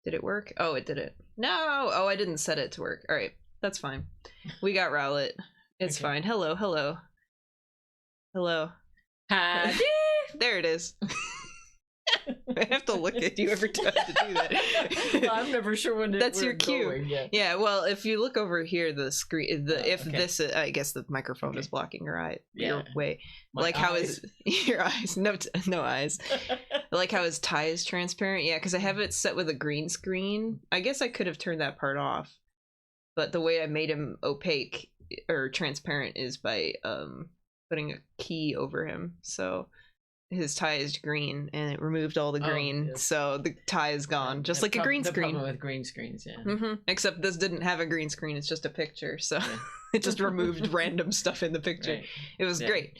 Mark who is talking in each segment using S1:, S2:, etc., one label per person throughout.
S1: Did it work? Oh, it didn't. No! Oh, I didn't set it to work. All right, that's fine. We got Rowlet. It's okay. Fine. Hello, hello. Hello.
S2: Hi.
S1: There it is. I have to look at you every time to do that.
S2: I'm never sure when
S1: that's your cue.
S2: Going, yeah.
S1: Yeah, well, if you look over here, the screen, if
S2: okay.
S1: this, I guess the microphone is blocking your eye, your way.
S2: My
S1: like
S2: eyes.
S1: how is your eyes? No eyes. Like how his tie is transparent. Yeah, because I have it set with a green screen. I guess I could have turned that part off, but the way I made him opaque or transparent is by putting a key over him. So his tie is green, and it removed all the green,
S2: yes.
S1: so the tie is gone, just like a green screen.
S2: The problem with green screens, yeah.
S1: Except this didn't have a green screen; it's just a picture, so it just removed random stuff in the picture. Right. It was great.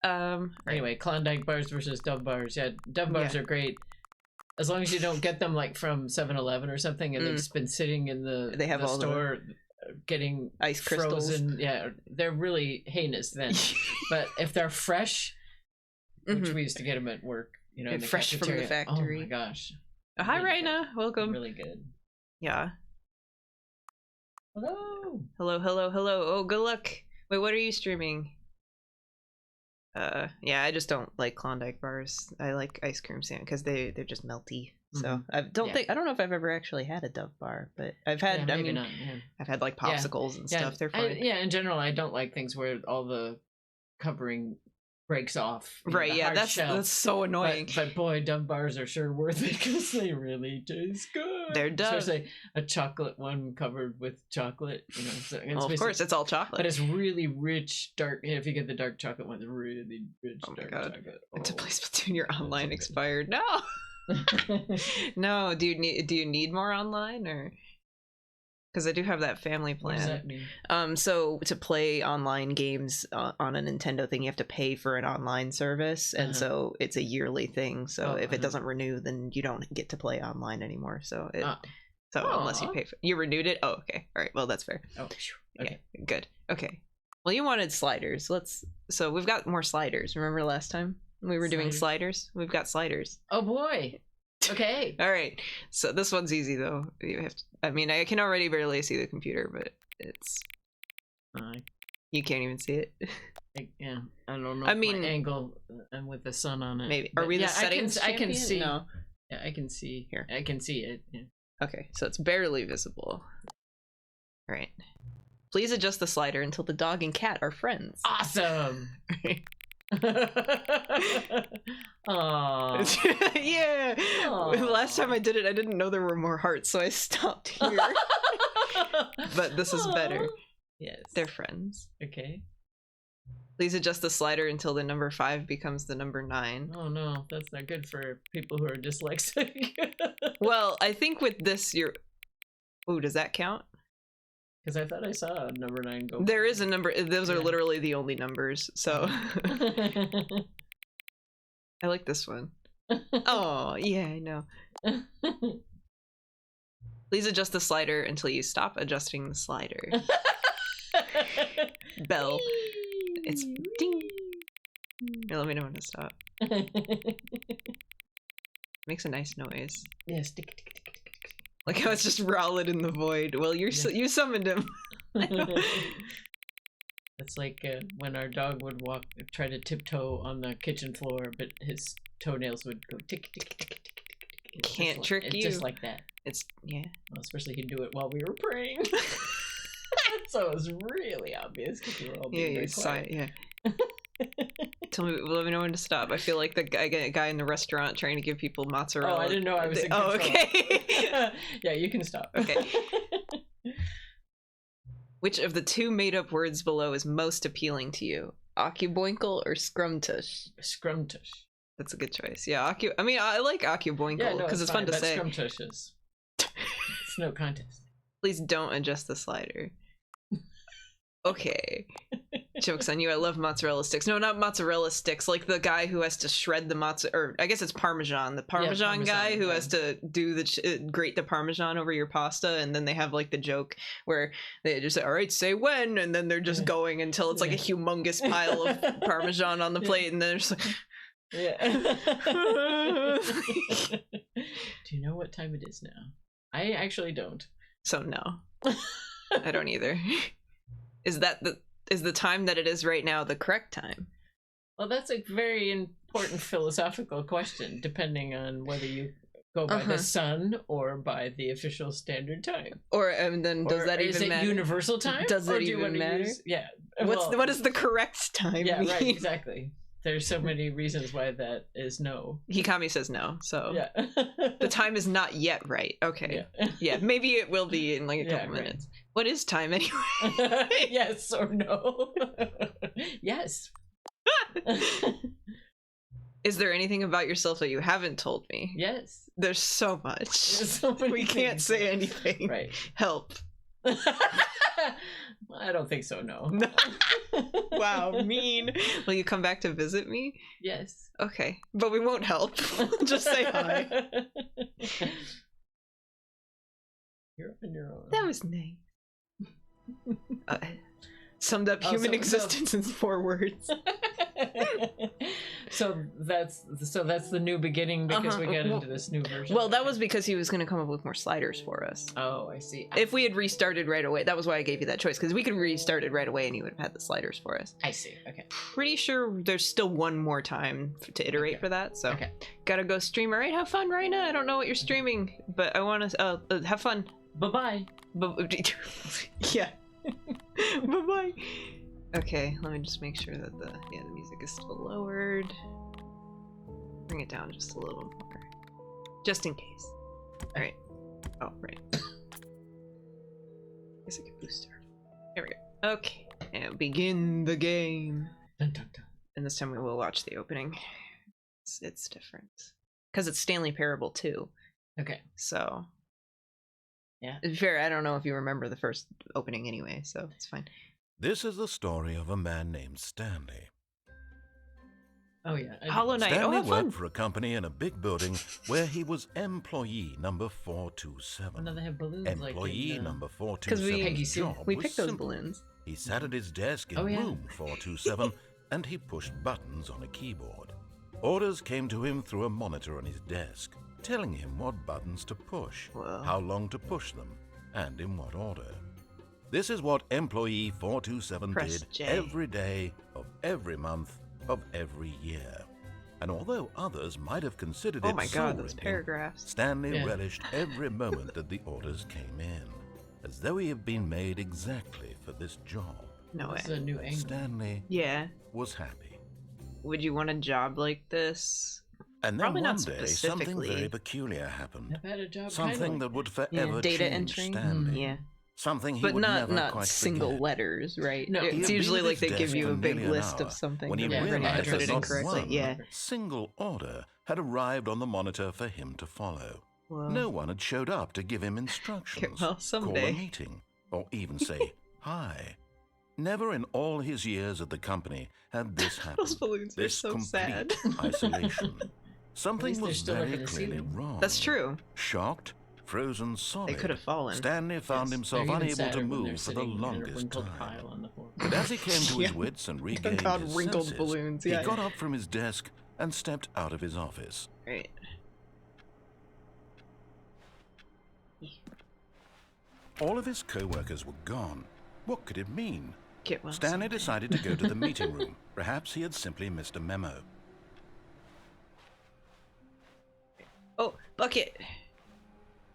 S2: Anyway, Klondike bars versus Dove bars. Yeah, Dove bars are great. As long as you don't get them like from 7-Eleven or something, and they've been sitting in the store getting
S1: ice crystals.
S2: Frozen. Yeah, they're really heinous then. But if they're fresh, which we used to get them at work, you know,
S1: fresh from the factory.
S2: Oh my gosh!
S1: Hi, really Raina. Welcome.
S2: Really good.
S1: Yeah.
S2: Hello.
S1: Hello. Oh, good luck. Wait, what are you streaming? Yeah, I just don't like Klondike bars. I like ice cream sandwich because they're just melty. So I don't know if I've ever actually had a Dove bar, but I've had. I've had like popsicles and stuff. They're fine.
S2: In general, I don't like things where all the covering breaks off.
S1: Right? Yeah, that's so annoying.
S2: But boy, Dove bars are sure worth it because they really taste good.
S1: They're Dove.
S2: Especially a chocolate one covered with chocolate. You know, so
S1: well, of course, it's all chocolate.
S2: But it's really rich, dark. If you get the dark chocolate one, it's really rich, dark chocolate.
S1: To play Splatoon, your online expired. No. No. Do you need more online or? Because I do have that family plan.
S2: What does that mean?
S1: So to play online games on a Nintendo thing, you have to pay for an online service, and so it's a yearly thing. So if it doesn't renew, then you don't get to play online anymore. So unless you pay for, you renewed it. Oh, okay, all right. Well, that's fair.
S2: Oh, okay,
S1: good. Okay. Well, you wanted sliders. So we've got more sliders. Remember last time we were doing sliders? We've got sliders.
S2: Oh boy. Okay.
S1: All right. So this one's easy though. You have to, I mean, I can already barely see the computer, but it's you can't even see it.
S2: Yeah, I don't know.
S1: I mean,
S2: my angle and with the sun on it.
S1: Maybe. Are we the settings?
S2: I can see.
S1: No.
S2: Yeah, I can see
S1: here.
S2: I can see it. Yeah.
S1: Okay, so it's barely visible. All right. Please adjust the slider until the dog and cat are friends.
S2: Awesome.
S1: Yeah. Aww. Last time I did it, I didn't know there were more hearts, so I stopped here. But this is better.
S2: Yes.
S1: They're friends.
S2: Okay.
S1: Please adjust the slider until the number 5 becomes the number 9.
S2: Oh no, that's not good for people who are dyslexic.
S1: Well, I think with this, you're... Ooh, does that count?
S2: Because I thought I saw number 9 go.
S1: There is a number. Those are literally the only numbers. So I like this one. Oh, yeah, I know. Please adjust the slider until you stop adjusting the slider. Bell. It's ding. Here, let me know when to stop. Makes a nice noise.
S2: Yes.
S1: Like how it's just Rowlet in the void. Well, you summoned him.
S2: It's like when our dog would try to tiptoe on the kitchen floor, but his toenails would go tick tick tick tick tick.
S1: Can't trick you.
S2: It's just like that.
S1: It's Well,
S2: especially he'd do it while we were praying. So it was really obvious because we were all being very quiet.
S1: Yeah. Let me know when to stop. I feel like the guy in the restaurant trying to give people mozzarella.
S2: Oh, I didn't know I was in control.
S1: Oh, okay.
S2: Yeah, you can stop.
S1: Okay. Which of the 2 made-up words below is most appealing to you? Occuboinkle or Scrumtush?
S2: Scrumtush.
S1: That's a good choice. Yeah, I like Occuboinkle because it's fun to say.
S2: Scrumtush is. It's no contest.
S1: Please don't adjust the slider. Okay. Joke's on you. I love mozzarella sticks. No, not mozzarella sticks. Like the guy who has to shred the mozzarella, or I guess it's Parmesan. The Parmesan guy who has to do grate the Parmesan over your pasta, and then they have like the joke where they just say, "All right, say when," and then they're just going until it's like a humongous pile of Parmesan on the plate, and then they're just like,
S2: yeah. Do you know what time it is now? I actually don't.
S1: So no, I don't either. Is the time that it is right now the correct time?
S2: Well, that's a very important philosophical question, depending on whether you go by the sun or by the official standard time.
S1: Or then does that even matter?
S2: Is it universal time?
S1: Does it even matter?
S2: Yeah.
S1: What is the correct time?
S2: Yeah, right. Exactly. There's so many reasons why that is no.
S1: Hikami says no, so
S2: yeah.
S1: The time is not yet right. Okay. Yeah, maybe it will be in like a couple minutes. What is time anyway?
S2: Yes or no? Yes.
S1: Is there anything about yourself that you haven't told me?
S2: Yes.
S1: There's so much.
S2: There's so many
S1: we can't say anything.
S2: Right.
S1: Help.
S2: I don't think so, no.
S1: Wow, mean. Will you come back to visit me?
S2: Yes.
S1: Okay, but we won't help. Just say hi.
S2: You're on your own.
S1: That was nice. Summed up human existence in 4 words.
S2: So that's the new beginning because we got into this new version.
S1: Well, that was because he was going to come up with more sliders for us.
S2: Oh, I see.
S1: If we had restarted right away, that was why I gave you that choice, because we could have restarted right away and you would have had the sliders for us.
S2: I see. Okay.
S1: Pretty sure there's still one more time to iterate for that, so gotta go stream. All right, have fun, Raina. I don't know what you're streaming, but I want to have fun.
S2: Bye-bye.
S1: Yeah. Bye-bye. Okay, let me just make sure that the music is still lowered. Bring it down just a little more. Just in case. Alright. Oh, right. Guess I can boost her. There we go. Okay. And begin the game.
S2: Dun, dun, dun.
S1: And this time we will watch the opening. It's different. Because it's Stanley Parable 2.
S2: Okay.
S1: So...
S2: yeah.
S1: To be fair, I don't know if you remember the first opening anyway, so it's fine.
S3: This is the story of a man named Stanley.
S2: Oh yeah.
S1: Hollow Knight.
S3: Stanley
S1: have
S3: worked
S1: fun.
S3: for a company in a big building where he was employee number 427.
S2: Oh, no, they have balloons
S3: Employee
S2: like in,
S3: number 427's job
S1: we
S3: was
S1: picked those
S3: simple.
S1: balloons.
S3: He sat at his desk in room 427 and he pushed buttons on a keyboard. Orders came to him through a monitor on his desk, telling him what buttons to push, how long to push them, and in what order. This is what employee 427
S1: Press
S3: did
S1: J.
S3: every day of every month of every year. And although others might have considered it
S1: those
S3: soul-rending,
S1: paragraphs.
S3: Stanley relished every moment that the orders came in, as though he had been made exactly for this job.
S1: No way.
S2: This is a new angle.
S3: Stanley was happy.
S1: Would you want a job like this?
S3: And then
S1: Probably
S3: one
S1: not
S3: day, something
S1: specifically.
S3: very peculiar happened.
S2: I've had a job
S3: Something that would forever
S1: data
S3: change
S1: entering?
S3: Stanley.
S1: Yeah.
S3: Something he
S1: But
S3: would never
S1: not
S3: quite
S1: single
S3: forget.
S1: letters, right?
S2: No.
S1: It's
S3: He had
S1: usually
S3: been at
S1: like they
S3: his
S1: give
S3: desk
S1: you
S3: for
S1: a big
S3: nearly an
S1: list
S3: hour
S1: of something.
S3: when he
S1: and
S2: realized
S1: I put
S2: that
S1: it
S2: not
S1: incorrectly.
S3: one
S1: Yeah.
S3: single order had arrived on the monitor for him to follow.
S1: Well,
S3: No one had showed up to give him instructions,
S1: well,
S3: call
S1: someday.
S3: a meeting, or even say hi. Never in all his years at the company had this happened.
S1: Those balloons are
S3: This
S1: so
S3: complete
S1: sad.
S3: isolation. Something
S2: they're
S3: was
S2: still up
S3: very
S2: in the
S3: clearly
S2: ceiling.
S3: wrong.
S1: That's true.
S3: Shocked, frozen solid.
S1: They could have fallen.
S3: Stanley found himself
S2: They're even
S3: unable to
S2: sadder when they're
S3: move for the
S2: sitting in a
S3: longest
S2: wrinkled
S3: time.
S2: pile on the floor.
S3: But as he came to his
S1: Yeah.
S3: wits and regained
S1: God,
S3: his
S1: wrinkled
S3: senses,
S1: balloons,
S3: he
S1: yeah.
S3: got up from his desk and stepped out of his office.
S1: Right.
S3: All of his co-workers were gone. What could it mean?
S1: Get well
S3: Stanley
S1: someday.
S3: decided to go to the meeting room. Perhaps he had simply missed a memo.
S1: Oh, bucket.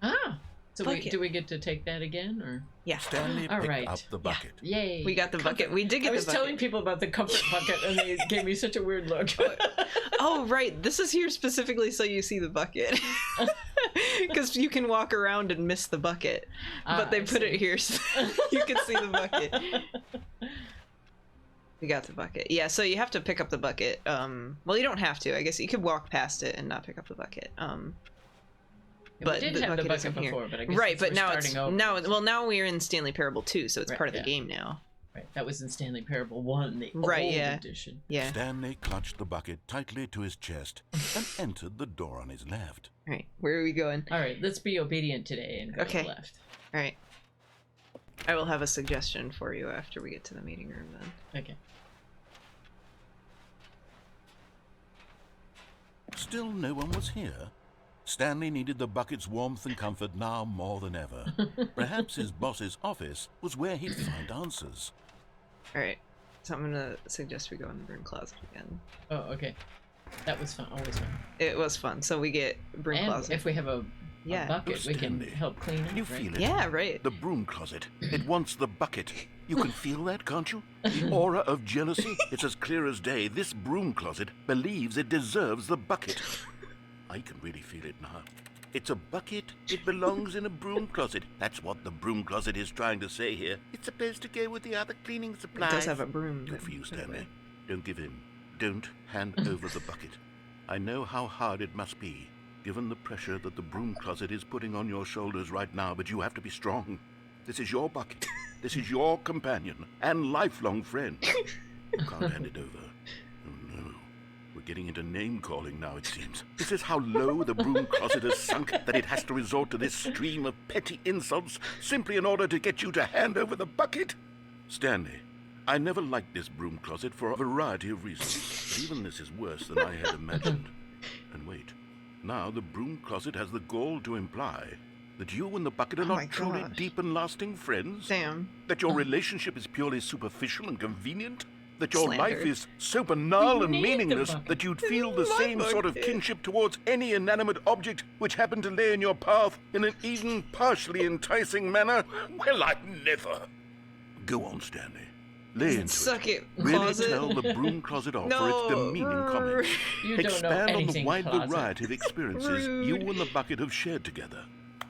S2: Ah. So
S1: Bucket.
S2: do we get to take that again, or?
S1: Yeah.
S3: Stanley
S2: All
S3: picked
S2: right.
S3: up the bucket.
S2: Yay!
S1: We got the bucket. We did get
S2: I was
S1: the bucket.
S2: telling people about the comfort bucket, and they gave me such a weird look.
S1: Oh, right. This is here specifically so you see the bucket. Because you can walk around and miss the bucket. But they
S2: I
S1: put
S2: see.
S1: it here so you can see the bucket. We got the bucket. Yeah, so you have to pick up the bucket. Well, you don't have to. I guess you could walk past it and not pick up the bucket. But
S2: we did
S1: the
S2: have the
S1: bucket isn't
S2: bucket
S1: here.
S2: before, but I guess
S1: Right,
S2: since
S1: but
S2: we're
S1: now it's
S2: starting over,
S1: now we're in Stanley Parable 2, so it's
S2: Right,
S1: part of the
S2: yeah.
S1: game now.
S2: right, that was in Stanley Parable 1, the
S1: Right,
S2: old
S1: yeah.
S2: edition.
S1: Yeah.
S3: Stanley clutched the bucket tightly to his chest and entered the door on his left.
S1: All right, where are we going?
S2: All right, let's be obedient today and go to
S1: Okay.
S2: the left.
S1: All right. I will have a suggestion for you after we get to the meeting room then.
S2: Okay.
S3: Still no one was here. Stanley needed the bucket's warmth and comfort now more than ever. Perhaps his boss's office was where he'd find answers.
S1: All right. So I'm gonna suggest we go in the broom closet again.
S2: Oh, okay. That was fun. Always fun.
S1: It was fun. So we get broom closet.
S2: If we have a bucket, we can help clean it.
S3: You feel it?
S1: Yeah, right.
S3: The broom closet. It wants the bucket. You can feel that, can't you? The aura of jealousy. It's as clear as day. This broom closet believes it deserves the bucket. I can really feel it now. It's a bucket. It belongs in a broom closet. That's what the broom closet is trying to say here. It's supposed to go with the other cleaning supplies.
S1: It does have a broom.
S3: Good for you, Stanley. Don't give in. Don't hand over the bucket. I know how hard it must be, given the pressure that the broom closet is putting on your shoulders right now, but you have to be strong. This is your bucket. This is your companion and lifelong friend. You can't hand it over. Oh, no. We're getting into name-calling now, it seems. Is this how low the broom closet has sunk that it has to resort to this stream of petty insults simply in order to get you to hand over the bucket? Stanley, I never liked this broom closet for a variety of reasons, but even this is worse than I had imagined. And wait, now the broom closet has the gall to imply that you and the bucket are not truly deep and lasting friends?
S1: Damn.
S3: That your relationship is purely superficial and convenient? That your life is so banal and meaningless that you'd feel the same sort of kinship towards any inanimate object which happened to lay in your path in an even partially enticing manner? Well, I'd never. Go on, Stanley. Lay into
S1: Suck it,
S3: really
S1: closet.
S3: tell the broom closet off
S1: No.
S3: for its demeaning comments.
S2: You don't
S3: Expand
S2: know
S3: on the
S2: anything,
S3: wide
S2: closet.
S3: variety of experiences you and the bucket have shared together.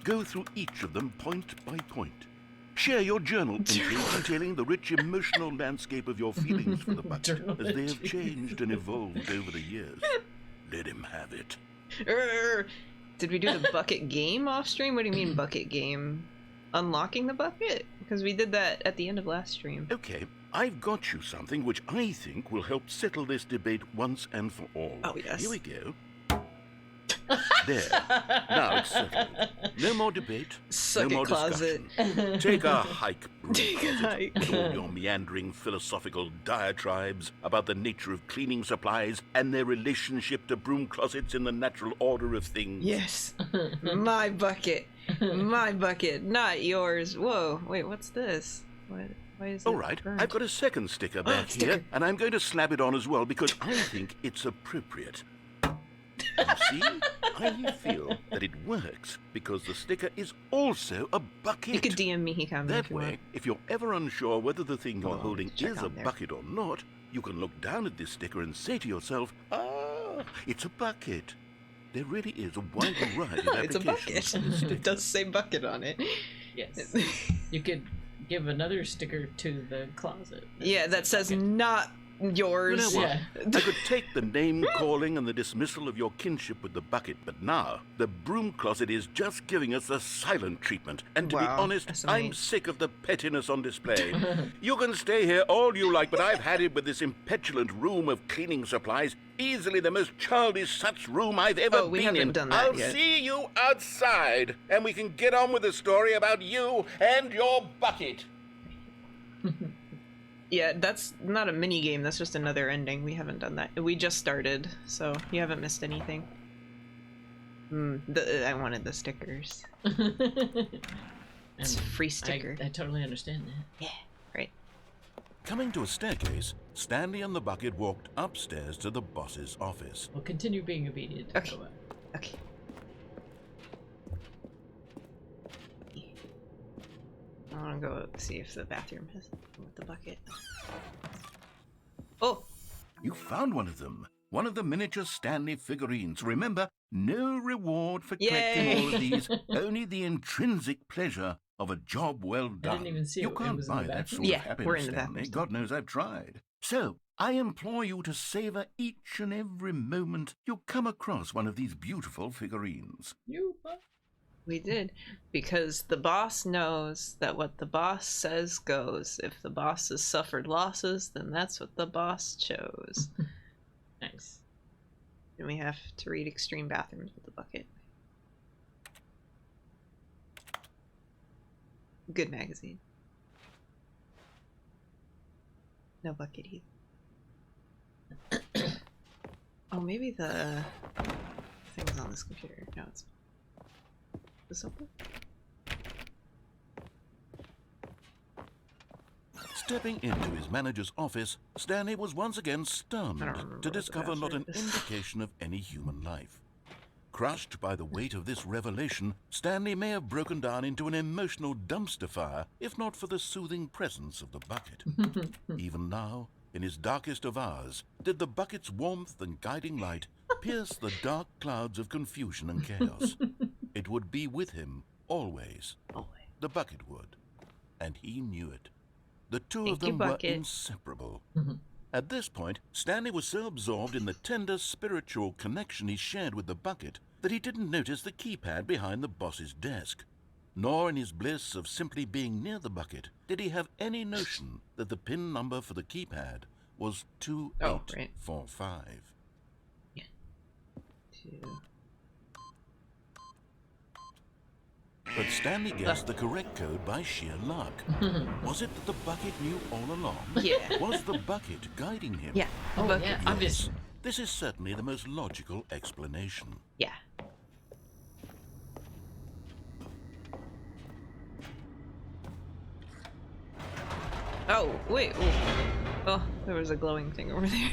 S3: Go through each of them point by point. Share your journal entries detailing the rich emotional landscape of your feelings for the bucket as they have changed and evolved over the years. Let him have it.
S1: Did we do the bucket game off stream? What do you mean bucket game? Unlocking the bucket? Because we did that at the end of last stream.
S3: Okay, I've got you something which I think will help settle this debate once and for all.
S1: Oh, yes.
S3: Here we go. There. Now it's settled. No more debate.
S1: Suck
S3: no
S1: it,
S3: more
S1: closet.
S3: discussion. Take a hike, broom
S1: Take a
S3: closet,
S1: hike.
S3: with all your meandering philosophical diatribes about the nature of cleaning supplies and their relationship to broom closets in the natural order of things.
S1: Yes. My bucket. My bucket, not yours. Whoa, wait, what's this? Why is it
S3: All right,
S1: burnt?
S3: I've got a second sticker back here, and I'm going to slap it on as well because I think it's appropriate. You see, I feel that it works because the sticker is also a bucket.
S1: You could DM me, he can.
S3: That way, if you're ever unsure whether the thing you're holding is a bucket or not, you can look down at this sticker and say to yourself, ah, it's a bucket. There really is a wide variety of
S1: It's a
S3: applications.
S1: bucket. It does say bucket on it.
S2: Yes. You could give another sticker to the closet.
S1: Yeah, that says not yours.
S3: You know what?
S2: Yeah.
S3: I could take the name calling and the dismissal of your kinship with the bucket, but now the broom closet is just giving us a silent treatment. And to be honest, I'm sick of the pettiness on display. You can stay here all you like, but I've had it with this impetulant room of cleaning supplies. Easily the most childish such room I've ever been in. I'll see you outside, and we can get on with the story about you and your bucket.
S1: Yeah, that's not a mini game. That's just another ending. We haven't done that. We just started, so you haven't missed anything. I wanted the stickers. It's a free sticker.
S2: I totally understand that.
S1: Yeah, right.
S3: Coming to a staircase, Stanley and the bucket walked upstairs to the boss's office.
S2: We'll continue being obedient.
S1: Okay. Okay. I want to go see if the bathroom has with the bucket. Oh!
S3: You found one of them. One of the miniature Stanley figurines. Remember, no reward for collecting all of these, only the intrinsic pleasure of a job well done.
S2: I didn't even see
S3: you
S2: it.
S3: can't
S2: It was in
S3: buy
S2: the
S3: that
S2: bathroom.
S3: sort of
S1: we're
S3: happiness,
S1: in the
S3: Stanley.
S1: bathroom.
S3: God knows I've tried. So, I implore you to savor each and every moment you come across one of these beautiful figurines.
S1: We did, because the boss knows that what the boss says goes. If the boss has suffered losses, then that's what the boss chose.
S2: Nice.
S1: And we have to read Extreme Bathrooms with the bucket. Good magazine. No bucket either. Oh, maybe the thing's on this computer. No, it's this open?
S3: Stepping into his manager's office, Stanley was once again stunned to discover not an indication of any human life. Crushed by the weight of this revelation, Stanley may have broken down into an emotional dumpster fire if not for the soothing presence of the bucket. Even now, in his darkest of hours, did the bucket's warmth and guiding light pierce the dark clouds of confusion and chaos. It would be with him always. The bucket would. And he knew it. The two of them were inseparable. At this point, Stanley was so absorbed in the tender spiritual connection he shared with the bucket that he didn't notice the keypad behind the boss's desk. Nor in his bliss of simply being near the bucket did he have any notion that the PIN number for the keypad was 2845.
S1: Yeah. 2.
S3: But Stanley guessed the correct code by sheer luck. Was it that the bucket knew all along?
S1: Yeah.
S3: Was the bucket guiding him?
S1: Yeah.
S2: Oh, yeah,
S3: Yes.
S2: obviously.
S3: This is certainly the most logical explanation.
S1: Yeah. Oh, wait. Ooh. Oh, there was a glowing thing over there.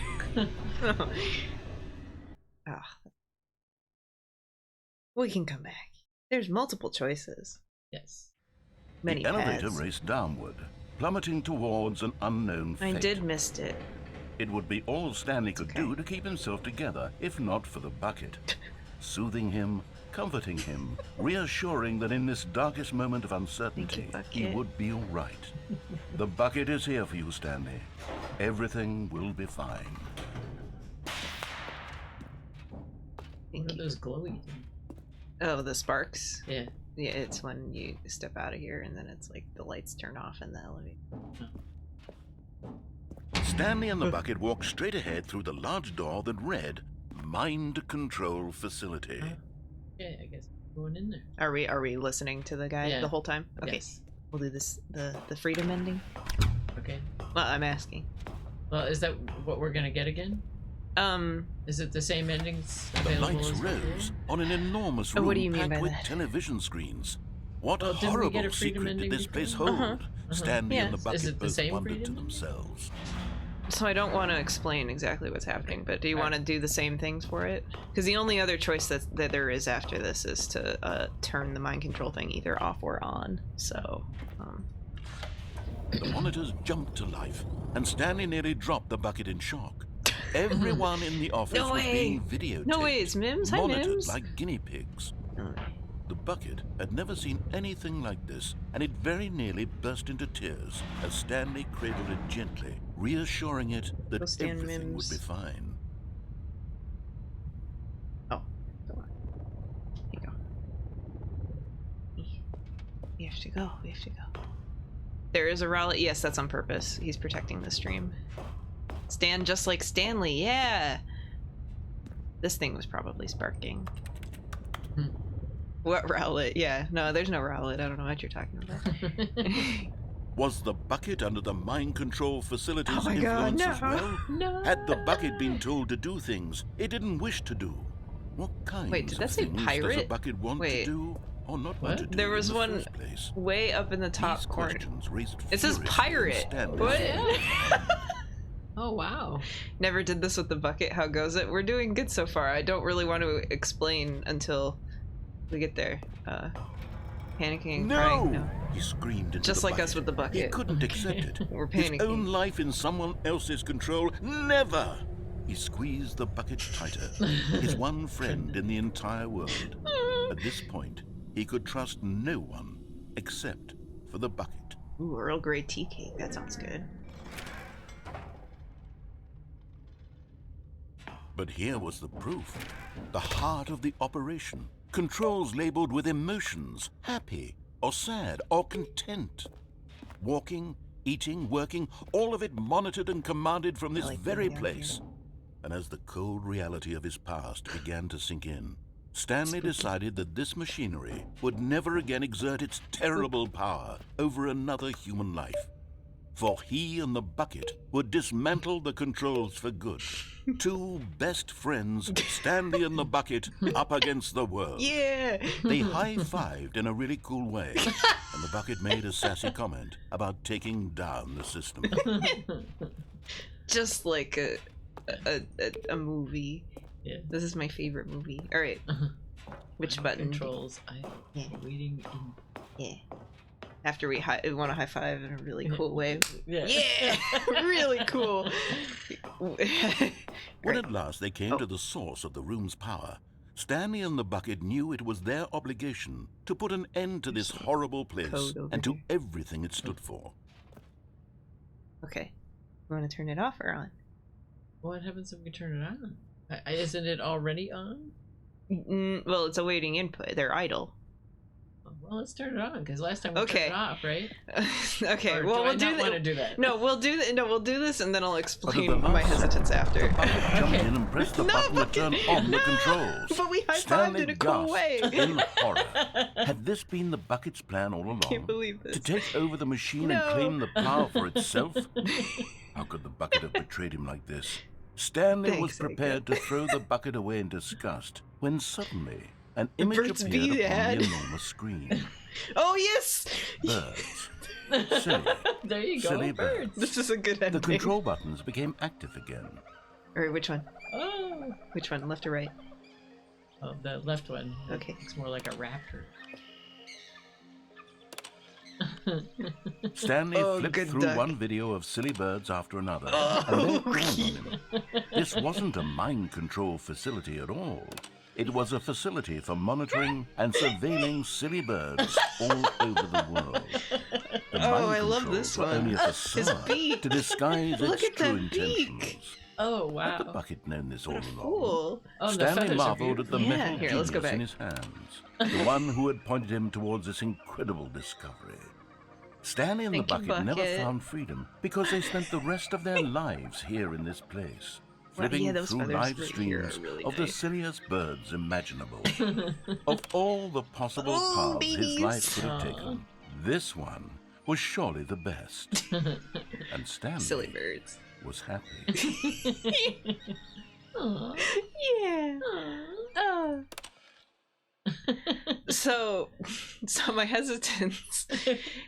S1: We can come back. There's multiple choices.
S2: Yes.
S3: The elevator raced downward, plummeting towards an unknown fate.
S1: I did missed it.
S3: It would be all Stanley could do to keep himself together, if not for the bucket. Soothing him, comforting him, reassuring that in this darkest moment of uncertainty, he would be all right. The bucket is here for you, Stanley. Everything will be fine.
S2: What are those glowy things?
S1: Oh, the sparks?
S2: Yeah.
S1: Yeah, it's when you step out of here and then it's like the lights turn off in the elevator.
S3: Stanley and the bucket walked straight ahead through the large door that read, Mind Control Facility.
S2: Yeah, I guess going in there.
S1: Are we listening to the guy the whole time? Okay.
S2: Yes.
S1: We'll do this the freedom ending.
S2: Okay.
S1: Well, I'm asking.
S2: Well, is that what we're gonna get again? Is it the same endings
S3: The
S2: available
S3: lights
S2: as
S3: rose on an enormous room
S1: what do you mean
S3: packed
S1: by
S3: with
S1: that?
S3: television screens. What
S2: Well, didn't we get
S3: horrible
S2: a freedom
S3: secret did
S2: ending
S3: this place
S2: before?
S3: hold? Stanley and the
S1: Yes.
S3: bucket
S2: Is it the
S3: both
S2: same
S3: wondered
S2: freedom
S3: to
S2: ending?
S3: themselves.
S1: So I don't want to explain exactly what's happening, but do you want to do the same things for it? Because the only other choice that there is after this is to turn the mind control thing either off or on. So,
S3: The monitors jumped to life, and Stanley nearly dropped the bucket in shock. Everyone in the office was being videotaped.
S1: No way, it's Mims. Hi,
S3: monitored
S1: Mims.
S3: like guinea pigs. The bucket had never seen anything like this, and it very nearly burst into tears as Stanley cradled it gently, reassuring it that everything would be fine.
S1: Oh, come on. Here you go. We have to go. We have to go. There is a rally. Yes, that's on purpose. He's protecting the stream. Stand just like Stanley. Yeah. This thing was probably sparking. What rowlet? Yeah, no, there's no rowlet. I don't know what you're talking about.
S3: Was the bucket under the mind control facility's influence as well?
S1: No.
S3: Had the bucket been told to do things it didn't wish to do? What kinds
S1: Wait, did that
S3: of
S1: say
S3: things
S1: pirate?
S3: does a bucket want to do or not want to do?
S1: There was
S3: in the
S1: one
S3: first place?
S1: way up in the top
S3: These
S1: corner.
S3: questions raised
S1: It says
S3: furiously
S1: pirate.
S3: in Stanley's
S1: What?
S3: head.
S2: Oh, wow.
S1: Never did this with the bucket. How goes it? We're doing good so far. I don't really want to explain until we get there. Panicking and crying. No.
S3: He screamed into
S1: Just
S3: the
S1: like
S3: bucket.
S1: us with the bucket.
S3: He couldn't accept it.
S1: We're panicking.
S3: His own life in someone else's control. Never! He squeezed the bucket tighter. His one friend in the entire world. At this point, he could trust no one except for the bucket.
S1: Ooh, Earl Grey tea cake. That sounds good.
S3: But here was the proof. The heart of the operation. Controls labeled with emotions, happy or sad or content. Walking, eating, working, all of it monitored and commanded from this very place. And as the cold reality of his past began to sink in, Stanley decided that this machinery would never again exert its terrible power over another human life. for he and the bucket would dismantle the controls for good. Two best friends, Stanley and the bucket, up against the world.
S1: Yeah!
S3: They high-fived in a really cool way, and the bucket made a sassy comment about taking down the system.
S1: Just like a movie.
S2: Yeah.
S1: This is my favorite movie. All right. Which button?
S2: Controls. I'm waiting.
S1: Yeah. After we want to high five in a really cool way.
S2: Yeah.
S1: Yeah! Really cool.
S3: When at last they came to the source of the room's power, Stanley and the bucket knew it was their obligation to put an end to this horrible place and to everything it stood for.
S1: Okay. You want to turn it off or on?
S2: What happens if we turn it on? Isn't it already on?
S1: Well, it's awaiting input. They're idle.
S2: Well, let's turn it on because last time we turned it off, right?
S1: Okay.
S2: Or
S1: well,
S2: we'll want to do that.
S1: No, we'll do that. No, we'll do this, and then I'll explain my hesitance after.
S3: Jumped in and pressed the button to turn on the controls.
S1: But we high-fived in a cool way.
S3: In horror. Had this been the bucket's plan all along?
S1: Can't believe this.
S3: To take over the machine and claim the power for itself? How could the bucket have betrayed him like this? Stanley was prepared to throw the bucket away in disgust when suddenly an image appeared upon the enormous screen.
S1: Oh, yes!
S3: Birds. Silly.
S2: There you go,
S3: Silly
S2: birds.
S1: This is a good ending.
S3: The control buttons became active again.
S1: Alright, which one?
S2: Oh.
S1: Which one, left or right?
S2: Oh, the left one.
S1: Okay.
S2: It's more like a raptor.
S3: Stanley flipped through one video of silly birds after another. And then it dawned on him. This wasn't a mind control facility at all. It was a facility for monitoring and surveilling silly birds all over the world. The
S1: I love this one.
S3: Only a facade to disguise its true intentions.
S2: Oh, wow.
S3: Had the bucket known this all along?
S1: Cool.
S3: Stanley marveled at the metal
S1: Here, let's go
S3: genius
S1: back.
S3: in his hands, the one who had pointed him towards this incredible discovery. Stanley and the bucket never found freedom because they spent the rest of their lives here in this place, flipping through live streams of the silliest birds imaginable. Of all the possible paths his life could have taken, this one was surely the best. And Stanley
S1: Silly birds.
S3: was happy.
S1: Yeah. Oh. So my hesitance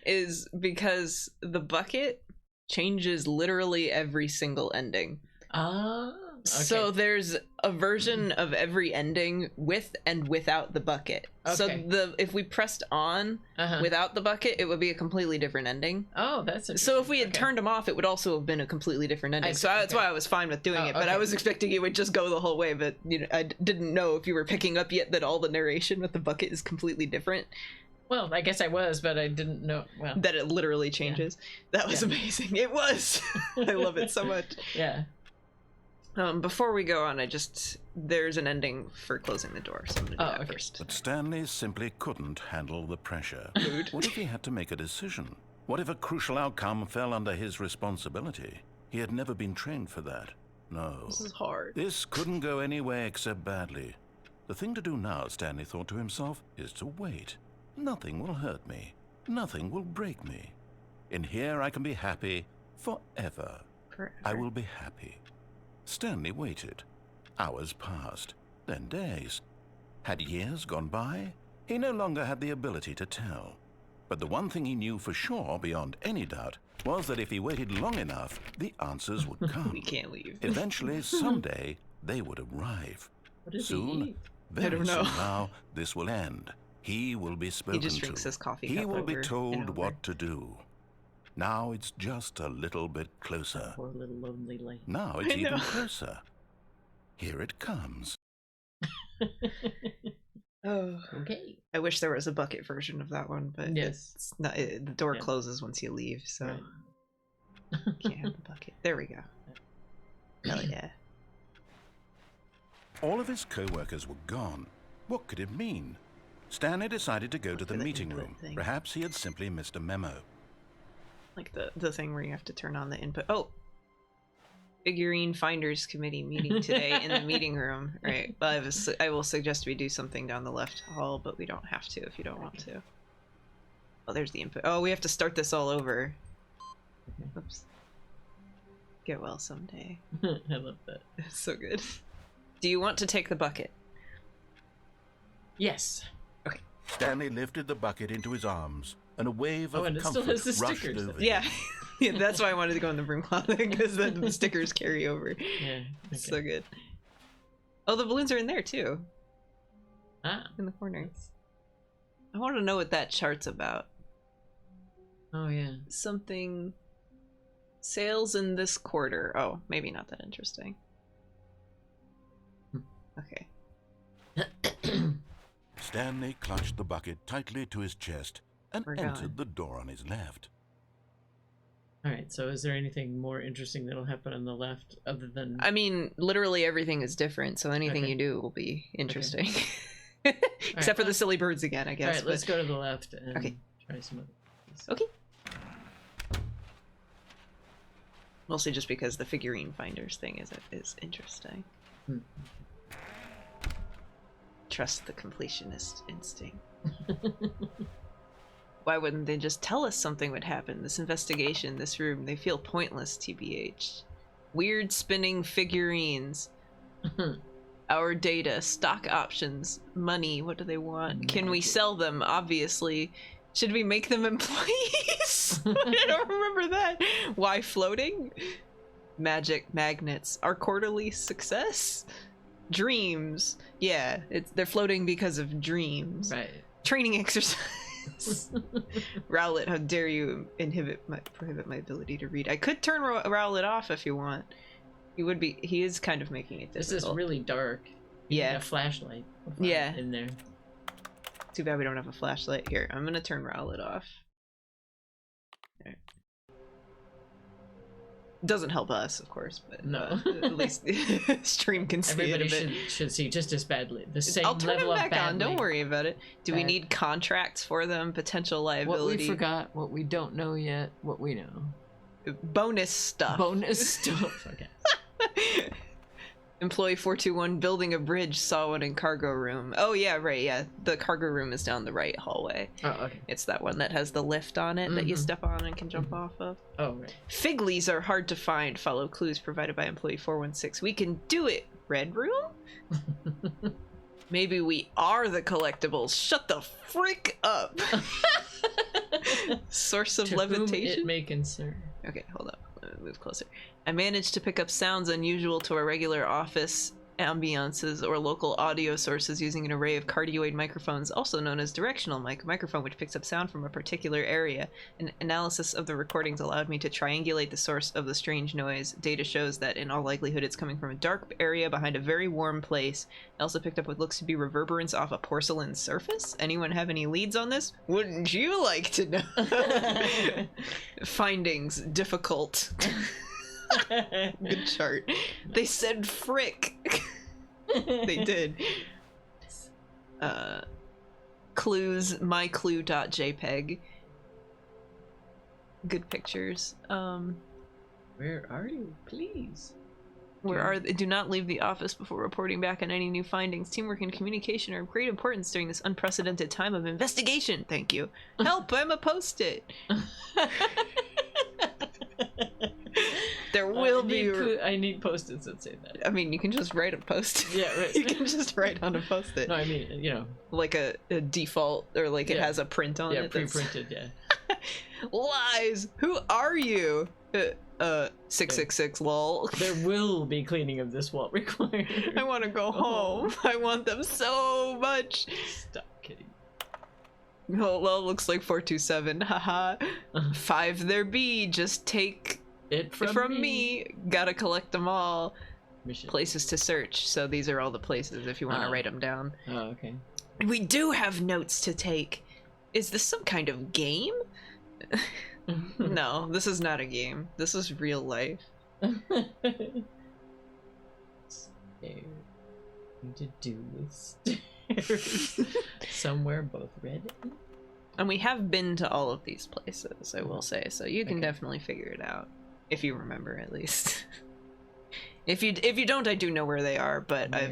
S1: is because the bucket changes literally every single ending.
S2: Okay.
S1: So there's a version of every ending with and without the bucket.
S2: Okay.
S1: So if we pressed on without the bucket, it would be a completely different ending.
S2: Oh, that's interesting.
S1: So if we had turned them off, it would also have been a completely different ending. So that's why I was fine with doing it. But I was expecting it would just go the whole way. But I didn't know if you were picking up yet that all the narration with the bucket is completely different.
S2: Well, I guess I was, but I didn't know. Well,
S1: that it literally changes. That was amazing. It was. I love it so much.
S2: Yeah.
S1: Before we go on, there's an ending for closing the door, so I'm gonna do that first.
S3: But Stanley simply couldn't handle the pressure. What if he had to make a decision? What if a crucial outcome fell under his responsibility? He had never been trained for that. No.
S1: This is hard.
S3: This couldn't go any way except badly. The thing to do now, Stanley thought to himself, is to wait. Nothing will hurt me. Nothing will break me. In here I can be happy forever. I will be happy. Stanley waited. Hours passed, then days. Had years gone by? He no longer had the ability to tell. But the one thing he knew for sure, beyond any doubt, was that if he waited long enough, the answers would come.
S1: We can't leave.
S3: Eventually, someday, they would arrive. Soon, very soon now, this will end. He will be spoken to.
S1: He just drinks his coffee cup.
S3: He will be told what to do. Now it's just a little bit closer.
S2: Poor little lonely lady.
S3: Now it's even closer. Here it comes.
S1: Oh,
S2: okay.
S1: I wish there was a bucket version of that one, but it's not. The door closes once you leave, so can't have the bucket. There we go. Hell yeah.
S3: All of his co-workers were gone. What could it mean? Stanley decided to go to the meeting room. Perhaps he had simply missed a memo.
S1: Like the thing where you have to turn on the input. Oh, figurine finders committee meeting today in the meeting room. Right. Well, I will suggest we do something down the left hall, but we don't have to if you don't want to. Oh, there's the input. Oh, we have to start this all over. Oops. Get well someday.
S2: I love that.
S1: It's so good. Do you want to take the bucket?
S2: Yes.
S1: Okay.
S3: Stanley lifted the bucket into his arms, and a wave of
S2: and it
S3: comfort
S2: still has the
S3: rushed
S2: stickers.
S3: over
S1: Yeah.
S3: him.
S1: Yeah, that's why I wanted to go in the broom closet, because then the stickers carry over.
S2: Yeah. Okay.
S1: So good. Oh, the balloons are in there too.
S2: Ah.
S1: In the corner. I want to know what that chart's about.
S2: Oh, yeah.
S1: Something... Sales in this quarter. Oh, maybe not that interesting. Okay.
S3: Stanley clutched the bucket tightly to his chest and entered the door on his left.
S2: Alright, so is there anything more interesting that'll happen on the left other than...
S1: I mean, literally everything is different, so anything you do will be interesting. Okay. Except for the silly birds again, I guess.
S2: Alright, let's go to the left and try some other things.
S1: Okay. Mostly just because the figurine finders thing is interesting. Trust the completionist instinct. Why wouldn't they just tell us something would happen? This investigation, this room, they feel pointless, TBH. Weird spinning figurines. Our data, stock options, money, what do they want? Can we sell them? Obviously. Should we make them employees? I don't remember that. Why floating? Magic magnets. Our quarterly success? Dreams. Yeah, they're floating because of dreams.
S2: Right.
S1: Training exercise. Rowlet, how dare you prohibit my ability to read. I could turn Rowlet off if you want. He is kind of making it difficult.
S2: This is really dark. You need a flashlight. In there.
S1: Too bad we don't have a flashlight here. I'm gonna turn Rowlet off. Right. Doesn't help us, of course, but
S2: no.
S1: At least stream can see
S2: Everybody
S1: it a bit.
S2: should see just as badly. The same
S1: I'll turn
S2: level
S1: them back
S2: of badly.
S1: on. Don't worry about it. Do we need contracts for them? Potential liability.
S2: What we forgot, what we don't know yet, what we know.
S1: Bonus stuff.
S2: Bonus stuff. Okay.
S1: Employee 421 building a bridge, saw one in cargo room. Oh yeah, right, yeah. The cargo room is down the right hallway.
S2: Oh, okay.
S1: It's that one that has the lift on it that you step on and can jump off of.
S2: Oh, right.
S1: Fig leaves are hard to find. Follow clues provided by employee 416. We can do it. Red room? Maybe we are the collectibles. Shut the frick up. Source of levitation?
S2: Whom it may concern.
S1: Okay, hold up. Let me move closer. I managed to pick up sounds unusual to our regular office ambiances or local audio sources using an array of cardioid microphones, also known as directional microphone, which picks up sound from a particular area. An analysis of the recordings allowed me to triangulate the source of the strange noise. Data shows that in all likelihood it's coming from a dark area behind a very warm place. I also picked up what looks to be reverberance off a porcelain surface. Anyone have any leads on this? Wouldn't you like to know? Findings difficult. Good chart. They said frick. They did. Clues, myclue.jpg. Good pictures.
S2: Where are you? Please.
S1: Where are they? Do not leave the office before reporting back on any new findings. Teamwork and communication are of great importance during this unprecedented time of investigation. Thank you. Help, I'm a post-it. There will be.
S2: I need post-its that say that.
S1: I mean, you can just write a post-it.
S2: Yeah, right.
S1: You can just write on a post-it.
S2: No, I mean, you know,
S1: like a default, or like it has a print on it.
S2: Yeah, pre-printed. Yeah.
S1: Lies. Who are you? 666 lol.
S2: There will be cleaning of this wall required.
S1: I want to go home. I want them so much.
S2: Stop kidding.
S1: Oh, well, looks like 427. Haha. 5 there be. Just take
S2: it from me.
S1: Gotta collect them all.
S2: Mission. Places
S1: to search. So these are all the places if you want to write them down.
S2: Oh, okay.
S1: We do have notes to take. Is this some kind of game? No, this is not a game. This is real life.
S2: To do with stairs. Somewhere both red.
S1: And we have been to all of these places, I will say, so you can definitely figure it out. If you remember, at least. If you don't, I do know where they are, but I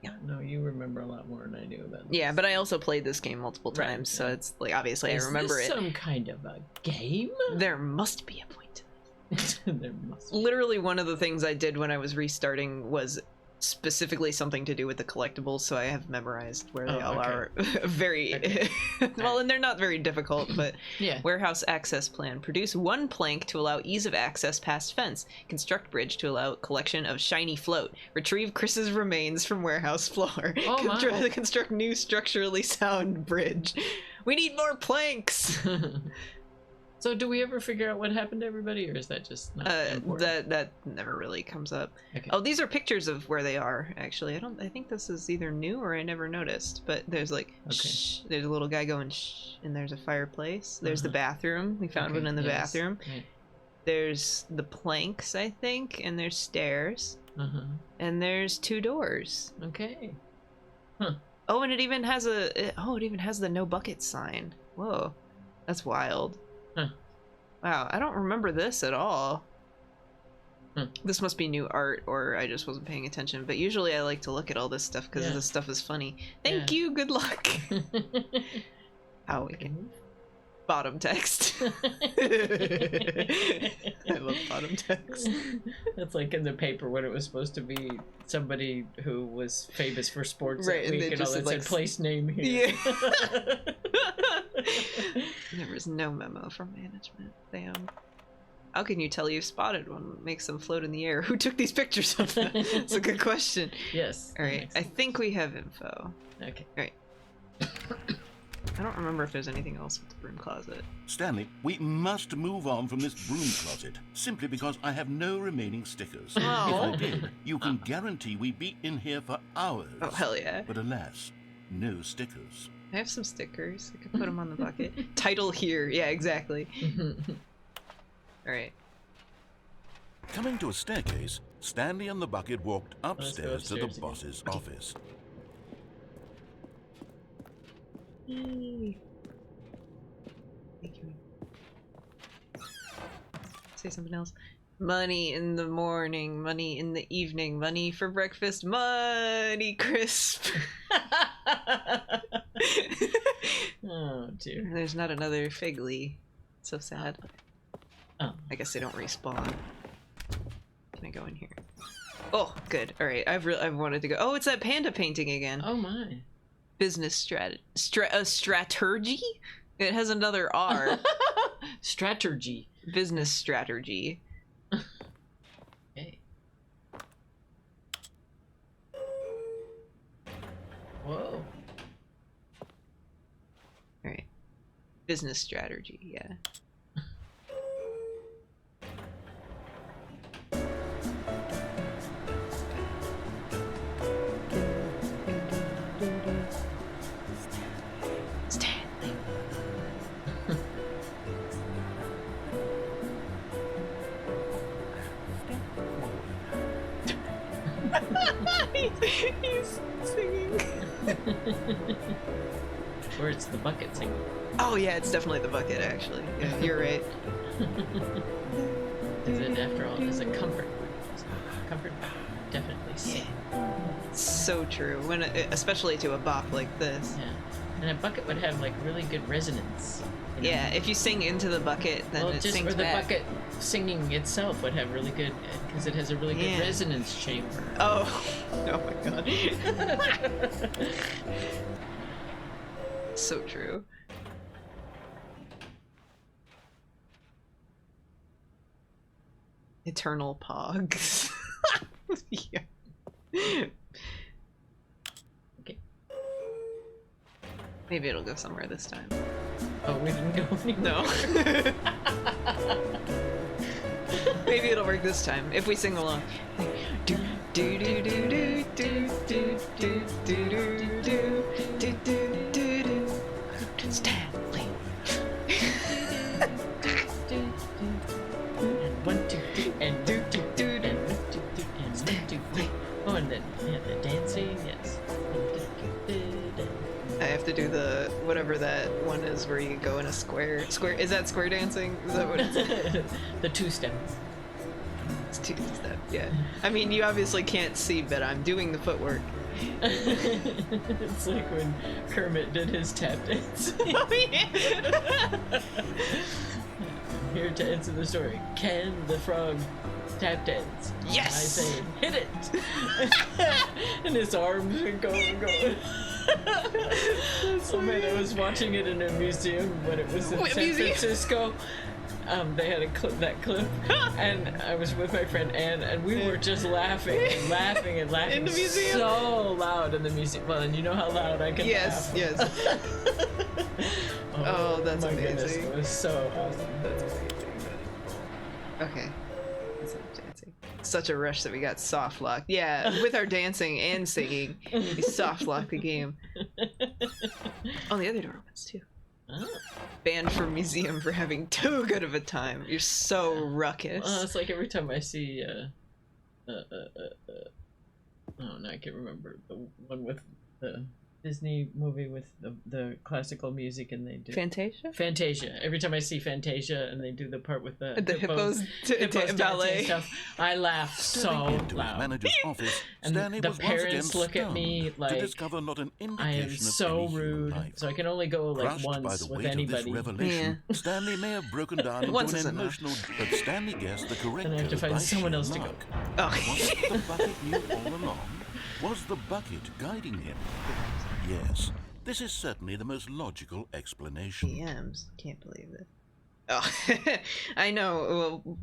S1: Yeah.
S2: No, you remember a lot more than I do about this.
S1: Yeah, but I also played this game multiple times, so it's like obviously I remember
S2: Is this
S1: it.
S2: some kind of a game?
S1: There must be a point to this.
S2: There must be.
S1: Literally one of the things I did when I was restarting was specifically something to do with the collectibles, so I have memorized where they all are. Very well, and they're not very difficult, but warehouse access plan. Produce 1 plank to allow ease of access past fence. Construct bridge to allow collection of shiny float. Retrieve Chris's remains from warehouse floor. Construct new structurally sound bridge. We need more planks.
S2: So do we ever figure out what happened to everybody, or is that just not important?
S1: That never really comes up.
S2: Okay.
S1: Oh, these are pictures of where they are, actually. I think this is either new or I never noticed, but there's like shh, there's a little guy going shh, and there's a fireplace. There's the bathroom. We found one in the bathroom. Right. There's the planks, I think, and there's stairs. And there's 2 doors.
S2: Okay.
S1: Oh, and it even has the no bucket sign. Whoa. That's wild. Wow, I don't remember this at all. This must be new art, or I just wasn't paying attention. But usually I like to look at all this stuff because this stuff is funny. Thank you, good luck. How we can bottom text. I love bottom text.
S2: That's like in the paper when it was supposed to be somebody who was famous for sports that week, and all that said place name here. Yeah.
S1: There was no memo from management. Damn. How can you tell you've spotted one? Makes them float in the air. Who took these pictures of them? That's a good question.
S2: Yes.
S1: All right. I think we have info.
S2: Okay.
S1: All right. I don't remember if there's anything else with the broom closet.
S3: Stanley, we must move on from this broom closet, simply because I have no remaining stickers.
S1: Oh.
S3: If I did, you can guarantee we'd be in here for hours.
S1: Oh, hell yeah.
S3: But alas, no stickers.
S1: I have some stickers. I could put them on the bucket. Title here. Yeah, exactly. All right.
S3: Coming to a staircase, Stanley and the bucket walked upstairs to the boss's office.
S1: Yay. Thank you. Say something else. Money in the morning, money in the evening, money for breakfast, money crisp.
S2: Oh dear.
S1: There's not another Figley. So sad.
S2: Oh.
S1: I guess they don't respawn. Can I go in here? Oh, good. All right. I've wanted to go. Oh, it's that panda painting again.
S2: Oh my.
S1: Business strategy. It has another R.
S2: Strategy.
S1: Business strategy.
S2: Okay. Whoa.
S1: All right. Business strategy. Yeah. Stanley. He's singing.
S2: Or it's the bucket singing.
S1: Oh yeah, it's definitely the bucket actually. Yeah, you're right.
S2: Is it, after all, is a comfort? Comfort definitely sing.
S1: Yeah. So true. When especially to a bop like this.
S2: Yeah. And a bucket would have like really good resonance. You know?
S1: Yeah, if you sing into the bucket, then it sings
S2: or the
S1: back.
S2: bucket singing itself would have really good, because it has a really good resonance chamber.
S1: Oh, oh my god. So true. Eternal pogs. Yeah.
S2: Okay.
S1: Maybe it'll go somewhere this time.
S2: Oh, we didn't go anywhere.
S1: No. Maybe it'll work this time if we sing along. Do do do do do do do do do do do do do. Stanley.
S2: And 1, 2, 3, and do do do and 1, 2, 3 and 1, 2, 3. Oh, and then the dancing, yes.
S1: I have to do the whatever that one is where you go in a square. Square, is that square dancing? Is that what it's
S2: the 2-step.
S1: It's 2-step, yeah. I mean, you obviously can't see, but I'm doing the footwork.
S2: It's like when Kermit did his tap dance.
S1: Oh, yeah.
S2: Here to answer the story. Can the frog tap dance?
S1: Yes!
S2: I say, hit it! And his arms would go and go. Oh man, I was watching it in a museum when it was in San Francisco. They had that clip, and I was with my friend Anne, and we were just laughing and laughing and laughing
S1: in the museum,
S2: so loud in the museum. Well, and you know how loud I can laugh.
S1: Yes. Oh, that's amazing.
S2: Goodness, it was so awesome.
S1: That's amazing. Okay. That's not dancing. Such a rush that we got soft locked. Yeah, with our dancing and singing, we soft locked the game. Oh, the other door opens too. Oh. Banned from museum for having too good of a time. You're so ruckus.
S2: It's like every time I see oh no, I can't remember the one with the Disney movie with the classical music, and they do Fantasia. Every time I see Fantasia and they do the part with the hippos ballet stuff, I laugh so loud.
S3: Manager's office,
S2: and
S3: Stanley
S2: the
S3: was
S2: parents look at me like
S3: to discover not an
S2: I am so rude, so I can only go like
S3: Crushed
S2: once
S3: by the
S2: with
S3: weight
S2: anybody.
S3: Of this revelation, Stanley may have broken down into an emotional, but Stanley guessed the correct.
S2: And I have to find someone else to go.
S3: Oh. Was it the bucket knew all along? Was the bucket guiding him? Yes, this is certainly the most logical explanation.
S1: DMs, can't believe it. Oh, I know. Well,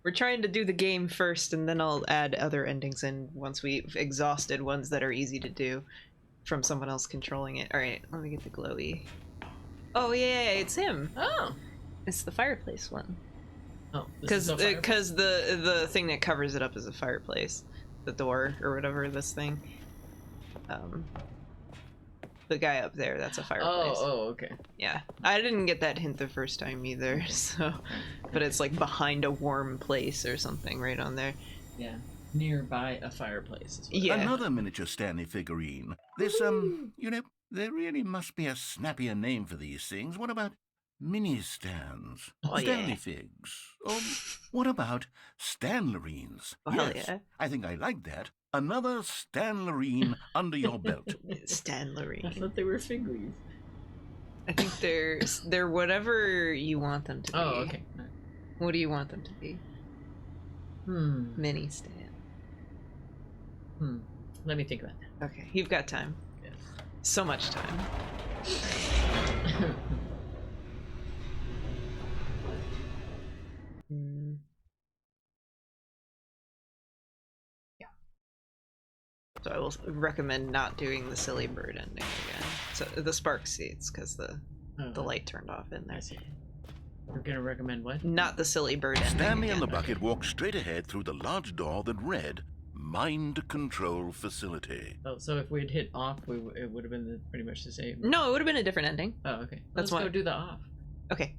S1: we're trying to do the game first, and then I'll add other endings in once we've exhausted ones that are easy to do from someone else controlling it. All right, let me get the glowy. Oh yeah, it's him.
S2: Oh,
S1: it's the fireplace one.
S2: Oh,
S1: because the thing that covers it up is a fireplace, the door or whatever this thing. The guy up there, that's a fireplace.
S2: Oh, okay.
S1: Yeah, I didn't get that hint the first time either. So, but it's like behind a warm place or something right on there.
S2: Yeah, nearby a fireplace.
S3: Yeah. Another miniature Stanley figurine. This you know, there really must be a snappier name for these things. What about mini stands? Stanley figs. Or what about Stanlerines?
S1: Well, yes, yeah.
S3: I think I like that. Another Stanlerine under your belt.
S1: Stanlerine.
S2: I thought they were figurines.
S1: I think they're whatever you want them to be.
S2: Oh, okay.
S1: What do you want them to be? Mini stand.
S2: Let me think about that.
S1: Okay, you've got time.
S2: Yes.
S1: So much time. So I will recommend not doing the silly bird ending again. So the spark seats, because the light turned off in there.
S2: I see. We're gonna recommend what?
S1: Not the silly bird ending.
S3: Stanley and the bucket walked straight ahead through the large door that read "Mind Control Facility."
S2: Oh, so if we'd hit off, it would have been pretty much the same.
S1: No, it would have been a different ending.
S2: Oh, okay. Let's go do the off.
S1: Okay.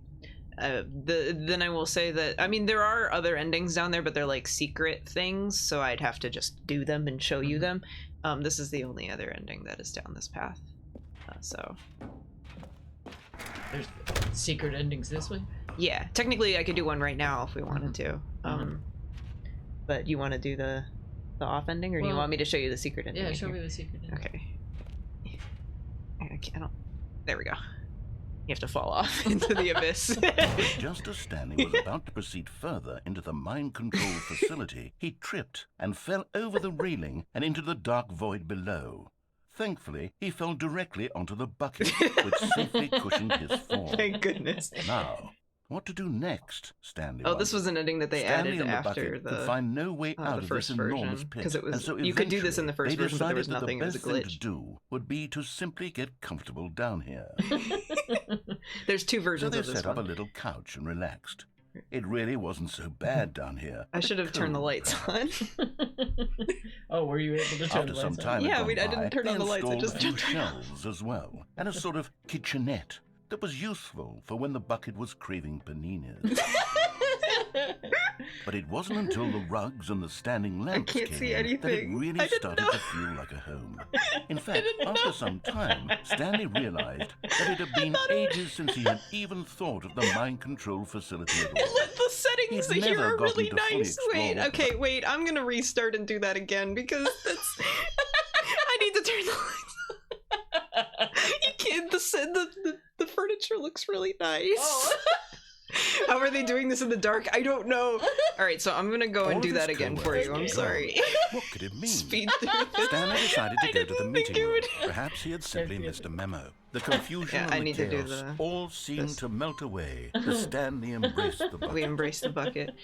S1: Then I will say that, I mean, there are other endings down there, but they're like secret things, so I'd have to just do them and show you them. This is the only other ending that is down this path. So
S2: there's secret endings this way?
S1: Yeah, technically I could do one right now if we wanted to. But you want to do the off ending, or do you want me to show you the secret ending?
S2: Yeah, show me the secret ending.
S1: Okay. I don't. There we go. You have to fall off into the abyss.
S3: Just as Stanley was about to proceed further into the mind control facility, he tripped and fell over the railing and into the dark void below. Thankfully, he fell directly onto the bucket, which safely cushioned his fall.
S1: Thank goodness.
S3: Now, what to do next, Stanley?
S1: Oh, this was an ending that they added after
S3: could find no way out of this enormous pit.
S1: Because it was, so you could do this in the first version, but there was nothing.
S3: The
S1: it was a
S3: best
S1: glitch.
S3: thing to do would be to simply get comfortable down here.
S1: There's two versions of this one.
S3: So they set up a little couch and relaxed. It really wasn't so bad down here.
S1: I should have turned the lights on.
S2: Oh, were you able to turn the lights on?
S3: After some time
S1: I didn't turn on the lights. I just
S3: turned shelves as well, and a sort of kitchenette that was useful for when the bucket was craving paninis. But it wasn't until the rugs and the standing lamps came in that it really started to feel like a home. In fact, after some time, Stanley realized that it had been ages since he had even thought of the mind control facility at all.
S1: The settings here are really nice. Wait, I'm gonna restart and do that again because that's... I need to turn the lights on. You can't. The furniture looks really nice. Oh. How are they doing this in the dark? I don't know. All right, so I'm gonna go and do that again for you. I'm sorry.
S3: What could it mean?
S1: Speed through this.
S3: Stanley decided to go to the meeting room. Perhaps he had simply missed a memo. The confusion and the chaos all seemed to melt away as Stanley embraced the bucket.
S1: We embraced the bucket.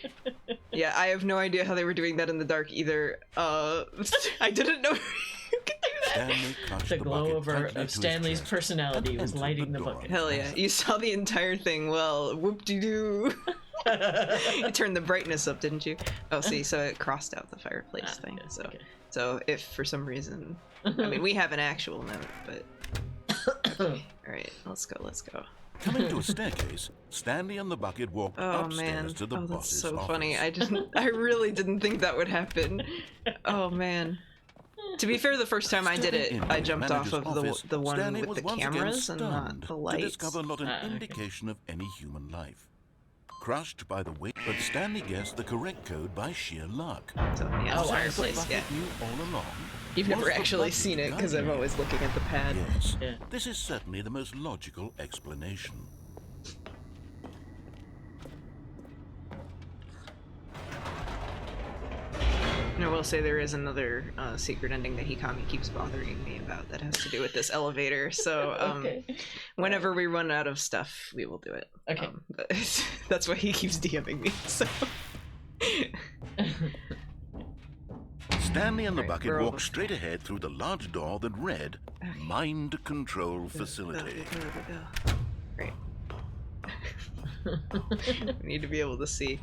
S1: Yeah, I have no idea how they were doing that in the dark either. I didn't know you could do that.
S3: Stanley clutched
S2: the glow of Stanley's personality was lighting the bucket.
S1: Hell yeah, you saw the entire thing. Well, whoop-de-doo. You turned the brightness up, didn't you? Oh, see, so it crossed out the fireplace thing. Yes, so if for some reason, I mean, we have an actual note, but. Okay. All right, let's go.
S3: Coming to a staircase, Stanley and the bucket walked upstairs to the boss's
S1: that's so
S3: office.
S1: funny. I really didn't think that would happen. Oh man. To be fair, the first time I did it, I jumped off of the one
S3: Stanley
S1: with the cameras and not the lights.
S3: To discover not an indication of any human life. Crushed by the weight, but Stanley guessed the correct code by sheer luck.
S1: So, yeah, fireplace, yeah.
S3: Knew all along.
S1: You've never actually seen it because I'm always looking at the pad.
S3: Yes, this is certainly the most logical explanation.
S1: I will say there is another secret ending that Hikami keeps bothering me about that has to do with this elevator. So whenever we run out of stuff, we will do it.
S2: Okay.
S1: That's why he keeps DMing me. So.
S3: Stanley and the bucket walked straight ahead through the large door that read, Mind Control Facility.
S1: Great. We need to be able to see.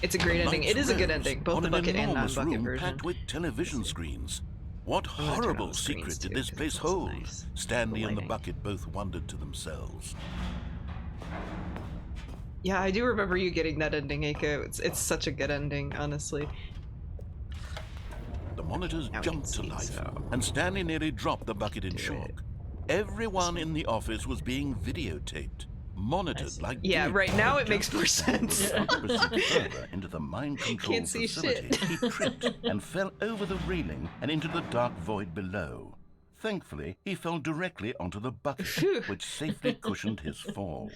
S1: It's a great ending. It is a good ending, both the bucket and non-bucket version.
S3: Packed with television screens. What horrible secret did this place hold? Nice. Stanley and the bucket both wondered to themselves.
S1: Yeah, I do remember you getting that ending, Eiko. It's such a good ending, honestly.
S3: The monitors jumped to life, and Stanley nearly dropped the bucket in shock. Everyone in the office was being videotaped. Monitored like
S1: right now it makes more sense.
S3: Further into the mind control facility, he tripped and fell over the railing and into the dark void below. Thankfully, he fell directly onto the bucket, which safely cushioned his fall.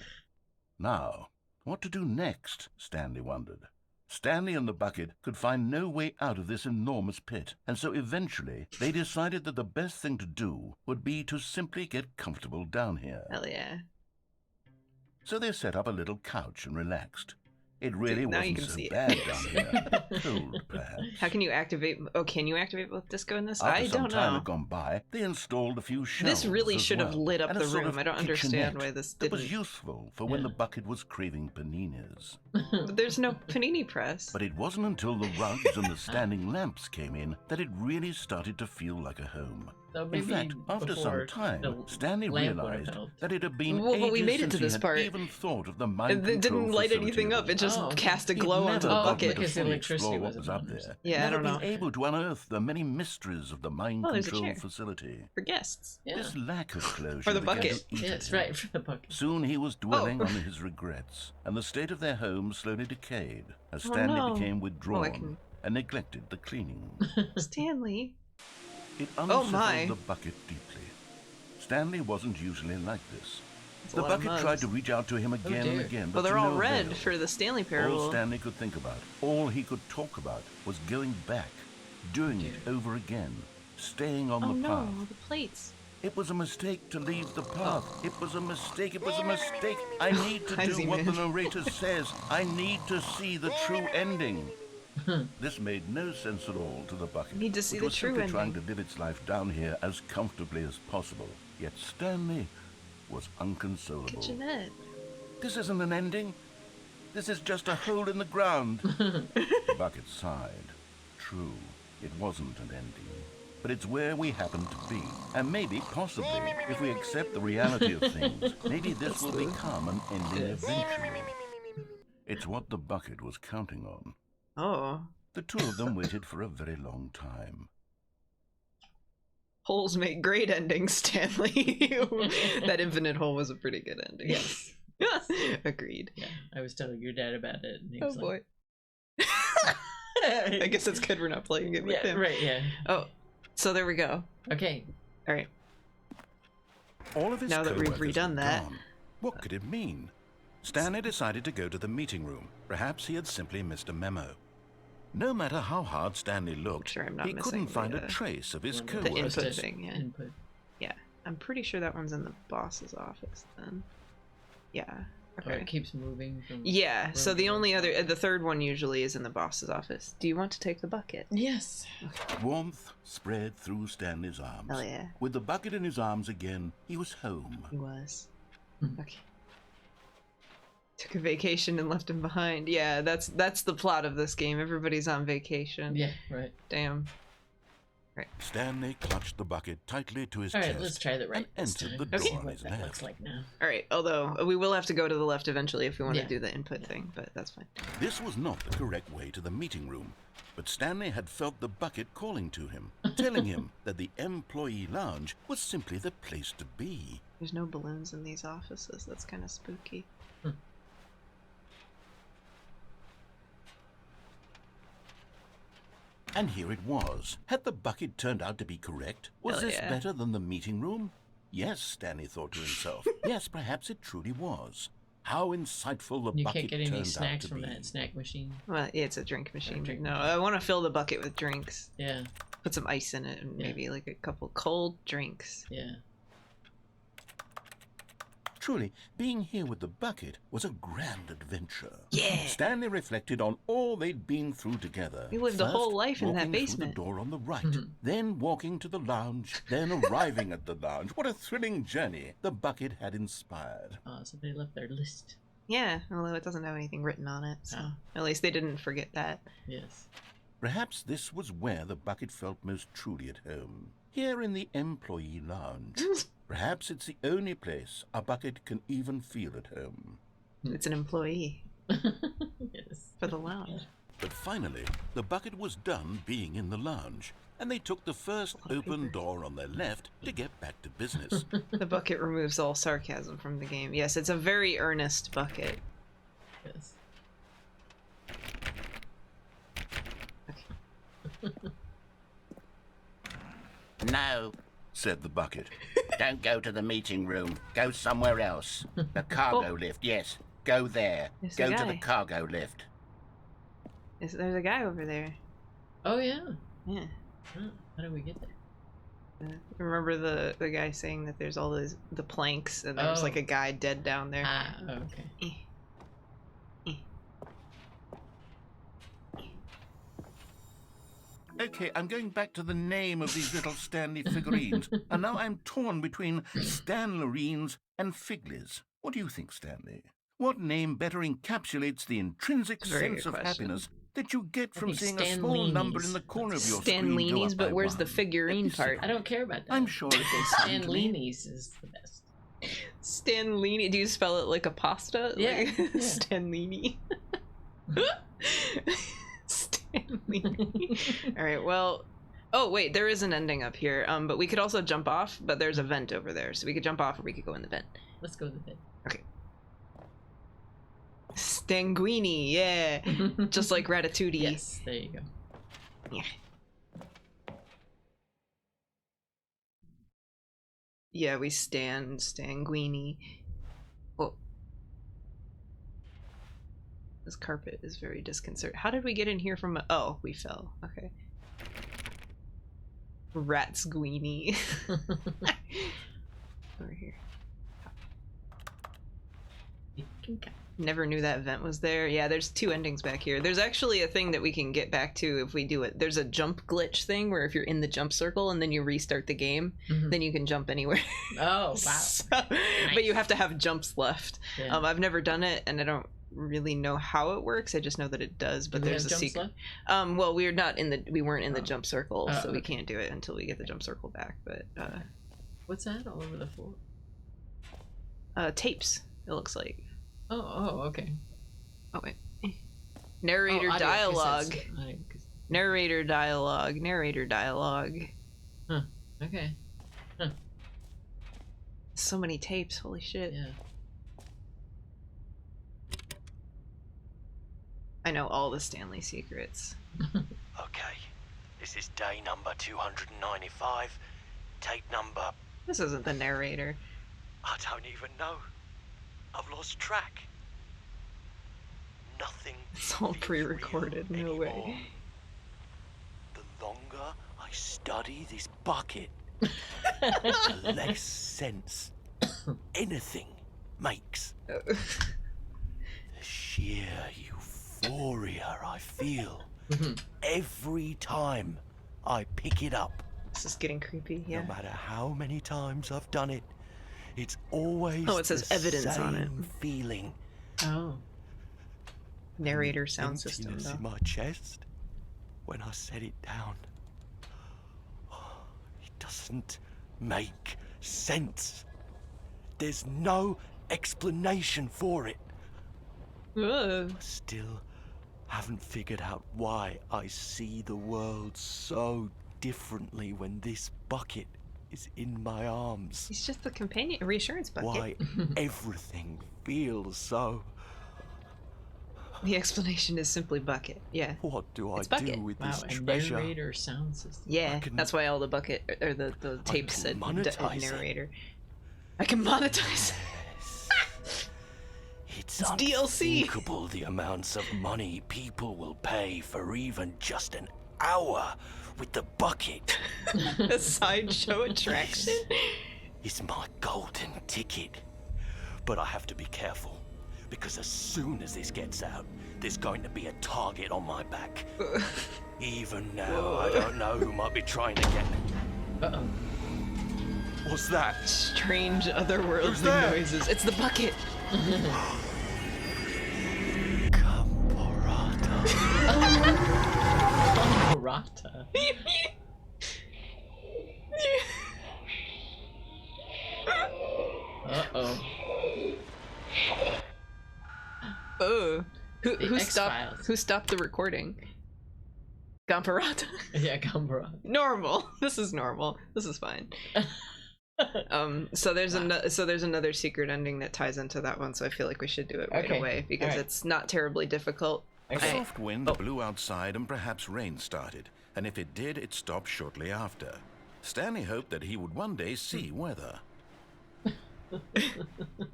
S3: Now, what to do next? Stanley wondered. Stanley and the bucket could find no way out of this enormous pit, and so eventually they decided that the best thing to do would be to simply get comfortable down here.
S1: Hell yeah.
S3: So they set up a little couch and relaxed. It really wasn't so bad down here. Cold, perhaps.
S1: How can you activate? Oh, can you activate both disco in this?
S3: After
S1: I don't know.
S3: some time had gone by, they installed a few shelves.
S1: This really should have lit up the room. I don't understand why this didn't.
S3: It was useful for when the bucket was craving paninis.
S1: But there's no panini press.
S3: But it wasn't until the rugs and the standing lamps came in that it really started to feel like a home. In fact, after some time, Stanley realized that it had been ages since he had even thought of the mind control
S1: It didn't light anything up. It just cast a glow onto the bucket.
S2: Because the electricity
S3: was up there.
S1: Yeah, I don't know.
S3: Never been able to unearth the many mysteries of the mind control facility.
S1: For guests.
S3: Yeah. This lack of closure
S1: for the bucket.
S2: Yeah, that's right, for the bucket.
S3: Soon he was dwelling on his regrets, and the state of their home slowly decayed as Stanley became withdrawn and neglected the cleaning.
S1: Stanley.
S3: It unsettled the bucket deeply. Stanley wasn't usually like this. The bucket tried to reach out to him again and again, but
S1: they're all red for the Stanley Parable.
S3: All Stanley could think about, all he could talk about, was going back, doing it over again, staying on the path.
S1: Oh no, the plates.
S3: It was a mistake to leave the path. It was a mistake. It was a mistake. I need to do what the narrator says. I need to see the true ending. This made no sense at all to the bucket.
S1: Need to see the true ending.
S3: It was simply trying to live its life down here as comfortably as possible. Yet Stanley was unconsolable.
S1: Kitchenette.
S3: This isn't an ending. This is just a hole in the ground. The bucket sighed. True, it wasn't an ending. But it's where we happen to be. And maybe, possibly, if we accept the reality of things, maybe this will become an ending eventually. It's what the bucket was counting on.
S1: Oh.
S3: The two of them waited for a very long time.
S1: Holes make great endings, Stanley. That infinite hole was a pretty good ending.
S2: Yes.
S1: Agreed.
S2: Yeah, I was telling your dad about it. And he was
S1: boy. I guess it's good we're not playing it with him.
S2: Right, yeah.
S1: Oh, so there we go.
S2: Okay.
S1: All right.
S3: All of his
S1: now that we've redone that,
S3: gone. What could it mean? Stanley decided to go to the meeting room. Perhaps he had simply missed a memo. No matter how hard Stanley looked, he couldn't find a trace of his co-workers.
S1: The input thing, yeah. Input. Yeah, I'm pretty sure that one's in the boss's office then. Yeah. Okay.
S2: Oh, it keeps moving.
S1: Yeah, so the only other, the third one usually is in the boss's office. Do you want to take the bucket?
S2: Yes.
S1: Okay.
S3: Warmth spread through Stanley's arms.
S1: Oh yeah.
S3: With the bucket in his arms again, he was home.
S1: He was. Okay. Took a vacation and left him behind. Yeah, that's the plot of this game. Everybody's on vacation.
S2: Yeah, right.
S1: Damn. Right.
S3: Stanley clutched the bucket tightly to his
S2: chest.
S3: Alright,
S2: let's try that right
S3: and entered the door on his left.
S2: Looks like now.
S1: Alright, although we will have to go to the left eventually if we want to do the input thing, but that's fine.
S3: This was not the correct way to the meeting room, but Stanley had felt the bucket calling to him, telling him that the employee lounge was simply the place to be.
S1: There's no balloons in these offices. That's kind of spooky.
S3: And here it was. Had the bucket turned out to be correct? Was this better than the meeting room? Yes, Stanley thought to himself. Yes, perhaps it truly was. How insightful the bucket turned out to be.
S2: You can't get any snacks from that snack machine.
S1: Well, yeah, it's a drink machine. No, I want to fill the bucket with drinks.
S2: Yeah.
S1: Put some ice in it and maybe like a couple cold drinks.
S2: Yeah.
S3: Truly, being here with the bucket was a grand adventure.
S1: Yeah.
S3: Stanley reflected on all they'd been through together.
S1: We lived a whole life in that basement.
S3: Through the door on the right, then walking to the lounge, then arriving at the lounge. What a thrilling journey the bucket had inspired.
S2: Oh, so they left their list.
S1: Yeah, although it doesn't have anything written on it, so at least they didn't forget that.
S2: Yes.
S3: Perhaps this was where the bucket felt most truly at home. Here in the employee lounge. Perhaps it's the only place a bucket can even feel at home.
S1: It's an employee.
S2: Yes.
S1: For the lounge.
S3: But finally, the bucket was done being in the lounge, and they took the first open door on their left to get back to business.
S1: The bucket removes all sarcasm from the game. Yes, it's a very earnest bucket.
S2: Yes.
S1: Okay.
S4: No,
S3: said the bucket.
S4: Don't go to the meeting room. Go somewhere else. The cargo lift, yes. Go there. Go to the cargo lift.
S1: There's a guy over there.
S2: Oh, yeah.
S1: Yeah.
S2: Oh, how did we get there?
S1: Remember the guy saying that there's all the planks and there's like a guy dead down there.
S2: Ah, okay.
S3: Okay, I'm going back to the name of these little Stanley figurines, and now I'm torn between Stanlerines and Figlies. What do you think, Stanley? What name better encapsulates the intrinsic sense of happiness that you get from seeing a small number in the corner of your screen go up
S1: but
S3: by
S1: where's
S3: one?
S1: the figurine part?
S2: I don't care about that.
S3: I'm sure it is
S2: Stanley's is the best.
S1: Stanlini. Do you spell it like a pasta?
S2: Yeah.
S1: Like, Stanlini. Stanley. All right, well, oh wait, there is an ending up here, but we could also jump off, but there's a vent over there, so we could jump off or we could go in the vent.
S2: Let's go to the vent.
S1: Okay. Stanguini, yeah. Just like Ratatouille.
S2: Yes, there you go.
S1: Yeah. Yeah, we Stanguini. Whoa. This carpet is very disconcerting. How did we get in here from? Oh, we fell. Okay. Ratsguini. Over here. Never knew that vent was there. Yeah, there's two endings back here. There's actually a thing that we can get back to if we do it. There's a jump glitch thing where if you're in the jump circle and then you restart the game, then you can jump anywhere.
S2: Oh, wow.
S1: So, nice. But you have to have jumps left. Yeah. I've never done it and I don't really know how it works. I just know that it does, but there's a secret. Well, we weren't in the jump circle, so we can't do it until we get the jump circle back, but
S2: what's that all over the floor?
S1: Tapes, it looks like.
S2: Oh, okay.
S1: Oh, wait. Narrator dialogue. Narrator dialogue. Narrator dialogue.
S2: Huh. Okay. Huh.
S1: So many tapes. Holy shit.
S2: Yeah.
S1: I know all the Stanley secrets.
S5: Okay. This is day number 295. tape number.
S1: This isn't the narrator.
S5: I don't even know. I've lost track. Nothing.
S1: It's all pre-recorded, no way.
S5: The longer I study this bucket, the less sense anything makes. The sheer euphoria I feel every time I pick it up.
S1: This is getting creepy, yeah.
S5: No matter how many times I've done it, it's always
S1: it says
S5: the
S1: evidence
S5: same
S1: on it.
S5: feeling.
S1: Oh. Narrator sound
S5: Emptiness
S1: system, though.
S5: in my chest when I set it down. It doesn't make sense. There's no explanation for it. I still haven't figured out why I see the world so differently when this bucket is in my arms.
S1: He's just the companion reassurance bucket.
S5: Why everything feels so...
S1: The explanation is simply bucket. Yeah.
S5: What do I
S1: bucket.
S5: do with
S2: Wow,
S5: this
S2: a
S5: treasure?
S2: narrator sound system.
S1: Yeah, that's why all the bucket or the tape said
S5: monetize
S1: narrator. I can monetize.
S5: It's
S1: DLC.
S5: unthinkable the amounts of money people will pay for even just an hour with the bucket.
S1: A sideshow attraction.
S5: It's my golden ticket. But I have to be careful, because as soon as this gets out, there's going to be a target on my back. Even now, I don't know who might be trying to get...
S2: Uh-oh.
S5: What's that?
S1: Strange otherworldly noises. It's the bucket.
S2: Rata. Uh-oh.
S1: Oh. Who stopped the recording? Gamparata?
S2: Yeah, Gamparata.
S1: Normal. This is normal. This is fine. So there's another secret ending that ties into that one, so I feel like we should do it right away because it's not terribly difficult.
S3: A soft wind blew outside and perhaps rain started, and if it did, it stopped shortly after. Stanley hoped that he would one day see weather.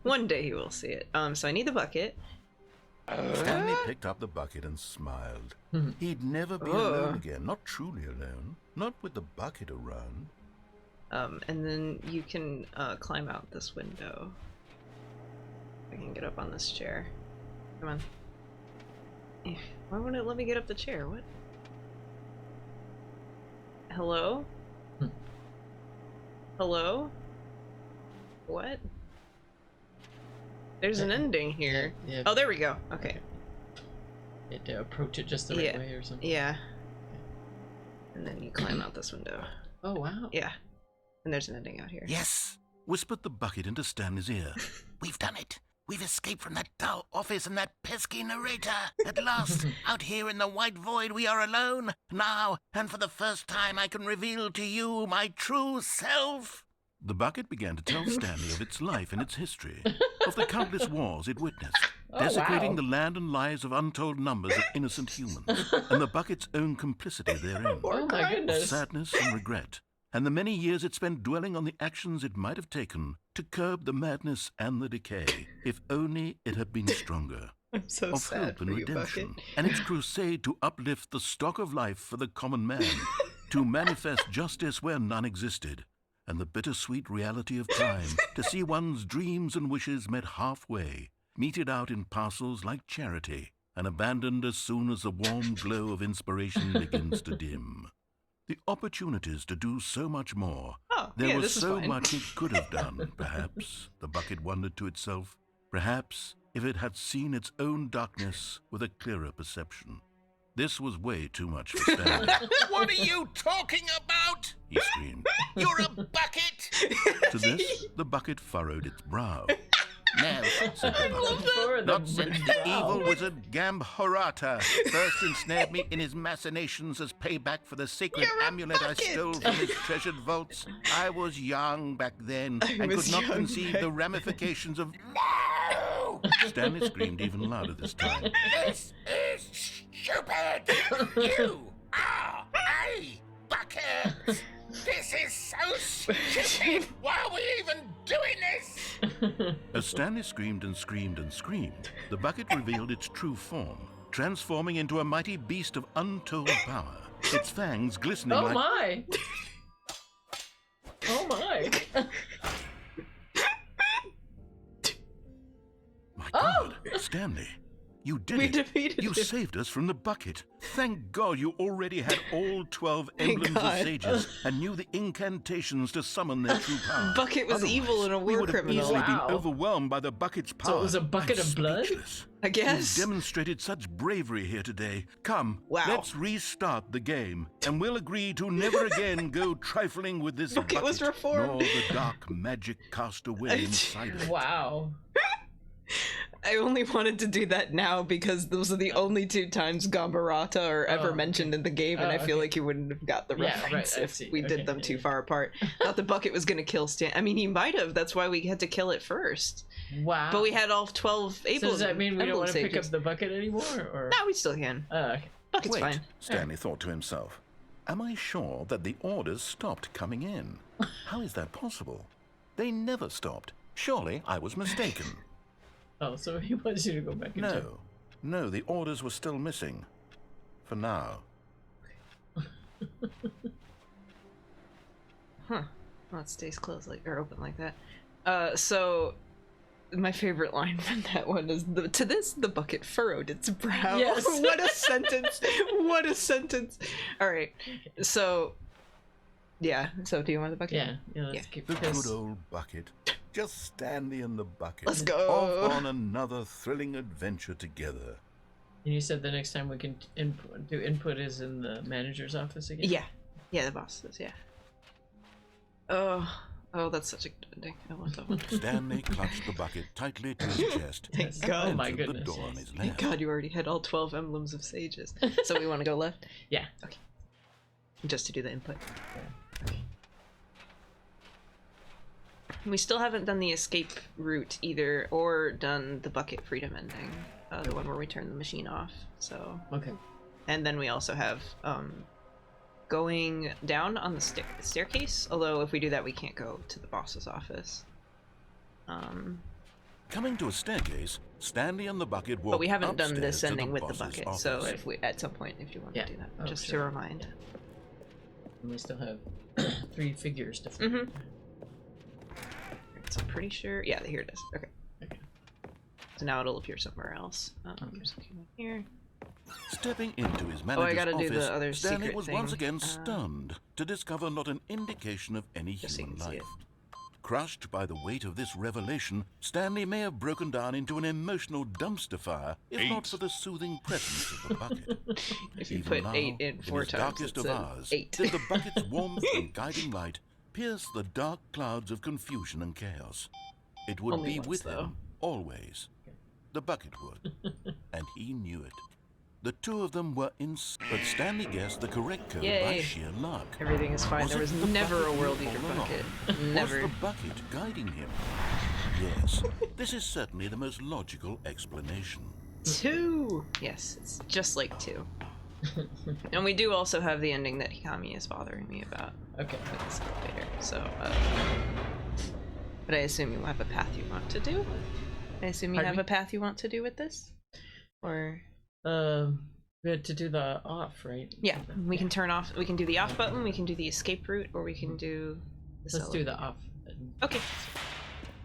S1: One day he will see it. So I need the bucket.
S3: Stanley picked up the bucket and smiled. He'd never be alone again, not truly alone, not with the bucket around.
S1: And then you can climb out this window. I can get up on this chair. Come on. Why won't it let me get up the chair? What? Hello? Hello? What? There's an ending here.
S2: Yeah.
S1: Oh, there we go. Okay.
S2: You had to approach it just the right way or something.
S1: Yeah. And then you climb out this window.
S2: Oh, wow.
S1: Yeah. And there's an ending out here.
S3: Yes, whispered the bucket into Stanley's ear.
S4: We've done it. We've escaped from that dull office and that pesky narrator. At last, out here in the white void, we are alone. Now, and for the first time, I can reveal to you my true self.
S3: The bucket began to tell Stanley of its life and its history, of the countless wars it witnessed, desecrating the land and lives of untold numbers of innocent humans, and the bucket's own complicity therein.
S2: Oh my goodness.
S3: Of sadness and regret, and the many years it spent dwelling on the actions it might have taken to curb the madness and the decay, if only it had been stronger.
S1: I'm so
S3: of
S1: sad
S3: hope and
S1: for you,
S3: redemption,
S1: Bucket.
S3: and its crusade to uplift the stock of life for the common man, to manifest justice where none existed, and the bittersweet reality of time, to see one's dreams and wishes met halfway, meted out in parcels like charity, and abandoned as soon as the warm glow of inspiration begins to dim. The opportunities to do so much more. There was so much it could have done, perhaps, the bucket wondered to itself. Perhaps if it had seen its own darkness with a clearer perception. This was way too much for Stanley.
S4: What are you talking about?
S3: He screamed.
S4: You're a bucket!
S3: To this, the bucket furrowed its brow.
S4: No,
S3: Said the bucket.
S4: not since the evil wizard Gamharata first ensnared me in his machinations as payback for the sacred amulet I stole from his treasured vaults. I was young back then and could not conceive the ramifications of... No!
S3: Stanley screamed even louder this time.
S4: This is stupid! You are a bucket! This is so stupid! Why are we even doing this? As Stanley screamed and screamed and screamed, the bucket revealed its true form, transforming into a mighty beast of untold power. Its fangs glistening like...
S2: My! Oh my!
S3: My God, Stanley, you did
S1: We
S3: it.
S1: defeated
S3: You
S1: him.
S3: saved us from the bucket. Thank God you already had all 12 emblems of
S1: God.
S3: sages and knew the incantations to summon their true power.
S1: Bucket was evil and a
S3: we
S1: war
S3: would have
S1: criminal.
S3: easily
S2: Wow.
S3: been overwhelmed by the bucket's power.
S2: So it was a bucket
S3: I'm
S2: of blood?
S3: speechless.
S1: I guess.
S3: You've demonstrated such bravery here today. Come,
S1: Wow.
S3: let's restart the game, and we'll agree to never again go trifling with this
S1: Bucket was reformed.
S3: nor the dark magic cast away inside of it.
S2: Wow.
S1: I only wanted to do that now because those are the only 2 times Gambarata are ever mentioned in the game, and I feel like you wouldn't have got the reference if we did them too far apart. Thought the bucket was going to kill Stan. I mean, he might have. That's why we had to kill it first.
S2: Wow.
S1: But we had all 12 able.
S2: So does that mean we don't want to pick up
S1: sages.
S2: the bucket anymore? Or?
S1: No, we still can.
S2: Okay.
S1: Bucket's
S3: Wait,
S1: fine.
S3: Stanley thought to himself. Am I sure that the orders stopped coming in? How is that possible? They never stopped. Surely I was mistaken.
S2: Oh, so he wants you to go back and check.
S3: No, the orders were still missing. For now.
S1: Huh. Well, it stays closed or open like that. So my favorite line from that one is, to this, the bucket furrowed its brow.
S2: Yes.
S1: What a sentence. What a sentence. All right. So, yeah. So do you want the bucket?
S2: Yeah, let's keep
S3: The
S2: this.
S3: good old bucket. Just Stanley and the bucket.
S1: Let's go.
S3: Off on another thrilling adventure together.
S2: And you said the next time we can do input is in the manager's office again?
S1: Yeah. Yeah, the boss says, yeah. Oh, that's such a good ending. I want that one.
S3: Stanley clutched the bucket tightly to his chest.
S1: Thank God.
S2: Oh my
S3: entered
S2: goodness.
S3: the door on his
S1: Thank
S3: left.
S1: God you already had all 12 emblems of sages. So we want to go left?
S2: Yeah.
S1: Okay. Just to do the input. Okay. We still haven't done the escape route either, or done the bucket freedom ending. The one where we turn the machine off, so...
S2: Okay.
S1: And then we also have, going down on the staircase, although if we do that we can't go to the boss's office.
S3: Coming to a staircase, Stanley and the bucket walked
S1: But we haven't done
S3: upstairs
S1: this
S3: to
S1: ending with the
S3: boss's
S1: bucket,
S3: office.
S1: so if we, at some point, if you want to do that,
S2: Oh,
S1: just
S2: sure.
S1: to remind.
S2: And we still have 3 figures to find.
S1: Mm-hmm. So I'm pretty sure, yeah, here it is. Okay.
S2: Okay.
S1: So now it'll appear somewhere else. There's something here.
S3: Stepping into his manager's
S1: I gotta do
S3: office,
S1: the other
S3: Stanley
S1: secret
S3: was once
S1: thing.
S3: again stunned to discover not an indication of any
S1: Just so you
S3: human
S1: can see
S3: life.
S1: it.
S3: Crushed by the weight of this revelation, Stanley may have broken down into an emotional dumpster fire if not for the soothing presence of the bucket.
S1: If you
S3: Even
S1: put
S3: now,
S1: 8 in 4
S3: its
S1: times,
S3: darkest
S1: it's
S3: of
S1: an
S3: hours,
S1: 8.
S3: did the bucket's warmth and guiding light pierce the dark clouds of confusion and chaos. It would
S1: Only
S3: be
S1: once,
S3: with
S1: though.
S3: him, always. The bucket would. And he knew it. The 2 of them were in... But Stanley guessed the correct code by
S1: Yay.
S3: sheer luck.
S1: Everything is fine. There
S3: it
S1: was
S3: the
S1: never a
S3: bucket
S1: world
S3: all
S1: eater
S3: along?
S1: bucket.
S3: Was
S1: Never.
S3: the bucket guiding him? Yes, this is certainly the most logical explanation.
S1: 2! Yes, it's just like 2. And we do also have the ending that Hikami is bothering me about
S2: Okay.
S1: with this elevator, so, but I assume you have a path you want to do? I assume you
S2: Pardon
S1: have
S2: me?
S1: a path you want to do with this? Or...
S2: We had to do the off, right?
S1: Yeah, we can turn off, we can do the off button, we can do the escape route, or we can do the
S2: Let's do the
S1: elevator.
S2: off.
S1: Okay.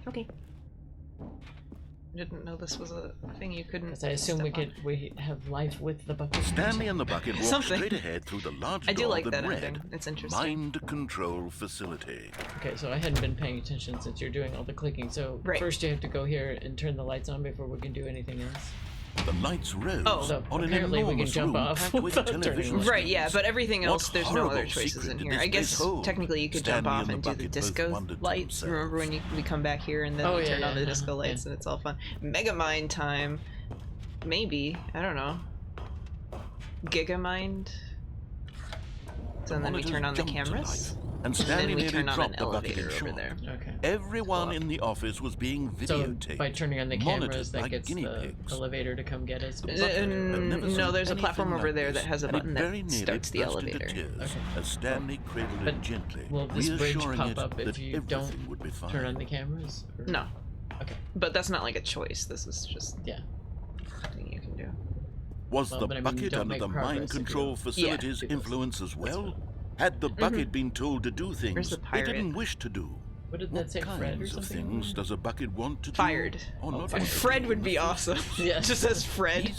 S1: Okay. I didn't know this was a thing you couldn't.
S2: Because I assume
S1: step
S2: we have life with the bucket.
S3: Stanley and the bucket walked
S1: Something.
S3: straight ahead through the large
S1: I do
S3: door
S1: like that
S3: read
S1: ending. It's interesting.
S3: Mind Control Facility.
S2: Okay, so I hadn't been paying attention since you're doing all the clicking. So
S1: Right.
S2: first you have to go here and turn the lights on before we can do anything else.
S3: The lights rose
S1: Oh.
S2: So
S3: on an
S2: apparently we can
S3: enormous
S2: jump
S3: room
S2: off
S3: packed with
S2: without turning
S3: television
S2: on.
S1: Right, yeah,
S3: screens.
S1: but everything else,
S3: What
S1: there's no
S3: horrible
S1: other choices
S3: secret
S1: in
S3: did
S1: here.
S3: this
S1: I guess
S3: place hold?
S1: technically you could jump
S3: Stanley
S1: off
S3: and
S1: and
S3: the
S1: do the
S3: bucket both
S1: disco
S3: wondered to
S1: lights. Remember when we come back here and then
S2: Oh,
S1: we
S2: yeah,
S1: turn on the
S2: yeah,
S1: disco
S2: yeah.
S1: lights and it's all fun. Megamind time. Maybe. I don't know. Gigamind. So then we
S3: monitors
S1: turn on the
S3: jumped to
S1: cameras.
S3: life. and Stanley
S1: we
S3: nearly
S1: turn on
S3: dropped
S1: an
S3: the bucket
S1: elevator
S3: in
S1: over
S3: short.
S1: there.
S2: Okay.
S3: Everyone in the office was being
S2: So
S3: videotaped.
S2: by turning on the
S3: monitored
S2: cameras, that
S3: like
S2: gets
S3: guinea
S2: the
S3: pigs.
S2: elevator to come get us.
S1: No, there's a platform over there that has a button that starts the elevator.
S3: As Stanley cradled it gently,
S2: Will this bridge
S3: reassuring
S2: pop
S3: it
S2: up if
S3: that
S2: you don't
S3: everything would be fine.
S2: turn on the cameras? Or...
S1: No.
S2: Okay.
S1: But that's not like a choice. This is just
S2: yeah
S1: something you can do.
S3: Was the bucket under the mind control facility's influence as well? Had the bucket been told to do things they didn't wish to do?
S2: What did that say, Fred or
S3: Kinds of
S2: something?
S3: things does a bucket want to
S1: Fired.
S3: do? Or not
S1: And Fred would be awesome.
S2: Yeah.
S1: Just as Fred.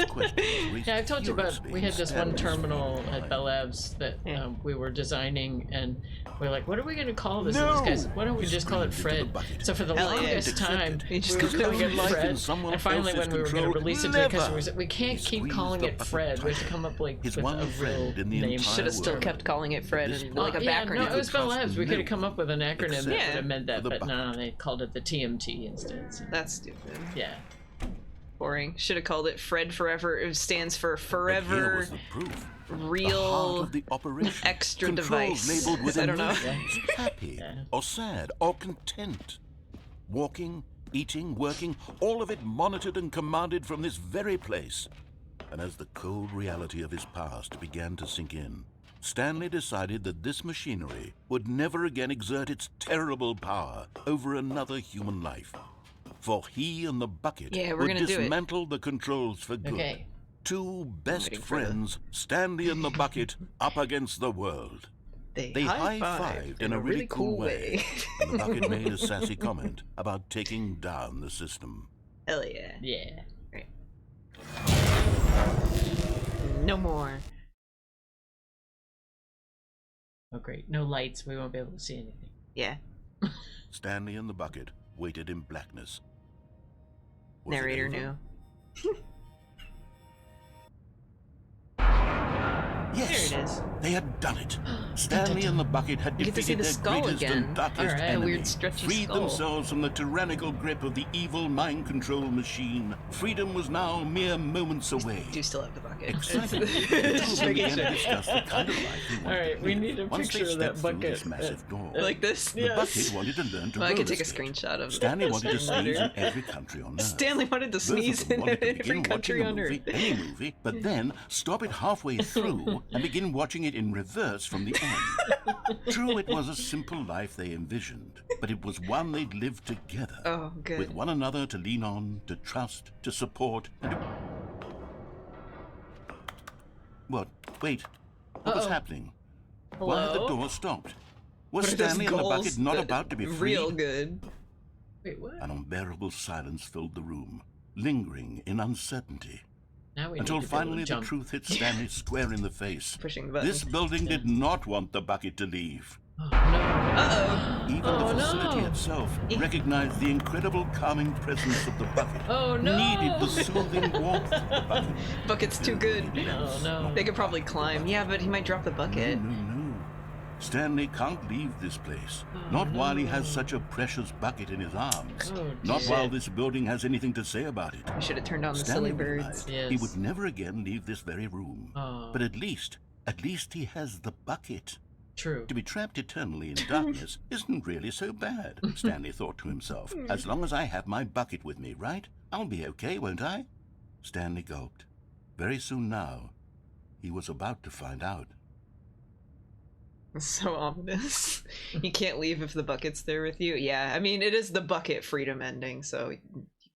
S2: Yeah, I've told you about, we had this one terminal at Bell Labs that we were designing, and we were like, what are we going to call this?
S3: No!
S2: And this guy's, why don't we just call it Fred? So for the longest time, we were calling it Fred, and finally when we were going to release it to the customer, we said, we can't keep calling it Fred. We have to come up like with a real name.
S1: Should have still kept calling it Fred and like a background.
S2: No, it was Bell Labs. We could have come up with an acronym that would have meant that, but no, they called it the TMT instead. So.
S1: That's stupid.
S2: Yeah.
S1: Boring. Should have called it Fred Forever. It stands for Forever Real Extra Device.
S3: Labeled with
S1: I don't know.
S3: Happy or sad or content. Walking, eating, working, all of it monitored and commanded from this very place. And as the cold reality of his past began to sink in, Stanley decided that this machinery would never again exert its terrible power over another human life. For he and the bucket would dismantle the controls for good.
S2: Okay.
S3: Two best friends, Stanley and the bucket, up against the world. They high-fived in a really cool way. And the bucket made a sassy comment about taking down the system.
S1: Hell yeah.
S2: Yeah.
S1: Right. No more.
S2: Oh great, no lights, we won't be able to see anything.
S1: Yeah.
S3: Stanley and the bucket waited in blackness.
S1: Narrator knew.
S3: Yes,
S1: there it is.
S3: They had done it. Stanley and the bucket had defeated their greatest and darkest enemy, freed themselves from the tyrannical grip of the evil mind-control machine. Freedom was now mere moments away.
S1: Do still have the bucket.
S3: Excited, the two began to discuss the kind of life they wanted.
S2: All right, we need a picture of that bucket.
S3: This massive door.
S1: Like this?
S3: The bucket wanted to learn to
S1: I could take a screenshot of
S3: Stanley wanted to sneeze in every country on Earth.
S1: Stanley wanted to sneeze in every country on Earth.
S3: Any movie, but then stop it halfway through and begin watching it in reverse from the end. True, it was a simple life they envisioned, but it was one they'd lived together.
S1: Oh, good.
S3: With one another to lean on, to trust, to support, and What? Wait. What was happening?
S1: Hello?
S3: Why had the door stopped? Was Stanley and the bucket not about to be freed?
S1: Real good.
S2: Wait, what?
S3: An unbearable silence filled the room, lingering in uncertainty.
S2: Now we
S3: Until
S2: need to
S3: finally the
S2: jump.
S3: truth hit Stanley square in the face.
S1: Pushing the button.
S3: This building did not want the bucket to leave.
S2: Oh, no.
S1: Uh-oh.
S3: Even the facility itself recognized the incredible calming presence of the bucket.
S2: Oh, no.
S3: Needed the soothing warmth of the bucket.
S1: Bucket's too good.
S2: Oh, no.
S1: They could probably climb. Yeah, but he might drop the bucket.
S3: No. Stanley can't leave this place. Not while he has such a precious bucket in his arms.
S2: Oh,
S3: Not while this building has anything to say about it.
S1: We should have turned on the
S3: Stanley
S1: silly birds.
S3: realized
S2: Yes.
S3: he would never again leave this very room.
S2: Oh.
S3: But at least he has the bucket.
S2: True.
S3: To be trapped eternally in darkness isn't really so bad, Stanley thought to himself. As long as I have my bucket with me, right? I'll be okay, won't I? Stanley gulped. Very soon now, he was about to find out.
S1: So ominous. You can't leave if the bucket's there with you. Yeah, I mean, it is the bucket freedom ending, so you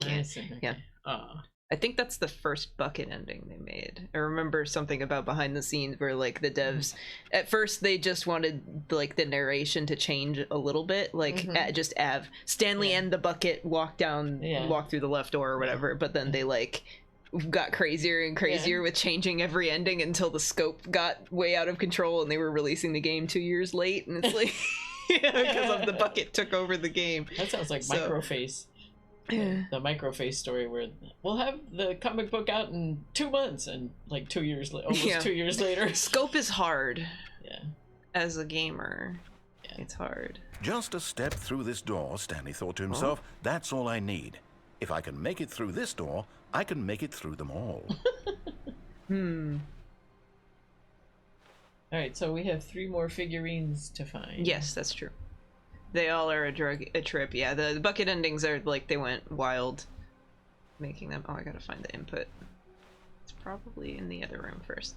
S1: can't. Yeah.
S2: Oh.
S1: I think that's the first bucket ending they made. I remember something about behind the scenes where like the devs at first they just wanted like the narration to change a little bit, like just have Stanley and the bucket walk through the left door or whatever, but then they like got crazier and crazier with changing every ending until the scope got way out of control and they were releasing the game 2 years late, and it's like because of the bucket took over the game.
S2: That sounds like Microface. The Microface story where we'll have the comic book out in 2 months, and like 2 years almost 2 years later.
S1: Scope is hard.
S2: Yeah.
S1: As a gamer, it's hard.
S3: Just a step through this door, Stanley thought to himself. That's all I need. If I can make it through this door, I can make it through them all.
S2: Alright, so we have 3 more figurines to find.
S1: Yes, that's true. They all are a trip. Yeah, the bucket endings are like they went wild making them. Oh, I gotta find the input. It's probably in the other room first.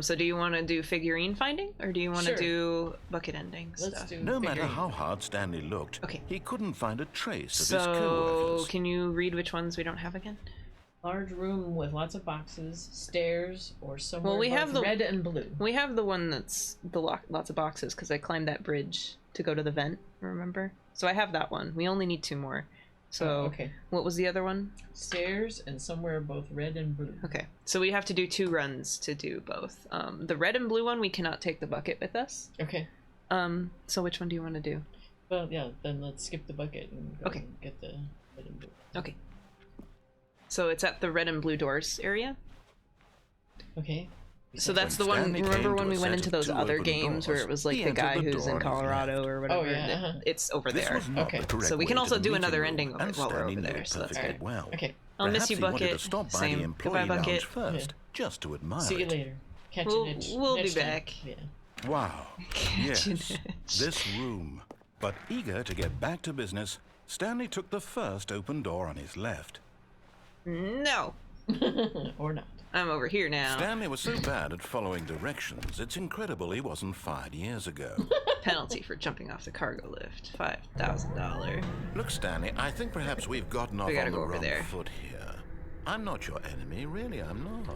S1: So do you want to do figurine finding, or do you want to do bucket ending stuff?
S3: No matter how hard Stanley looked, he couldn't find a trace of his
S1: co-workers. So can you read which ones we don't have again?
S2: Large room with lots of boxes, stairs, or somewhere
S1: we have the
S2: red and blue.
S1: We have the one that's the lots of boxes because I climbed that bridge to go to the vent, remember? So I have that one. We only need 2 more. So what was the other one?
S2: Stairs and somewhere both red and blue.
S1: Okay, so we have to do 2 runs to do both. The red and blue one, we cannot take the bucket with us.
S2: Okay.
S1: So which one do you want to do?
S2: Well, yeah, then let's skip the bucket and go and get the red and blue.
S1: Okay. So it's at the red and blue doors area.
S2: Okay.
S1: So that's the one. Remember when we went into those other games where it was like the guy who's in Colorado or whatever?
S2: Oh yeah.
S1: It's over there. Okay. So we can also do another ending while we're over there. So that's good.
S2: Okay.
S1: I'll miss you, Bucket. Same. Goodbye, Bucket.
S3: First, just to admire.
S2: See you later. Catch an itch.
S1: We'll be back.
S2: Yeah.
S3: Wow. Yes. This room. But eager to get back to business, Stanley took the first open door on his left.
S1: No.
S2: Or not.
S1: I'm over here now.
S3: Stanley was so bad at following directions, it's incredible he wasn't fired years ago.
S1: Penalty for jumping off the cargo lift, $5,000.
S3: Look, Stanley, I think perhaps we've gotten off on the wrong foot here. I'm not your enemy, really, I'm not.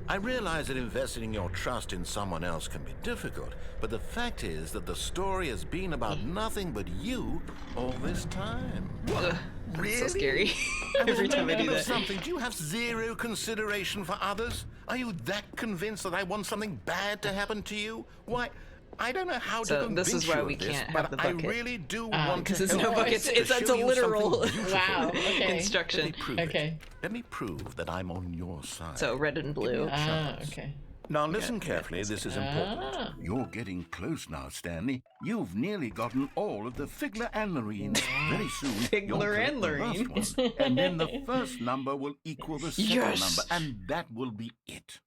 S3: I realize that investing your trust in someone else can be difficult, but the fact is that the story has been about nothing but you all this time.
S1: What? Really? So scary. Every time I do that.
S3: Something. Do you have zero consideration for others? Are you that convinced that I want something bad to happen to you? Why, I don't know how to convince
S1: this is why we can't have the bucket.
S3: I really do want to
S1: because there's no buckets. It's a literal
S2: wow. Okay.
S1: instruction.
S3: Let me prove that I'm on your side.
S1: So red and blue.
S2: Okay.
S3: Now listen carefully, this is important. You're getting close now, Stanley. You've nearly gotten all of the Figler and Marines. Very soon,
S1: Figler and Marines.
S3: And then the first number will equal the second number, and that will be it.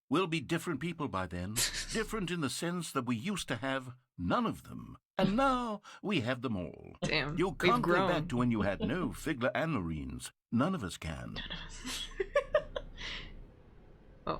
S3: We'll be different people by then. Different in the sense that we used to have none of them. And now we have them all.
S1: Damn,
S3: you can't go back to when you had no Figler and Marines. None of us can.
S1: Oh.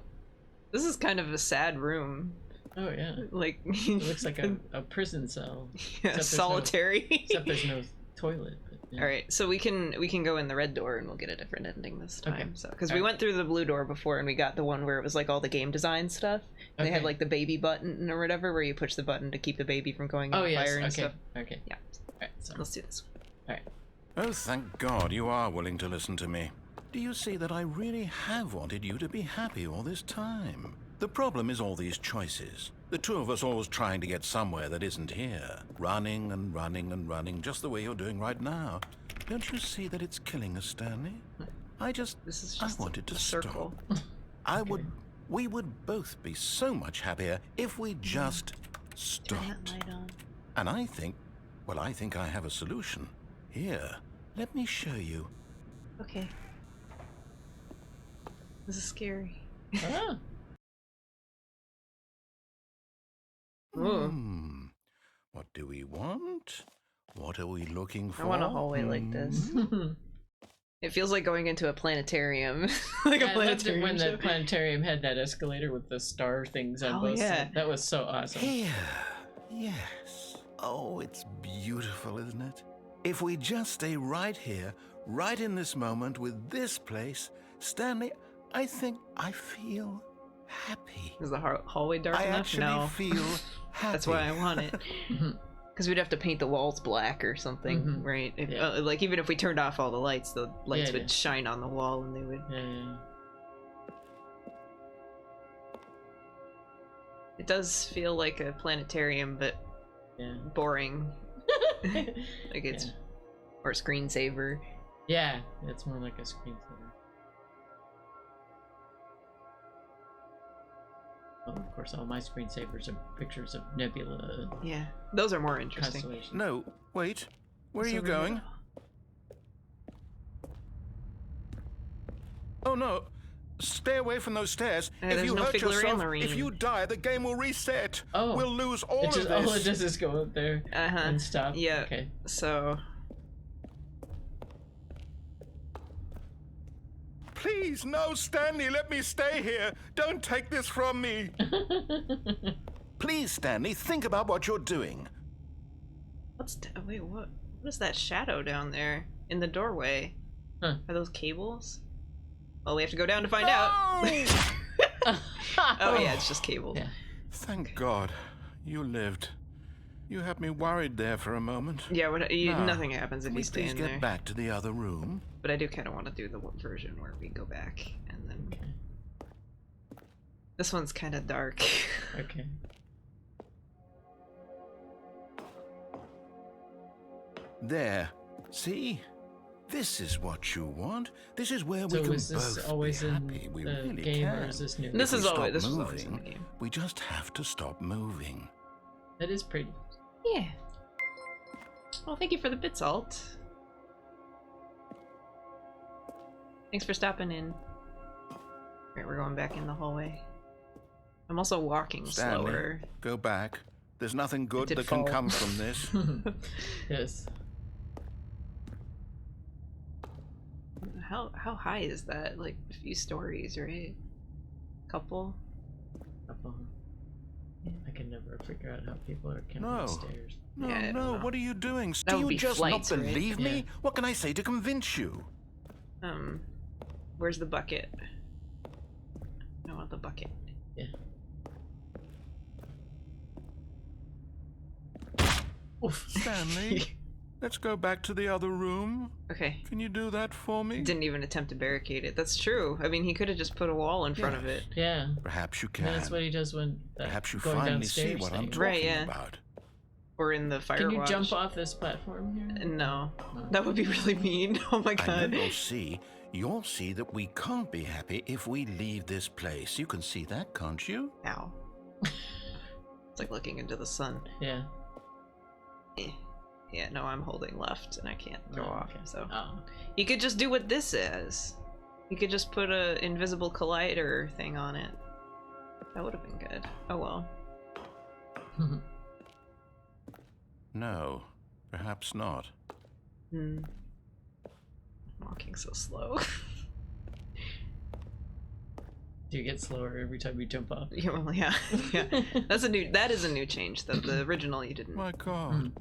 S1: This is kind of a sad room.
S2: Oh yeah.
S1: Like
S2: it looks like a prison cell.
S1: Yeah, solitary.
S2: Except there's no toilet. But, yeah.
S1: All right, so we can go in the red door and we'll get a different ending this time. Okay. So because we went through the blue door before and we got the one where it was like all the game design stuff. They had like the baby button or whatever where you push the button to keep the baby from going in the fire and stuff.
S2: Okay.
S1: Yeah. All right, so let's do this one.
S2: All right.
S3: Oh, thank God you are willing to listen to me. Do you see that I really have wanted you to be happy all this time? The problem is all these choices. The two of us always trying to get somewhere that isn't here. Running and running and running, just the way you're doing right now. Don't you see that it's killing us, Stanley? I wanted to
S1: circle.
S3: Stop. We would both be so much happier if we just stopped. And I think I have a solution. Here, let me show you.
S1: Okay. This is scary.
S2: Ah.
S3: What do we want? What are we looking for?
S1: I want a hallway like this. It feels like going into a planetarium. Like a planetarium.
S2: When the planetarium had that escalator with the star things on both sides. That was so awesome.
S3: Here. Yes. Oh, it's beautiful, isn't it? If we just stay right here, right in this moment with this place, Stanley, I think I feel happy.
S1: Is the hallway dark enough?
S3: I actually feel happy.
S1: That's why I want it. Because we'd have to paint the walls black or something, right? If, like even if we turned off all the lights would shine on the wall and they would. It does feel like a planetarium, but boring. Like it's or screensaver.
S2: Yeah, it's more like a screensaver. Well, of course, all my screensavers are pictures of nebula.
S1: Yeah, those are more interesting.
S3: No, wait. Where are you going? Oh no,
S4: Stay away from those stairs. If
S1: there's
S4: you
S1: no
S4: hurt
S1: Fiddler
S4: yourself,
S1: and
S4: if you die, the game will reset.
S2: Oh.
S4: We'll lose all of this.
S2: All it does is go up there and stop.
S1: Yeah.
S2: Okay.
S1: So...
S4: Please, no, Stanley, let me stay here. Don't take this from me. Please, Stanley, think about what you're doing.
S1: Wait, what is that shadow down there in the doorway?
S2: Huh.
S1: Are those cables? Well, we have to go down to find out. Oh yeah, it's just cables.
S2: Yeah.
S4: Thank God you lived. You had me worried there for a moment.
S1: Yeah, nothing happens if you stay in there.
S4: Please get back to the other room.
S1: But I do kind of want to do the version where we go back and then. Okay. This one's kind of dark.
S2: Okay.
S4: There. See? This is what you want. This is where we can both
S2: always
S4: be happy.
S2: In
S4: we
S2: the
S4: really
S2: game,
S4: can.
S2: or is this new?
S1: This is always in the game.
S4: We just have to stop moving.
S2: That is pretty.
S1: Yeah. Well, thank you for the bit, Salt. Thanks for stopping in. Alright, we're going back in the hallway. I'm also walking
S4: Stanley,
S1: slower.
S4: Go back. There's nothing good that
S1: fall.
S4: can come from this.
S2: Yes.
S1: How high is that? Like a few stories, right? Couple?
S2: I can never figure out how people are counting stairs.
S4: No,
S1: yeah,
S4: no, what are you doing?
S1: That
S4: Do
S1: would
S4: you
S1: be
S4: just
S1: flights,
S4: not
S1: right?
S4: believe me?
S2: Yeah.
S4: What can I say to convince you?
S1: Where's the bucket? I want the bucket.
S2: Yeah. Oof.
S4: Stanley, let's go back to the other room.
S1: Okay.
S4: Can you do that for me?
S1: Didn't even attempt to barricade it. That's true. I mean, he could have just put a wall in front of it.
S2: Yeah.
S4: Perhaps you can.
S2: That's what he does when.
S4: Perhaps you
S2: going
S4: finally see
S2: downstairs
S4: what I'm
S2: thing.
S4: talking
S1: Right, yeah.
S4: about.
S1: Or in the firewatch.
S2: Can you jump off this platform here?
S1: No. That would be really mean. Oh my god.
S4: And then you'll see that we can't be happy if we leave this place. You can see that, can't you?
S1: Ow. It's like looking into the sun.
S2: Yeah.
S1: Yeah, no, I'm holding left and I can't go off,
S2: okay.
S1: so.
S2: Oh.
S1: You could just do what this is. You could just put a invisible collider thing on it. That would have been good. Oh well.
S4: No, perhaps not.
S1: I'm walking so slow.
S2: Do you get slower every time you jump off?
S1: Yeah, well, yeah. That is a new change. The original you didn't.
S4: My God,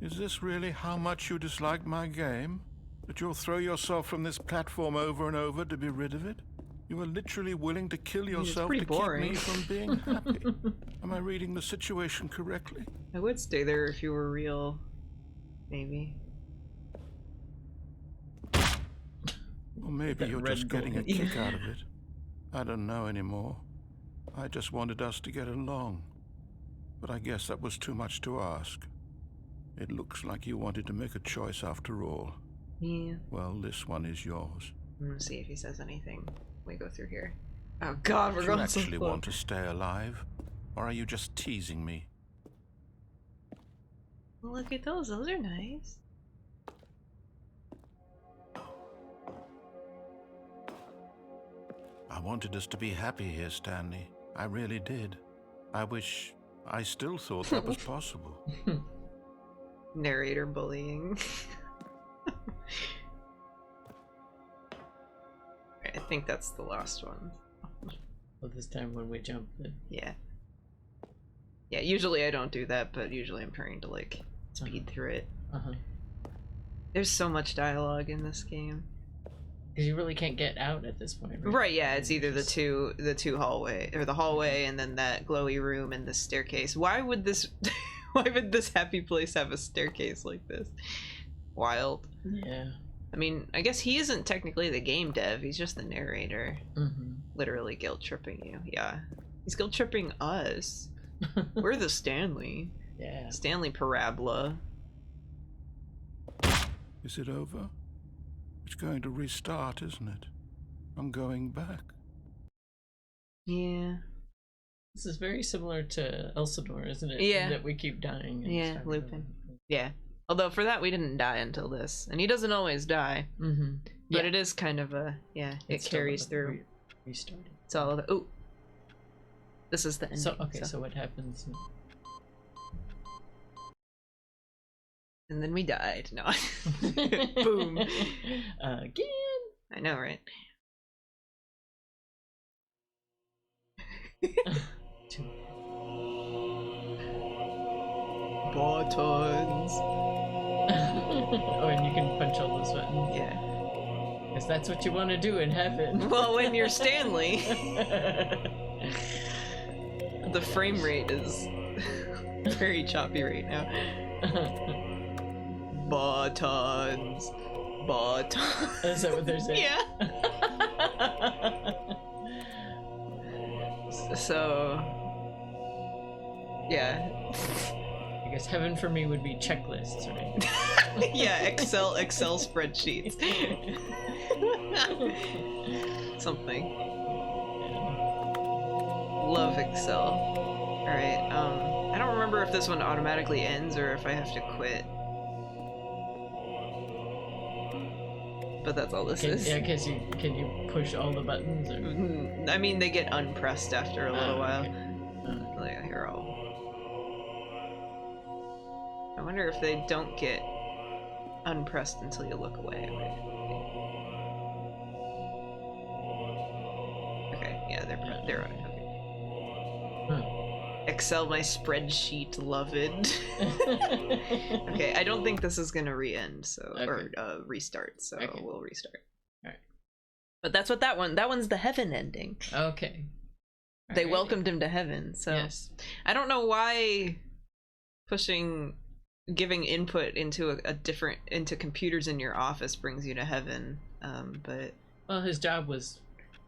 S4: is this really how much you dislike my game? That you'll throw yourself from this platform over and over to be rid of it? You are literally willing to kill yourself to
S1: boring.
S4: keep me from being happy. Am I reading the situation correctly?
S1: I would stay there if you were real. Maybe.
S4: Or maybe you're just getting a kick out of it. I don't know anymore. I just wanted us to get along. But I guess that was too much to ask. It looks like you wanted to make a choice after all.
S1: Yeah.
S4: Well, this one is yours.
S1: I'm gonna see if he says anything. We go through here. Oh God, we're going so slow.
S4: Do you actually want to stay alive? Or are you just teasing me?
S1: Look at those. Those are nice.
S4: I wanted us to be happy here, Stanley. I really did. I still thought that was possible.
S1: Narrator bullying. I think that's the last one.
S2: Well, this time when we jump it.
S1: Yeah. Yeah, usually I don't do that, but usually I'm trying to like speed through it. There's so much dialogue in this game.
S2: Because you really can't get out at this point, right?
S1: Right, yeah, it's either the two hallway, or the hallway and then that glowy room and the staircase. Why would this happy place have a staircase like this? Wild.
S2: Yeah.
S1: I mean, I guess he isn't technically the game dev, he's just the narrator. Literally guilt tripping you. Yeah. He's guilt tripping us. We're the Stanley.
S2: Yeah.
S1: Stanley Parabola.
S4: Is it over? It's going to restart, isn't it? I'm going back.
S1: Yeah.
S2: This is very similar to Elsinore, isn't it?
S1: Yeah.
S2: That we keep dying. And
S1: Yeah, looping. Yeah. Although for that we didn't die until this. And he doesn't always die. But it is kind of a, it carries through.
S2: Restarted.
S1: It's all of oh. This is the ending.
S2: So what happens?
S1: And then we died. No. Boom.
S2: Again.
S1: I know, right? Buttons.
S2: Oh, and you can punch all those buttons.
S1: Yeah.
S2: Because that's what you want to do in heaven.
S1: Well, when you're Stanley, the frame rate is very choppy right now. Buttons. Buttons.
S2: Is that what they're saying?
S1: Yeah. So, yeah.
S2: I guess heaven for me would be checklists, right?
S1: Yeah, Excel spreadsheets. Something. Love Excel. All right. I don't remember if this one automatically ends or if I have to quit. But that's all this is.
S2: Yeah, because can you push all the buttons? Or?
S1: I mean, they get unpressed after a little while.
S2: Okay.
S1: Here, I wonder if they don't get unpressed until you look away. Okay, yeah, they're on. Okay. Excel my spreadsheet, loved. Okay, I don't think this is gonna re-end, so or restart, so we'll restart.
S2: Alright.
S1: But that's what that one's the heaven ending.
S2: Okay.
S1: They welcomed him to heaven, so
S2: yes.
S1: I don't know why giving input into into computers in your office brings you to heaven, but
S2: well, his job was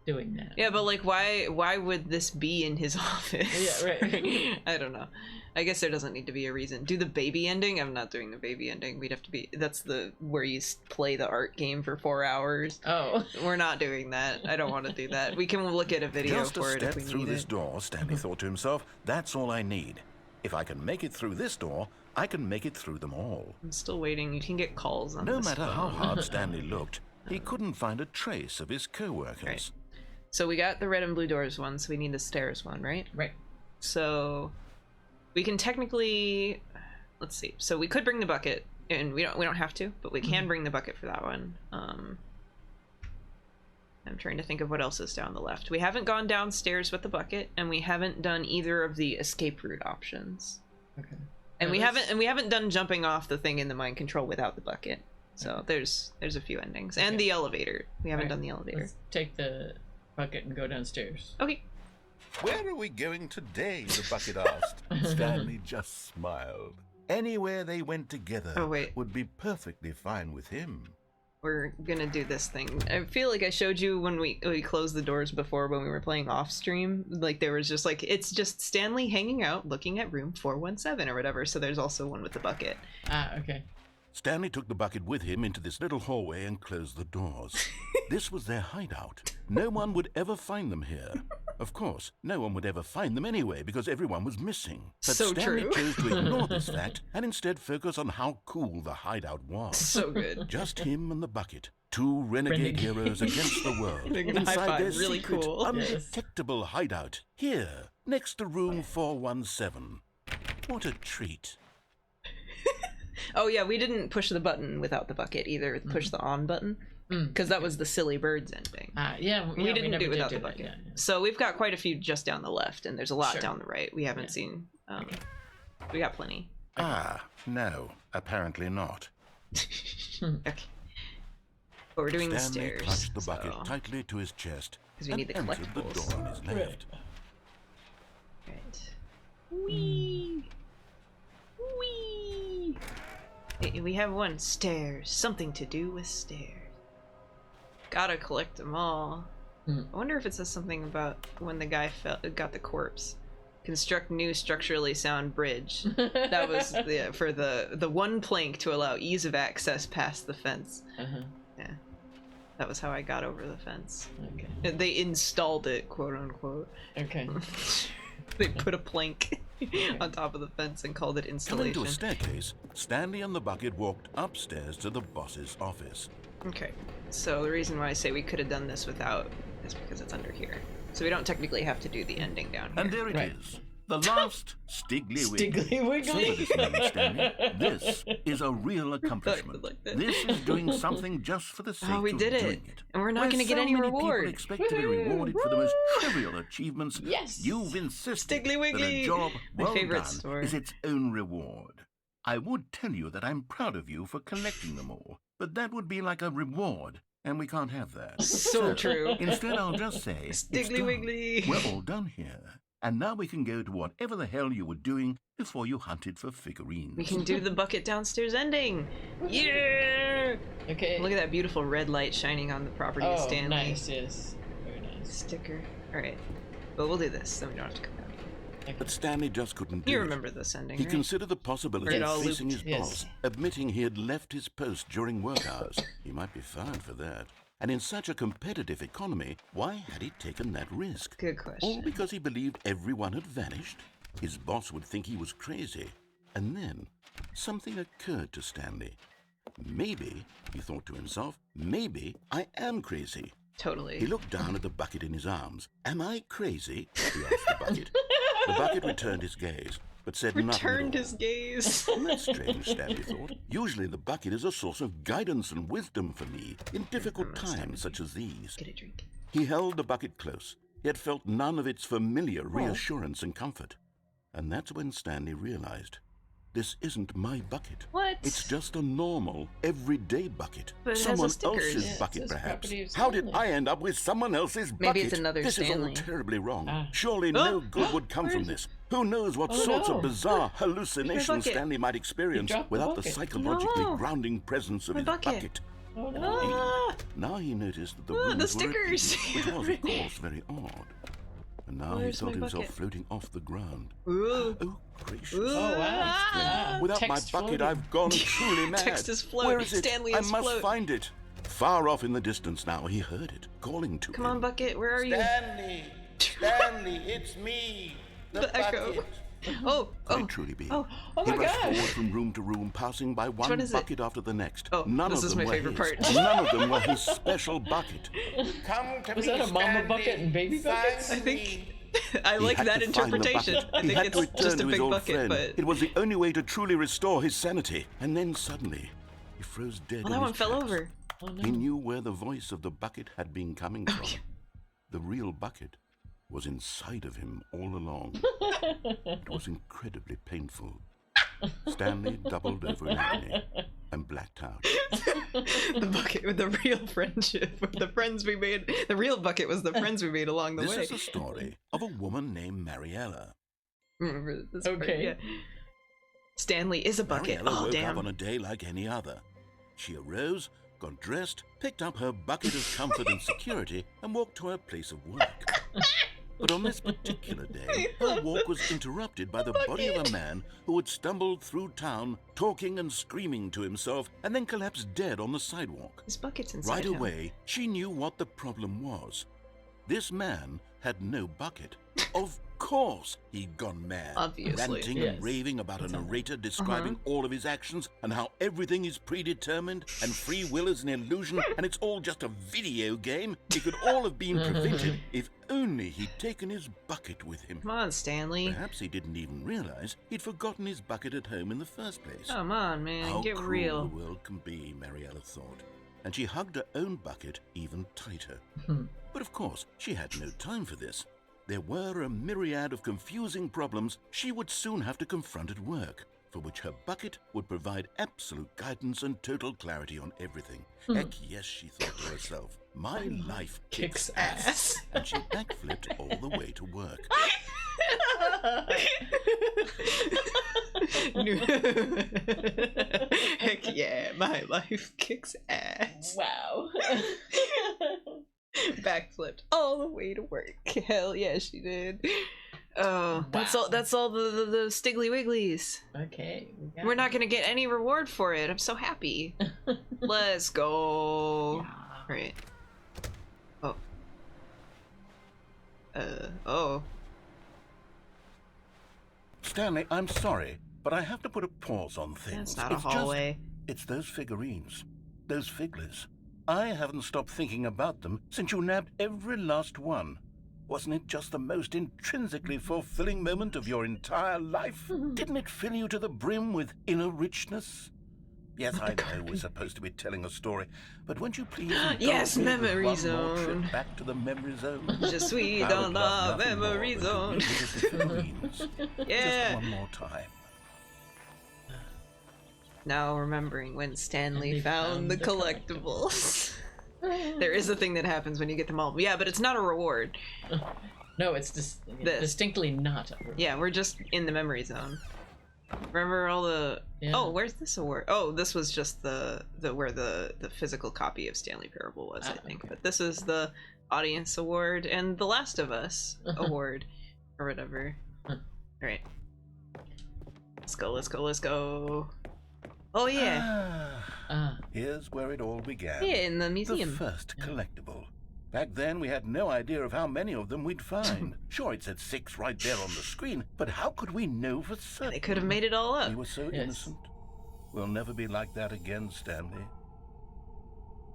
S2: doing that.
S1: Yeah, but like why would this be in his office?
S2: Yeah, right.
S1: I don't know. I guess there doesn't need to be a reason. Do the baby ending? I'm not doing the baby ending. We'd have to be that's the where you play the art game for 4 hours.
S2: Oh.
S1: We're not doing that. I don't want to do that. We can look at a video for it if we need it.
S3: Just a step through this door, Stanley thought to himself. That's all I need. If I can make it through this door, I can make it through them all.
S1: I'm still waiting. You can get calls on
S3: no
S1: this
S3: matter
S1: phone.
S3: how hard Stanley looked, he couldn't find a trace of his co-workers.
S1: Right. So we got the red and blue doors one, so we need the stairs one, right?
S2: Right.
S1: So we can technically, let's see. So we could bring the bucket, and we don't have to, but we can bring the bucket for that one. I'm trying to think of what else is down the left. We haven't gone downstairs with the bucket, and we haven't done either of the escape route options.
S2: Okay.
S1: And we haven't done jumping off the thing in the mind control without the bucket. So there's a few endings, and the elevator. We haven't done the elevator.
S2: Let's take the bucket and go downstairs.
S1: Okay.
S4: Where are we going today? The bucket asked.
S3: Stanley just smiled. Anywhere they went together would be perfectly fine with him.
S1: We're gonna do this thing. I feel like I showed you when we closed the doors before when we were playing off stream. Like there was just like it's just Stanley hanging out looking at room 417 or whatever. So there's also one with the bucket.
S2: Ah, okay.
S3: Stanley took the bucket with him into this little hallway and closed the doors. This was their hideout. No one would ever find them here. Of course, no one would ever find them anyway because everyone was missing. But
S1: so
S3: Stanley
S1: true.
S3: chose to ignore this fact and instead focus on how cool the hideout was.
S1: So good.
S3: Just him and the bucket. Two renegade heroes against the world. Inside their
S1: really
S3: secret,
S1: cool.
S3: undetectable hideout. Here, next to room 417. What a treat.
S1: Oh yeah, we didn't push the button without the bucket either. Push the on button because that was the silly birds ending. We didn't do it without the bucket. Yeah. So we've got quite a few just down the left, and there's a lot down the right. We haven't seen. We got plenty.
S3: Ah, no, apparently not.
S1: Okay. But we're doing
S3: Stanley
S1: the stairs.
S3: clutched the bucket tightly to his chest
S1: because we need the
S3: and entered the
S1: collectibles.
S3: door on his left.
S1: Right. Whee! Whee! We have one. Stairs. Something to do with stairs. Gotta collect them all. I wonder if it says something about when the guy got the corpse. Construct new structurally sound bridge. That was for the one plank to allow ease of access past the fence. Yeah. That was how I got over the fence.
S2: Okay.
S1: They installed it, quote unquote.
S2: Okay.
S1: They put a plank on top of the fence and called it installation.
S3: Coming to a staircase, Stanley and the bucket walked upstairs to the boss's office.
S1: Okay, so the reason why I say we could have done this without That's because it's under here. So we don't technically have to do the ending down here.
S3: And there it is. The last Stiggly Wiggly.
S2: Stiggly Wiggly.
S3: So that it's Stanley, this is a real accomplishment. This is doing something just for the sake of doing it.
S1: And we're not going to get any reward.
S3: People expect to be rewarded for the most trivial achievements.
S2: Yes.
S3: You've insisted
S1: Stiggly Wiggly.
S3: that a job well
S1: favorite
S3: done
S1: store.
S3: is its own reward. I would tell you that I'm proud of you for collecting them all, but that would be like a reward, and we can't have that.
S1: So true.
S3: Instead, I'll just say,
S1: Stiggly Wiggly.
S3: We're all done here. And now we can go to whatever the hell you were doing before you hunted for figurines.
S1: We can do the bucket downstairs ending. Yeah!
S2: Okay.
S1: Look at that beautiful red light shining on the property of Stanley.
S2: Nice, yes. Very nice.
S1: Sticker. Alright. But we'll do this, then we don't have to come back.
S2: Okay.
S3: But Stanley just couldn't do it.
S1: You remember this ending,
S3: He
S1: right?
S3: considered the possibility of facing his
S2: Yes.
S3: boss, admitting he had left his post during work hours. He might be fired for that. And in such a competitive economy, why had he taken that risk?
S1: Good question.
S3: All because he believed everyone had vanished? His boss would think he was crazy. And then, something occurred to Stanley. Maybe, he thought to himself, maybe I am crazy.
S1: Totally.
S3: He looked down at the bucket in his arms. Am I crazy? He asked the bucket. The bucket returned his gaze, but said nothing at all.
S1: Returned his gaze.
S3: That's strange, Stanley thought. Usually the bucket is a source of guidance and wisdom for me in difficult times such as these.
S1: Get a drink.
S3: He held the bucket close, yet felt none of its familiar reassurance and comfort. And that's when Stanley realized, this isn't my bucket.
S1: What?
S3: It's just a normal, everyday bucket.
S1: But it has
S3: Someone
S1: the stickers.
S3: else's
S2: Yeah, it
S3: bucket,
S2: says
S3: perhaps.
S2: property of
S3: How did
S2: Stanley.
S3: I end up with someone else's bucket?
S1: Maybe it's another
S3: This
S1: Stanley.
S3: is all terribly wrong.
S2: Ah.
S3: Surely no good would come from this. Who knows what sorts of bizarre hallucinations
S1: bucket.
S3: Stanley might experience
S2: dropped the
S3: without the
S2: bucket.
S3: psychologically
S1: No.
S3: grounding presence of
S1: My
S3: his
S1: bucket.
S3: bucket.
S2: Oh no.
S1: Ah!
S3: Now he noticed that the
S1: Ah,
S3: rooms
S1: the
S3: were
S1: stickers.
S3: repeated, which was, of course, very odd. And now
S1: Where's
S3: he felt
S1: my
S3: himself
S1: bucket?
S3: floating off the ground.
S1: Ooh.
S3: Oh, gracious.
S1: Ooh.
S2: Oh wow.
S1: Ah.
S3: Without
S2: Text
S3: my bucket,
S2: floating.
S3: I've gone truly mad.
S1: Text is float.
S3: Where is it?
S1: Stanley
S3: I
S1: is
S3: must
S1: float.
S3: find it. Far off in the distance now, he heard it, calling to
S1: Come
S3: him.
S1: on, bucket. Where are you?
S4: Stanley! Stanley, it's me!
S1: The echo. Oh,
S3: Could
S1: oh.
S3: it truly be?
S1: Oh,
S2: oh
S3: He
S2: my
S3: rushed
S2: gosh.
S3: forward from room to room, passing by one
S1: one is it?
S3: bucket after the next.
S1: Oh,
S3: None
S1: this
S3: of
S1: is
S3: them
S1: my
S3: were
S1: favorite
S3: his.
S1: part.
S3: None of them were his special bucket.
S4: Come to
S2: Was
S4: me,
S2: that a mama
S4: Stanley.
S2: bucket and baby buckets?
S1: I think I
S3: He
S1: like
S3: had
S1: that
S3: to find the
S1: interpretation.
S3: bucket.
S1: I
S3: He
S1: think
S3: had to
S1: it's
S3: return
S1: just a
S3: to his
S1: big
S3: old
S1: bucket,
S3: friend.
S1: but
S3: It was the only way to truly restore his sanity. And then suddenly, he froze dead
S1: well,
S3: in
S1: that one
S3: his
S1: fell
S3: tracks.
S1: over.
S2: Oh
S3: He
S2: no.
S3: knew where the voice of the bucket had been coming from.
S1: yeah.
S3: The real bucket was inside of him all along. It was incredibly painful. Stanley doubled over in agony and blacked out.
S1: The bucket with the real friendship, with the friends we made. The real bucket was the friends we made along the
S3: This
S1: way.
S3: is the story of a woman named Mariella.
S1: Remember this part,
S2: Okay.
S1: yeah. Stanley is a bucket.
S3: Mariella
S1: Oh,
S3: woke
S1: damn.
S3: up on a day like any other. She arose, got dressed, picked up her bucket of comfort and security, and walked to her place of work. But on this particular day, her walk was interrupted by the body of a man who had stumbled through town, talking and screaming to himself, and then collapsed dead on the sidewalk.
S1: His bucket's inside
S3: Right
S1: him.
S3: away, she knew what the problem was. This man had no bucket. Of course he'd gone mad,
S1: Obviously.
S3: ranting
S2: Yes.
S3: and raving about a narrator describing all of his actions and how everything is predetermined and free will is an illusion and it's all just a video game. It could all have been prevented if only he'd taken his bucket with him.
S1: Come on, Stanley.
S3: Perhaps he didn't even realize he'd forgotten his bucket at home in the first place.
S1: Come on, man.
S3: How
S1: Get
S3: cruel
S1: real.
S3: the world can be, Mariella thought, and she hugged her own bucket even tighter. But of course, she had no time for this. There were a myriad of confusing problems she would soon have to confront at work, for which her bucket would provide absolute guidance and total clarity on everything. Heck yes, she thought to herself, my life kicks ass. And she backflipped all the way to work.
S1: Heck yeah, my life kicks ass.
S2: Wow.
S1: Backflipped all the way to work. Hell yeah, she did. Oh, that's all. That's all the Stiggly Wigglies.
S2: Okay.
S1: We're not gonna get any reward for it. I'm so happy. Let's go. Right. Oh. Oh.
S3: Stanley, I'm sorry, but I have to put a pause on things.
S1: That's not a hallway.
S3: It's those figurines, those figglers. I haven't stopped thinking about them since you nabbed every last one. Wasn't it just the most intrinsically fulfilling moment of your entire life? Didn't it fill you to the brim with inner richness? Yes, I know we're supposed to be telling a story, but won't you please
S1: yes, memory zone.
S3: Trip back to the memory zone?
S1: Je suis dans la memory zone.
S3: Yeah. Just one more time.
S1: Now remembering when Stanley found the collectibles. There is a thing that happens when you get them all. Yeah, but it's not a reward.
S2: No, it's distinctly not a reward.
S1: Yeah, we're just in the memory zone. Remember all the... Yeah. Oh, where's this award? Oh, this was just the where the physical copy of Stanley Parable was, I think. Okay. But this is the audience award and the Last of Us award. Or whatever. Alright. Let's go, let's go, let's go. Oh, yeah.
S3: Here's where it all began.
S1: Yeah, in the museum.
S3: The first collectible. Back then, we had no idea of how many of them we'd find. Sure, it said 6 right there on the screen, but how could we know for certain?
S1: They could have made it all up.
S3: We were so innocent. We'll never be like that again, Stanley.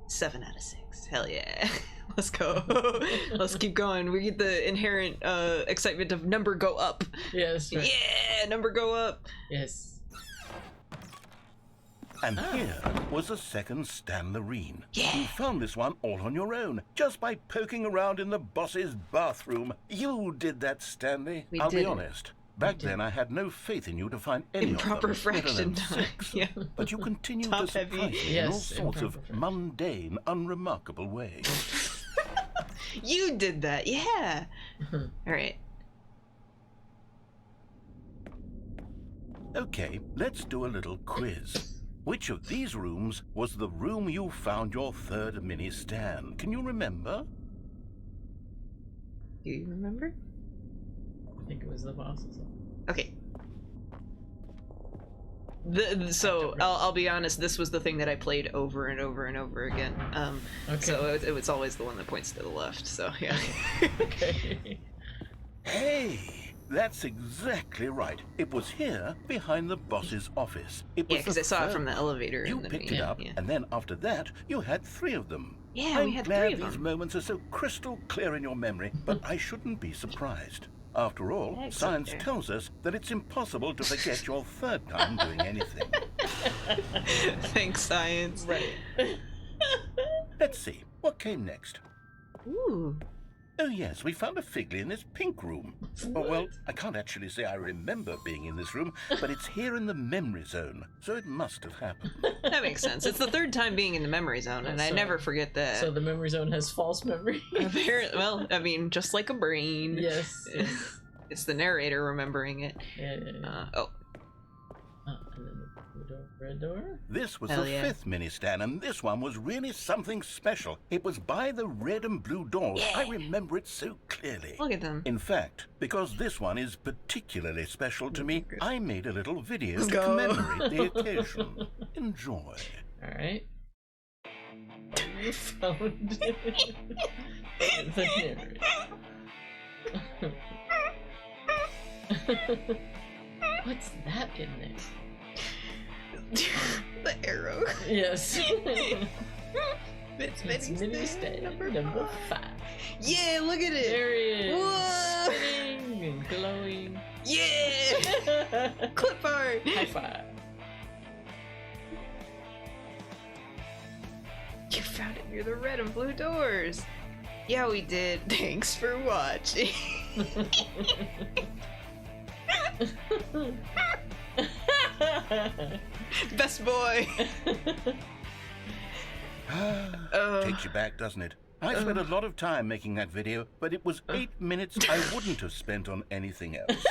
S1: 7 out of 6. Hell yeah. Let's go. Let's keep going. We get the inherent excitement of number go up.
S2: Yes. Right.
S1: Yeah, number go up.
S2: Yes.
S3: And here was the second Stanley.
S1: Yeah.
S3: You found this one all on your own, just by poking around in the boss's bathroom. You did that, Stanley. I'll be honest. Back then, I had no faith in you to find any
S1: improper
S3: of them,
S1: fraction time. Yeah.
S3: But you continue to surprise me in all sorts of mundane, unremarkable ways.
S1: You did that, yeah. All right.
S3: Okay, let's do a little quiz. Which of these rooms was the room you found your third mini Stan? Can you remember?
S1: Do you remember?
S2: I think it was the boss's.
S1: Okay. So I'll be honest. This was the thing that I played over and over and over again. So it was always the one that points to the left. So yeah.
S2: Okay.
S3: Hey. That's exactly right. It was here, behind the boss's office. It was
S1: because I saw it from the elevator.
S3: You picked it up, and then after that, you had 3 of them.
S1: Yeah, we had 3 of them.
S3: I'm glad these moments are so crystal clear in your memory, but I shouldn't be surprised. After all, science tells us that it's impossible to forget your third time doing anything.
S1: Thanks, science.
S2: Right.
S3: Let's see, what came next?
S1: Ooh.
S3: Oh yes, we found a Figley in this pink room. Oh, well, I can't actually say I remember being in this room, but it's here in the memory zone, so it must have happened.
S1: That makes sense. It's the 3rd time being in the memory zone, and I never forget that.
S2: So the memory zone has false memory?
S1: Well, I mean, just like a brain.
S2: Yes.
S1: It's the narrator remembering it.
S2: Yeah. And then the red door?
S3: This was the 5th mini Stan, and this one was really something special. It was by the red and blue doors. Yeah. I remember it so clearly.
S1: Look at them.
S3: In fact, because this one is particularly special to me, I made a little video to commemorate the occasion. Enjoy.
S2: Alright. You found the narrator. What's that in there?
S1: The arrow.
S2: Yes.
S1: It's mini Stan number
S2: 5.
S1: Yeah, look at it.
S2: There he is.
S1: Whoa.
S2: Spinning and glowing.
S1: Yeah. Clip art.
S2: High 5.
S1: You found it near the red and blue doors. Yeah, we did. Thanks for watching. Best boy.
S3: Takes you back, doesn't it? I spent a lot of time making that video, but it was 8 minutes I wouldn't have spent on anything else.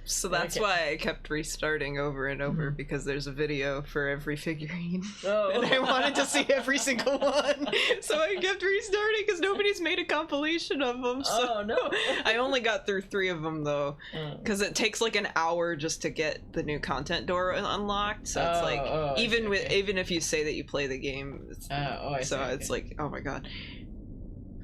S1: So that's why I kept restarting over and over, because there's a video for every figurine. And I wanted to see every single one. So I kept restarting because nobody's made a compilation of them. So I only got through 3 of them though, because it takes like an hour just to get the new content door unlocked. So it's like even if you say that you play the game, it's like, oh my god.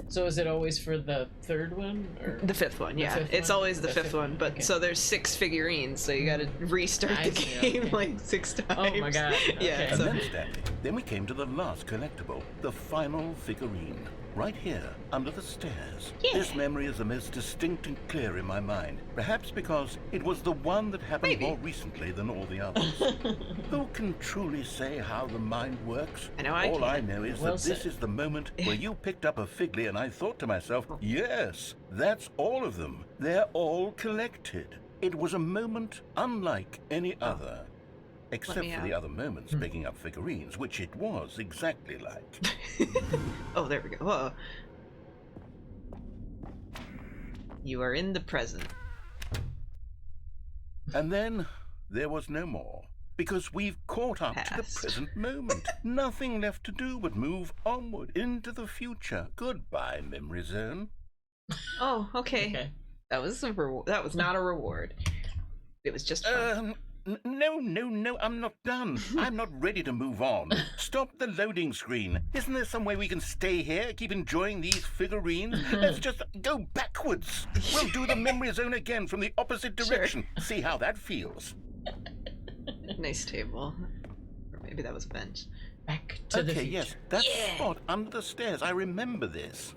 S2: So is it always for the third one? Or?
S1: The fifth one, yeah. It's always the fifth one, but so there's 6 figurines, so you gotta restart the game like 6 times.
S2: Oh my god.
S1: Yeah.
S2: Okay.
S3: And then, Stanley, then we came to the last collectible, the final figurine. Right here, under the stairs.
S1: Yeah.
S3: This memory is the most distinct and clear in my mind. Perhaps because it was the one that happened more recently than all the others. Who can truly say how the mind works?
S1: I know I
S3: All
S1: can.
S3: I know is that this is the moment where you picked up a figly and I thought to myself, yes, that's all of them. They're all collected. It was a moment unlike any other. Except for the other moments picking up figurines, which it was exactly like.
S1: Oh, there we go. Whoa. You are in the present.
S3: And then there was no more. Because we've caught up to the present moment. Nothing left to do but move onward into the future. Goodbye, memory zone.
S1: Oh, okay. That was that was not a reward. It was just fun.
S3: No, I'm not done. I'm not ready to move on. Stop the loading screen. Isn't there some way we can stay here, keep enjoying these figurines? Let's just go backwards. We'll do the memory zone again from the opposite direction. Sure. See how that feels.
S1: Nice table. Or maybe that was a bench.
S2: Back to the future.
S3: Yes, that spot under the stairs. I remember this.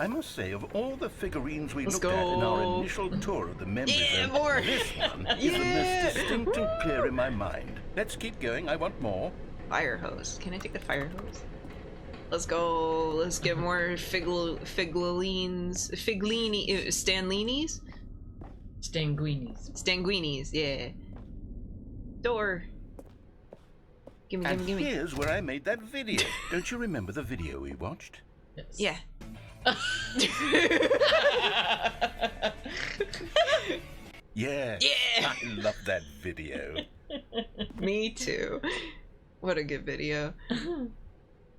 S3: I must say, of all the figurines we looked at in our initial tour of the memory zone, this one is the most distinct and clear in my mind. Let's keep going. I want more.
S1: Fire hose. Can I take the fire hose? Let's go. Let's get more Stanlinis? Stanguinis, yeah. Door. Gimme.
S3: Here's where I made that video. Don't you remember the video we watched?
S2: Yes.
S1: Yeah.
S3: Yeah. I love that video.
S1: Me too. What a good video.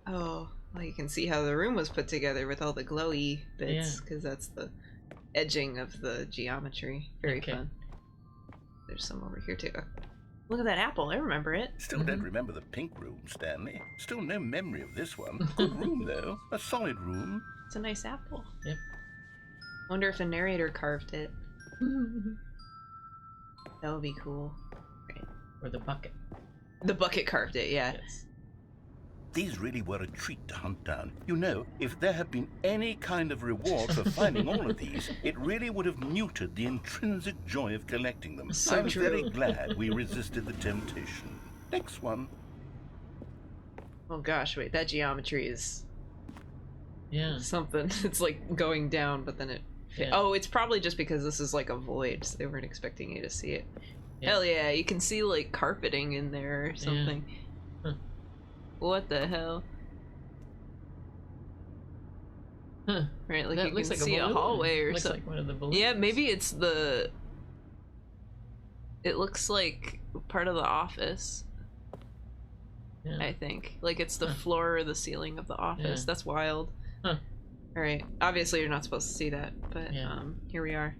S1: Oh, well, you can see how the room was put together with all the glowy bits, because that's the edging of the geometry. Very fun. There's some over here too. Look at that apple. I remember it.
S3: Still don't remember the pink room, Stanley. Still no memory of this one. Good room, though. A solid room.
S1: It's a nice apple.
S2: Yep.
S1: Wonder if the narrator carved it. That would be cool. Right.
S2: Or the bucket.
S1: The bucket carved it, yeah.
S2: Yes.
S3: These really were a treat to hunt down. You know, if there had been any kind of reward for finding all of these, it really would have muted the intrinsic joy of collecting them.
S1: So
S3: I'm
S1: true.
S3: very glad we resisted the temptation. Next one.
S1: Oh gosh, wait, that geometry is something. It's like going down, but then it... Oh, it's probably just because this is like a void, so they weren't expecting you to see it. Hell yeah, you can see like carpeting in there or something. What the hell? Right, like
S2: that
S1: you can see a hallway or something.
S2: Like one of the balloons.
S1: Yeah, maybe it's the... It looks like part of the office. I think. Like it's the floor or the ceiling of the office. That's wild. Alright, obviously you're not supposed to see that, but here we are.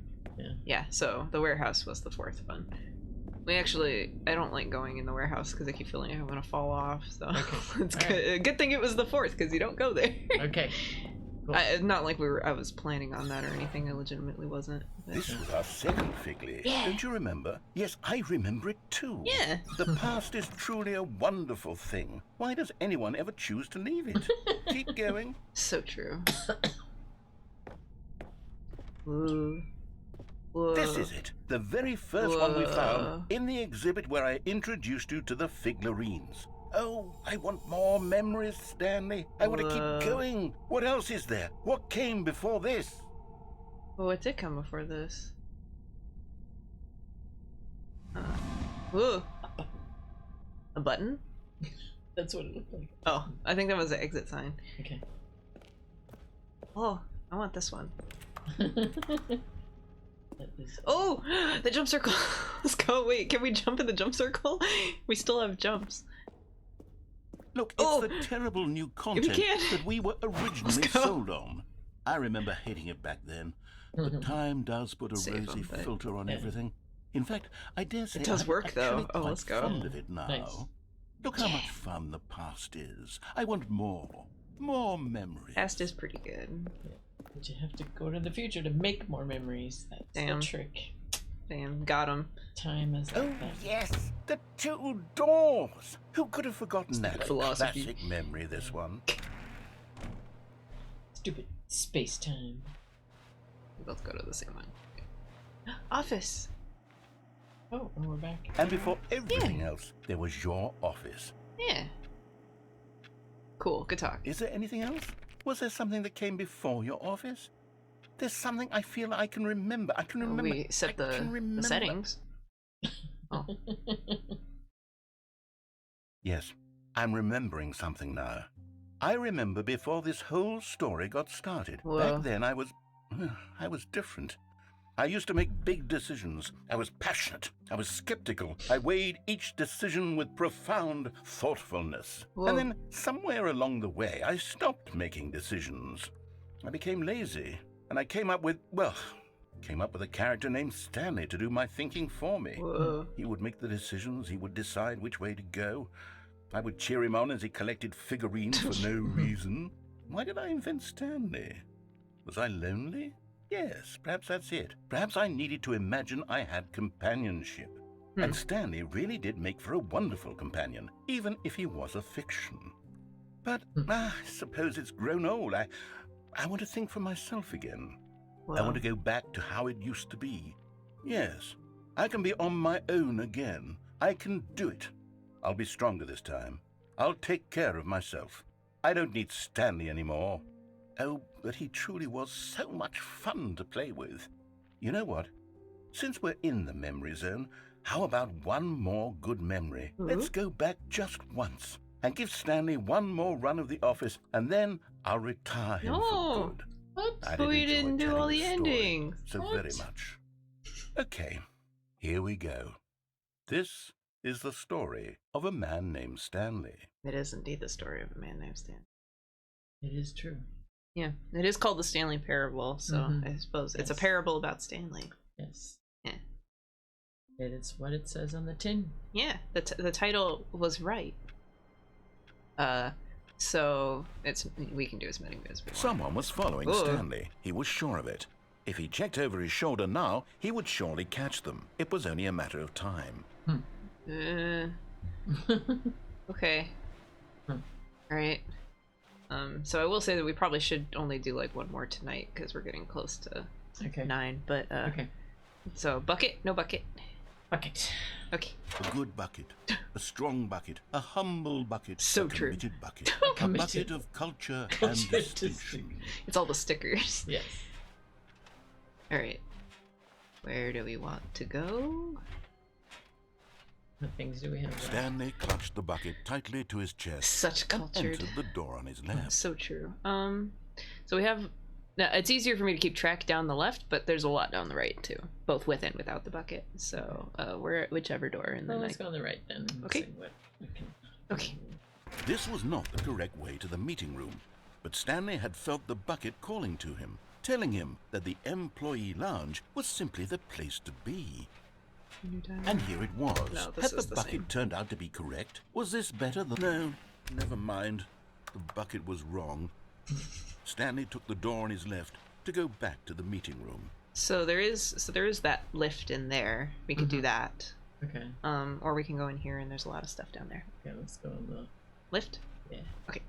S1: Yeah, so the warehouse was the fourth one. We actually, I don't like going in the warehouse because I keep feeling I'm gonna fall off, so it's good. Good thing it was the fourth because you don't go there.
S2: Okay. Cool.
S1: Not like I was planning on that or anything. I legitimately wasn't. But...
S3: This was our second figly. Don't you remember? Yes, I remember it too.
S1: Yeah.
S3: The past is truly a wonderful thing. Why does anyone ever choose to leave it? Keep going.
S1: So true. Ooh. Whoa.
S3: This is it, the very first one we found in the exhibit where I introduced you to the figurines. Oh, I want more memories, Stanley. I want to keep going. What else is there? What came before this?
S1: Well, what did come before this? Whoa. A button?
S2: That's what it looked like.
S1: Oh, I think that was the exit sign.
S2: Okay.
S1: Oh, I want this one. Oh, the jump circle. Let's go. Wait, can we jump in the jump circle? We still have jumps.
S3: Look, it's the terrible new content that we were originally sold on. I remember hating it back then, but time does put a rosy filter on everything. In fact, I dare say
S1: it does work though. Oh, let's go.
S3: Fond of it now. Nice. Look how much fun the past is. I want more memories.
S1: Past is pretty good.
S2: But you have to go to the future to make more memories. That's the trick.
S1: Damn, got him.
S2: Time is
S4: Oh, yes, the 2 doors. Who could have forgotten that?
S1: Philosophy.
S4: Classic memory, this one.
S2: Stupid space-time.
S1: We both go to the same one. Office.
S2: Oh, and we're back.
S4: And before everything else, there was your office.
S1: Yeah. Cool, good talk.
S4: Is there anything else? Was there something that came before your office? There's something I feel I can remember. I can remember.
S1: We set the settings. Oh.
S4: Yes, I'm remembering something now. I remember before this whole story got started.
S1: Whoa.
S4: Back then I was different. I used to make big decisions. I was passionate. I was skeptical. I weighed each decision with profound thoughtfulness.
S1: Whoa.
S4: And then somewhere along the way, I stopped making decisions. I became lazy. And I came up with a character named Stanley to do my thinking for me.
S1: Whoa.
S4: He would make the decisions. He would decide which way to go. I would cheer him on as he collected figurines for no reason. Why did I invent Stanley? Was I lonely? Yes, perhaps that's it. Perhaps I needed to imagine I had companionship. And Stanley really did make for a wonderful companion, even if he was a fiction. But I suppose it's grown old. I want to think for myself again.
S1: Wow.
S4: I want to go back to how it used to be. Yes, I can be on my own again. I can do it. I'll be stronger this time. I'll take care of myself. I don't need Stanley anymore. Oh, but he truly was so much fun to play with. You know what? Since we're in the memory zone, how about one more good memory? Let's go back just once and give Stanley one more run of the office, and then I'll retire him for good.
S2: What?
S1: But we didn't do all the endings.
S4: So very much. Okay, here we go. This is the story of a man named Stanley.
S1: It is indeed the story of a man named Stanley.
S2: It is true.
S1: Yeah, it is called the Stanley Parable, so I suppose it's a parable about Stanley.
S2: Yes.
S1: Yeah.
S2: It is what it says on the tin.
S1: Yeah, the title was right. So we can do as many as we want.
S3: Someone was following Stanley. He was sure of it. If he checked over his shoulder now, he would surely catch them. It was only a matter of time.
S1: Okay. All right. So I will say that we probably should only do like one more tonight because we're getting close to 9. But
S2: okay.
S1: So bucket, no bucket.
S2: Bucket.
S1: Okay.
S4: A good bucket, a strong bucket, a humble bucket,
S1: so
S4: a committed bucket,
S1: a
S4: bucket of culture and distinction.
S1: It's all the stickers.
S2: Yes.
S1: All right. Where do we want to go?
S2: What things do we have left?
S3: Stanley clutched the bucket tightly to his chest.
S1: Such
S3: and
S1: cultured.
S3: entered the door on his left.
S1: So true. So we have. Now, it's easier for me to keep track down the left, but there's a lot down the right too, both with and without the bucket. So we're at whichever door, and then
S2: let's go on the right then.
S1: Okay. Okay.
S3: This was not the correct way to the meeting room, but Stanley had felt the bucket calling to him, telling him that the employee lounge was simply the place to be. And here it was.
S1: No,
S3: Had the bucket turned out to be correct? Was this better than... No, never mind. The bucket was wrong. Stanley took the door on his left to go back to the meeting room.
S1: So there is that lift in there. We could do that.
S2: Okay.
S1: Or we can go in here and there's a lot of stuff down there.
S2: Okay, let's go on the
S1: lift.
S2: Yeah.
S1: Okay.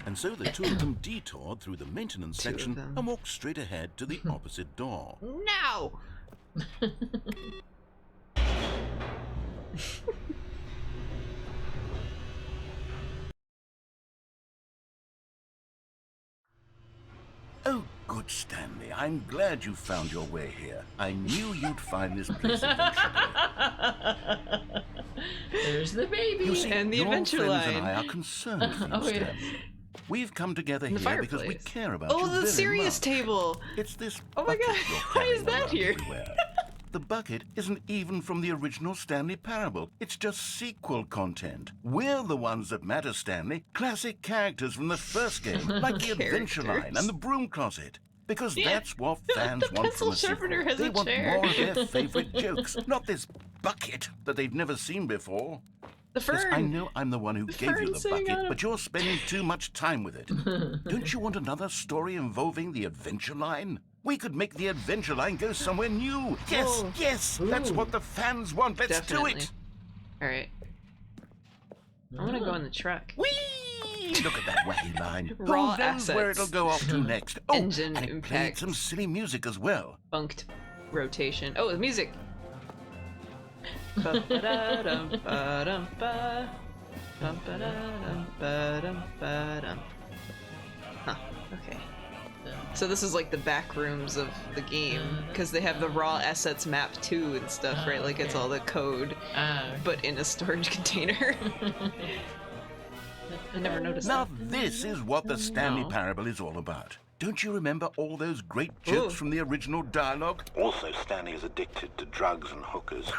S3: And so the two of them detoured through the maintenance section and walked straight ahead to the opposite door.
S1: No!
S4: Oh, good Stanley. I'm glad you found your way here. I knew you'd find this place eventually.
S2: There's the baby.
S4: You see,
S1: and the
S4: your
S1: adventure
S4: friends
S1: line.
S4: and I are concerned for you, Stanley. We've come together here because we care about you
S1: Oh, the
S4: very
S1: serious
S4: much.
S1: table.
S4: It's this
S1: Oh my
S4: bucket
S1: god,
S4: you're
S1: why is
S4: carrying
S1: that
S4: around
S1: here?
S4: everywhere. The bucket isn't even from the original Stanley Parable. It's just sequel content. We're the ones that matter, Stanley. Classic characters from the first game, like the adventure line and the broom closet. Because that's what fans
S1: The
S4: want
S1: pencil
S4: from a sequel.
S1: sharpener has
S4: They
S1: a
S4: want
S1: chair.
S4: more of their favorite jokes, not this bucket that they've never seen before.
S1: The fern.
S4: Yes, I know I'm the one who gave you the bucket, but you're spending too much time with it. Don't you want another story involving the adventure line? We could make the adventure line go somewhere new. Yes, yes, that's what the fans want. Let's do it.
S1: All right. I want to go in the truck.
S4: Whee! Look at that wacky line.
S1: Raw
S4: Who knows
S1: assets.
S4: where it'll go off to next? Oh,
S1: Engine
S4: and it
S1: impact.
S4: played some silly music as well.
S1: Bunked rotation. Oh, the music. Ba-ba-da-dum-ba-dum-ba. Bum-ba-da-dum-ba-dum-ba-dum. Huh, okay. So this is like the back rooms of the game, because they have the raw assets map too and stuff, right? Like it's all the code, but in a storage container. I never noticed
S4: Now
S1: that.
S4: this is what the Stanley Parable is all about. Don't you remember all those great jokes from the original dialogue?
S3: Also, Stanley is addicted to drugs and hookers.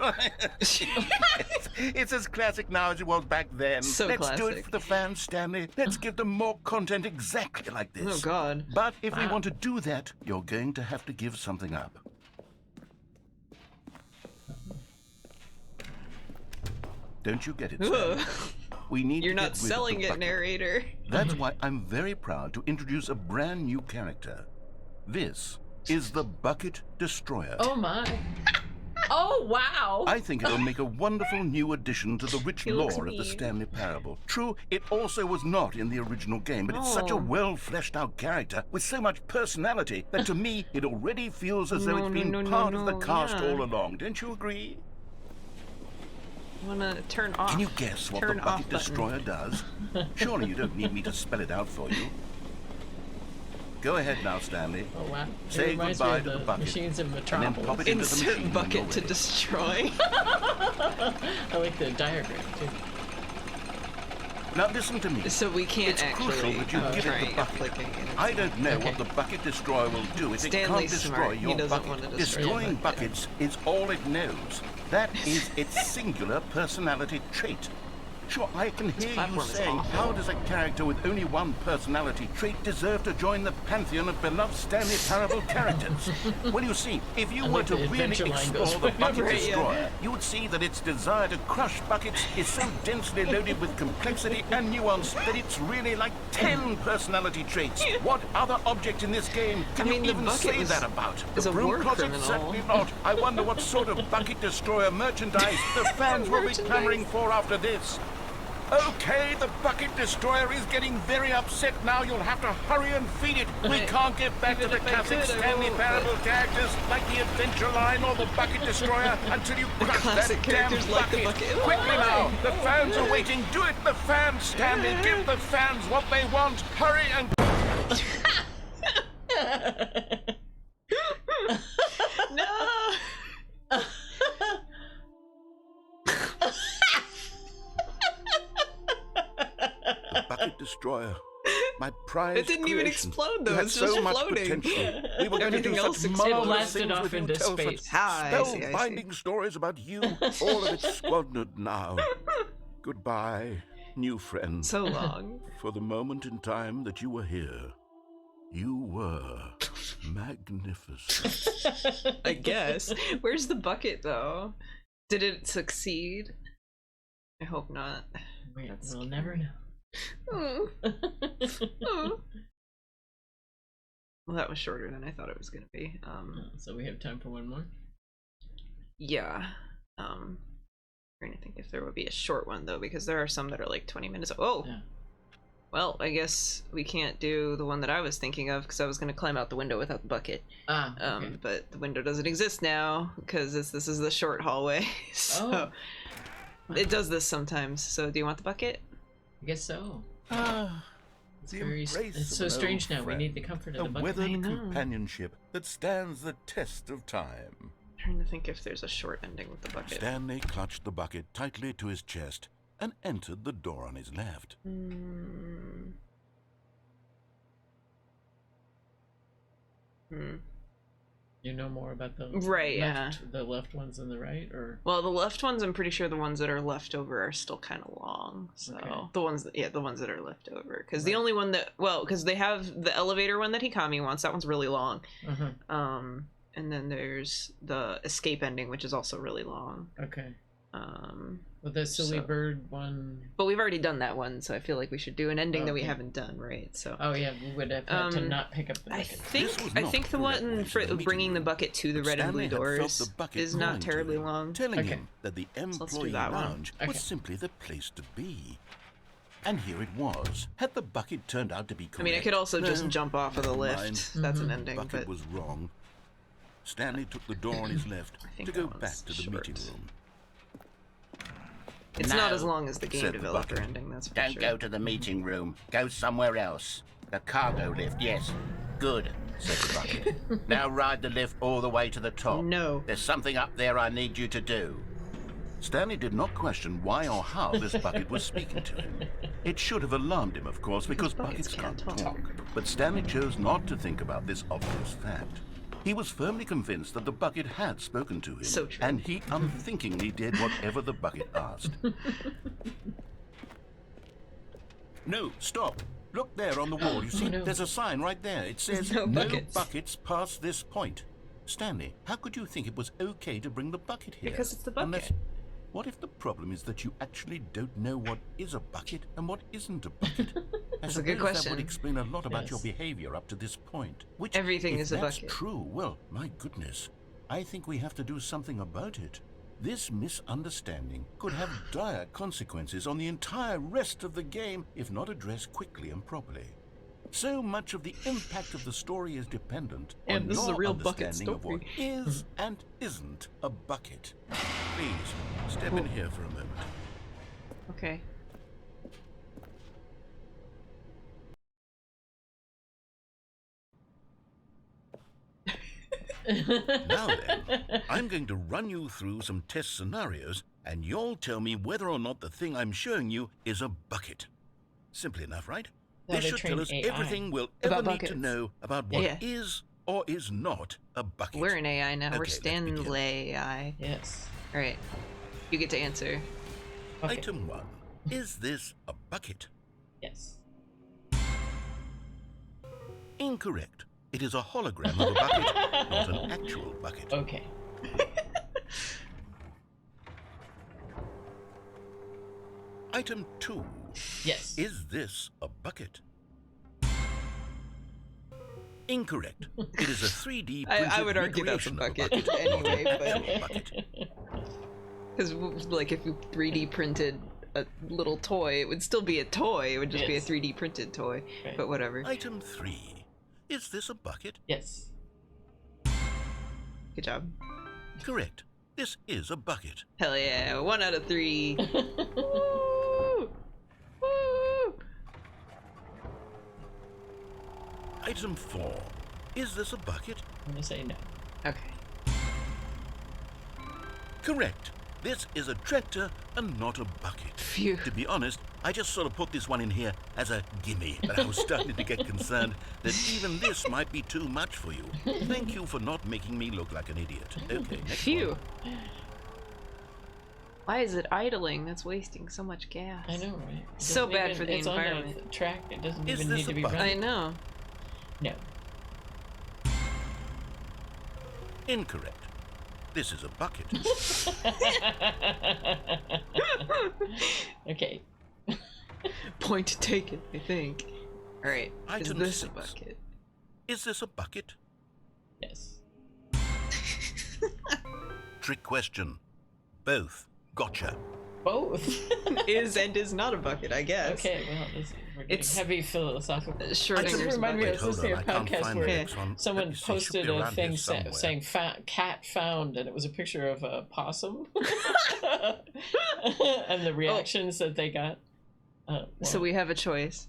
S4: It's as classic now as it was back then.
S1: So
S4: Let's do
S1: classic.
S4: it for the fans, Stanley. Let's give them more content exactly like this.
S1: Oh God.
S4: But if we want to do that, you're going to have to give something up. Don't you get it, Stanley? We need
S1: You're
S4: to
S1: not
S4: get rid
S1: selling
S4: of the
S1: it,
S4: bucket.
S1: narrator.
S4: That's why I'm very proud to introduce a brand new character. This is the Bucket Destroyer.
S2: Oh my. Oh wow.
S4: I think it'll make a wonderful new addition to the rich
S1: looks
S4: lore of the
S1: mean.
S4: Stanley Parable. True, it also was not in the original game, but it's such a well-fleshed-out character with so much personality that to me it already feels as though it's been part of the cast all along. Don't you agree?
S1: I wanna turn off.
S4: Can you guess what the
S1: Turn off
S4: Bucket
S1: button.
S4: Destroyer does? Surely you don't need me to spell it out for you. Go ahead now, Stanley.
S2: Oh wow.
S4: Say
S2: It reminds
S4: goodbye
S2: me of
S4: to the bucket,
S2: machines in
S4: and then
S2: Metropolis.
S4: pop it into the machine
S1: Insert
S4: when
S1: bucket
S4: you're
S1: to
S4: ready.
S1: destroy.
S2: I like the diagram too.
S4: Now listen to me.
S1: So we can't
S4: It's
S1: actually
S4: crucial that you give it
S1: try
S4: the bucket.
S1: clicking it.
S4: I don't know what the Bucket Destroyer will do if it can't
S1: Stanley's
S4: destroy
S1: smart. He
S4: your
S1: doesn't
S4: bucket.
S1: want to destroy your
S4: Destroying
S1: bucket.
S4: buckets is all it knows. That is its singular personality trait. Sure, I can hear you
S1: platform is
S4: saying,
S1: awful.
S4: how does a character with only one personality trait deserve to join the pantheon of beloved Stanley Parable characters? Well, you see, if you
S2: I
S4: were
S2: like
S4: to
S2: the
S4: really
S2: adventure line
S4: explore
S2: goes
S4: the Bucket
S1: Right, yeah.
S4: Destroyer, you would see that its desire to crush buckets is so densely loaded with complexity and nuance that it's really like 10 personality traits. What other object in this game can
S1: mean,
S4: you
S1: the
S4: even
S1: bucket
S4: say that about?
S1: is
S4: The
S1: a war
S4: broom closet?
S1: criminal.
S4: Certainly not. I wonder what sort of Bucket Destroyer merchandise the fans will be
S1: Merchandise.
S4: clamoring for after this. Okay, the Bucket Destroyer is getting very upset now. You'll have to hurry and feed it. We can't get back to the
S1: Even if I
S4: classic
S1: could, I
S4: Stanley
S1: won't,
S4: Parable characters like the Adventure Line or the Bucket Destroyer until you crush
S1: classic
S4: that damn
S1: characters like the
S4: bucket.
S1: bucket.
S4: Quickly
S1: Why?
S4: now, the fans are waiting. Do it, the fans, Stanley. Give the fans what they want. Hurry and...
S1: No.
S4: The Bucket Destroyer. My prized
S1: It didn't even
S4: creation.
S1: explode, though.
S4: You had
S1: It's
S4: so
S1: just
S4: much
S1: floating.
S4: potential. We were going to
S1: Everything
S4: do
S1: else
S4: such
S1: exploded.
S4: marvelous
S2: Blasted
S4: things
S2: off
S4: with you,
S2: into
S4: tell such
S2: space.
S1: Ah, I see, I see.
S4: spellbinding stories about you. All of it squandered now. Goodbye, new friend.
S1: So long.
S4: For the moment in time that you were here, you were magnificent.
S1: I guess. Where's the bucket, though? Did it succeed? I hope not.
S2: We'll never know.
S1: Oh. Oh. Well, that was shorter than I thought it was gonna be.
S2: So we have time for one more.
S1: Yeah. Trying to think if there would be a short one though, because there are some that are like 20 minutes. Oh.
S2: Yeah.
S1: Well, I guess we can't do the one that I was thinking of because I was gonna climb out the window without the bucket.
S2: Okay.
S1: But the window doesn't exist now because this is the short hallway. So it does this sometimes. So do you want the bucket?
S2: I guess so. It's
S4: The
S2: very.
S4: embrace
S2: It's
S4: of
S2: so
S4: an
S2: strange
S4: old
S2: now. We
S4: friend.
S2: need the comfort
S4: A
S2: of the bucket.
S4: weathered
S1: I know.
S4: companionship that stands the test of time.
S1: Trying to think if there's a short ending with the bucket.
S4: Stanley clutched the bucket tightly to his chest and entered the door on his left.
S2: You know more about the
S1: Right,
S2: the left ones than the right, or
S1: Well, the left ones, I'm pretty sure the ones that are left over are still kind of long. So
S2: Okay.
S1: the ones that are left over, because the only one that, because they have the elevator one that Hikami wants. That one's really long.
S2: Uh-huh.
S1: And then there's the escape ending, which is also really long.
S2: Okay. With the silly bird one.
S1: But we've already done that one, so I feel like we should do an ending that we haven't done, right? So.
S2: Oh yeah, we would have had to not pick up the bucket.
S1: I think the one for bringing the bucket to the red and blue doors is not terribly long.
S3: Telling him that the employee lounge was simply the place to be. And here it was. Had the bucket turned out to be correct?
S1: I mean, I could also just jump off of the lift. That's an ending.
S3: The bucket was wrong. Stanley took the door on his left to go back to the meeting room.
S1: It's not as long as the game developer ending, that's for sure.
S4: Don't go to the meeting room. Go somewhere else. The cargo lift, yes. Good, said the bucket. Now ride the lift all the way to the top.
S1: No.
S4: There's something up there I need you to do.
S3: Stanley did not question why or how this bucket was speaking to him. It should have alarmed him, of course, because buckets can't talk. But Stanley chose not to think about this obvious fact. He was firmly convinced that the bucket had spoken to him.
S1: So true.
S3: And he unthinkingly did whatever the bucket asked. No, stop. Look there on the wall. You see, there's a sign right there. It says, no buckets past this point. Stanley, how could you think it was okay to bring the bucket here?
S1: Because it's the bucket.
S3: What if the problem is that you actually don't know what is a bucket and what isn't a bucket?
S1: That's a good question.
S3: That would explain a lot about your behavior up to this point. Which,
S1: everything is a bucket.
S3: If that's true, well, my goodness, I think we have to do something about it. This misunderstanding could have dire consequences on the entire rest of the game if not addressed quickly and properly. So much of the impact of the story is dependent on
S1: this is a
S3: your
S1: real bucket
S3: understanding
S1: story.
S3: of what is and isn't a bucket. Please, step in here for a moment.
S1: Okay.
S3: Now then, I'm going to run you through some test scenarios, and you'll tell me whether or not the thing I'm showing you is a bucket. Simple enough, right? This should tell us everything we'll ever need to know about what is or is not a bucket.
S1: We're an AI now. We're Stanley AI.
S2: Yes.
S1: All right. You get to answer.
S2: Okay.
S3: Item 1. Is this a bucket?
S2: Yes.
S3: Incorrect. It is a hologram of a bucket, not an actual bucket.
S2: Okay.
S3: Item 2.
S2: Yes.
S3: Is this a bucket? Incorrect. It is a 3D printed
S1: I would argue that's a bucket anyway, but because like if you 3D printed a little toy, it would still be a toy. It would just be a 3D printed toy. Right. But whatever.
S3: Item 3. Is this a bucket?
S2: Yes.
S1: Good job.
S3: Correct. This is a bucket.
S1: Hell yeah! 1 out of 3. Woo! Woo!
S3: Item 4. Is this a bucket?
S2: I'm gonna say no.
S1: Okay.
S3: Correct. This is a tractor and not a bucket.
S1: Phew.
S3: To be honest, I just sort of put this one in here as a gimme, but I was starting to get concerned that even this might be too much for you. Thank you for not making me look like an idiot. Okay, next
S1: Phew.
S3: one.
S1: Why is it idling? That's wasting so much gas.
S2: I know, right?
S1: So bad for the
S2: it's
S1: environment.
S2: On a track. It doesn't
S3: Is
S2: even
S3: this
S2: need to
S3: a
S2: be
S3: bucket?
S2: running.
S1: I know.
S2: No.
S3: Incorrect. This is a bucket.
S2: Okay.
S1: Point taken, I think. Alright. Is
S3: Item
S1: this
S3: 6.
S1: a bucket?
S3: Is this a bucket?
S2: Yes.
S3: Trick question. Both. Gotcha.
S2: Both.
S1: Is and is not a bucket, I guess.
S2: Okay, well, we're getting
S1: It's
S2: heavy philosophical.
S1: Schrodinger's
S2: remind me, I
S1: bucket.
S2: was listening to a podcast where
S3: next one.
S2: someone
S3: Let me see, it should
S2: posted
S3: be
S2: a
S3: around here
S2: thing
S3: somewhere.
S2: saying cat found, and it was a picture of a possum. And the reactions that they got. Well,
S1: So we have a choice.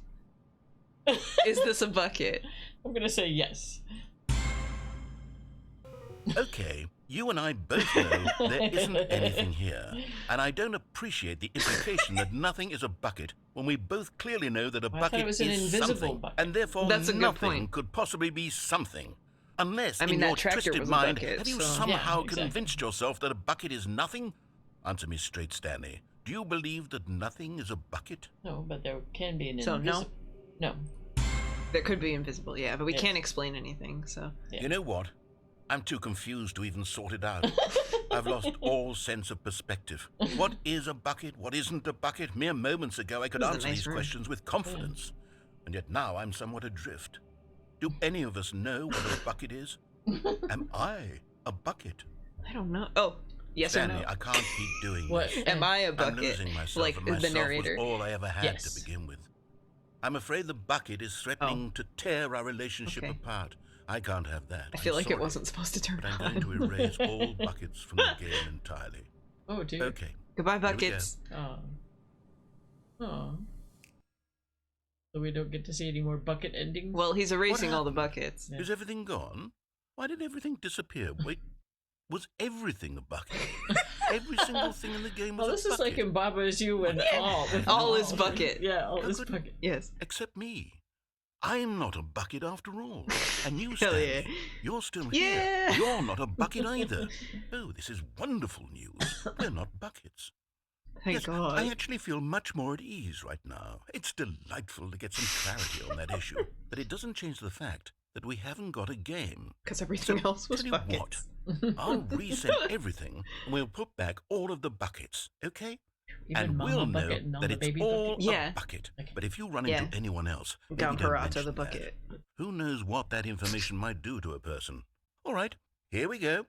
S1: Is this a bucket?
S2: I'm gonna say yes.
S3: Okay, you and I both know there isn't anything here, and I don't appreciate the implication that nothing is a bucket when we both clearly know that a
S2: Well, I thought
S3: bucket
S2: it was an
S3: is
S2: invisible
S3: something,
S2: bucket.
S3: and therefore
S1: That's a good
S3: nothing
S1: point.
S3: could possibly be something. Unless,
S1: I mean,
S3: in
S1: that
S3: your
S1: tractor
S3: twisted
S1: was a
S3: mind,
S1: bucket,
S3: have you
S1: so-
S3: somehow
S2: Yeah, exactly.
S3: convinced yourself that a bucket is nothing? Answer me straight, Stanley. Do you believe that nothing is a bucket?
S2: No, but there can be an
S1: So,
S2: invisible. No.
S1: That could be invisible, yeah, but we
S2: Yes.
S1: can't explain anything, so.
S2: Yeah.
S3: You know what? I'm too confused to even sort it out. I've lost all sense of perspective. What is a bucket? What isn't a bucket? Mere moments ago, I could answer these questions with confidence. And yet now I'm somewhat adrift. Do any of us know what a bucket is? Am I a bucket?
S1: I don't know. Oh, yes
S3: Stanley,
S1: or no?
S3: I can't keep doing
S2: What?
S3: this.
S1: Am I a
S3: I'm
S1: bucket?
S3: losing myself,
S1: Like
S3: and
S1: the
S3: myself
S1: narrator.
S3: was all I ever had
S2: Yes.
S3: to begin with. I'm afraid the bucket is threatening to tear our relationship apart. I can't have that.
S1: I feel
S3: I'm
S1: like
S3: sorry,
S1: it wasn't supposed to turn
S3: but I'm
S1: on.
S3: going to erase all buckets from the game entirely.
S2: Oh dear.
S3: Okay.
S1: Goodbye, buckets.
S2: Oh. Oh. So we don't get to see any more bucket endings?
S1: Well, he's erasing all the buckets.
S2: Yeah.
S3: Is everything gone? Why did everything disappear? Wait, was everything a bucket? Every single thing in the game was
S2: Oh, this
S3: a
S2: is
S3: bucket.
S2: like in Baba Is You and all. With
S1: All is bucket.
S2: Yeah, all
S3: How
S2: is
S3: could-
S2: bucket.
S1: Yes.
S3: Except me. I'm not a bucket after all. And you,
S1: Hell
S3: Stanley,
S1: yeah.
S3: you're still
S1: Yeah.
S3: here. You're not a bucket either. Oh, this is wonderful news. We're not buckets.
S1: Thank
S3: Yes,
S1: God.
S3: I actually feel much more at ease right now. It's delightful to get some clarity on that issue, but it doesn't change the fact that we haven't got a game.
S1: Because everything else was
S3: Tell you
S1: buckets.
S3: what, I'll reset everything and we'll put back all of the buckets, okay?
S2: Even
S3: And
S2: Mama
S3: we'll know
S2: bucket and all
S3: that
S2: the
S3: it's
S2: baby
S3: all
S2: bucket.
S1: Yeah.
S3: a bucket.
S2: Okay.
S3: But if you run
S1: Yeah.
S3: into anyone else, maybe don't
S1: Gamparata
S3: mention
S1: the
S3: that.
S1: bucket.
S3: Who knows what that information might do to a person? All right, here we go.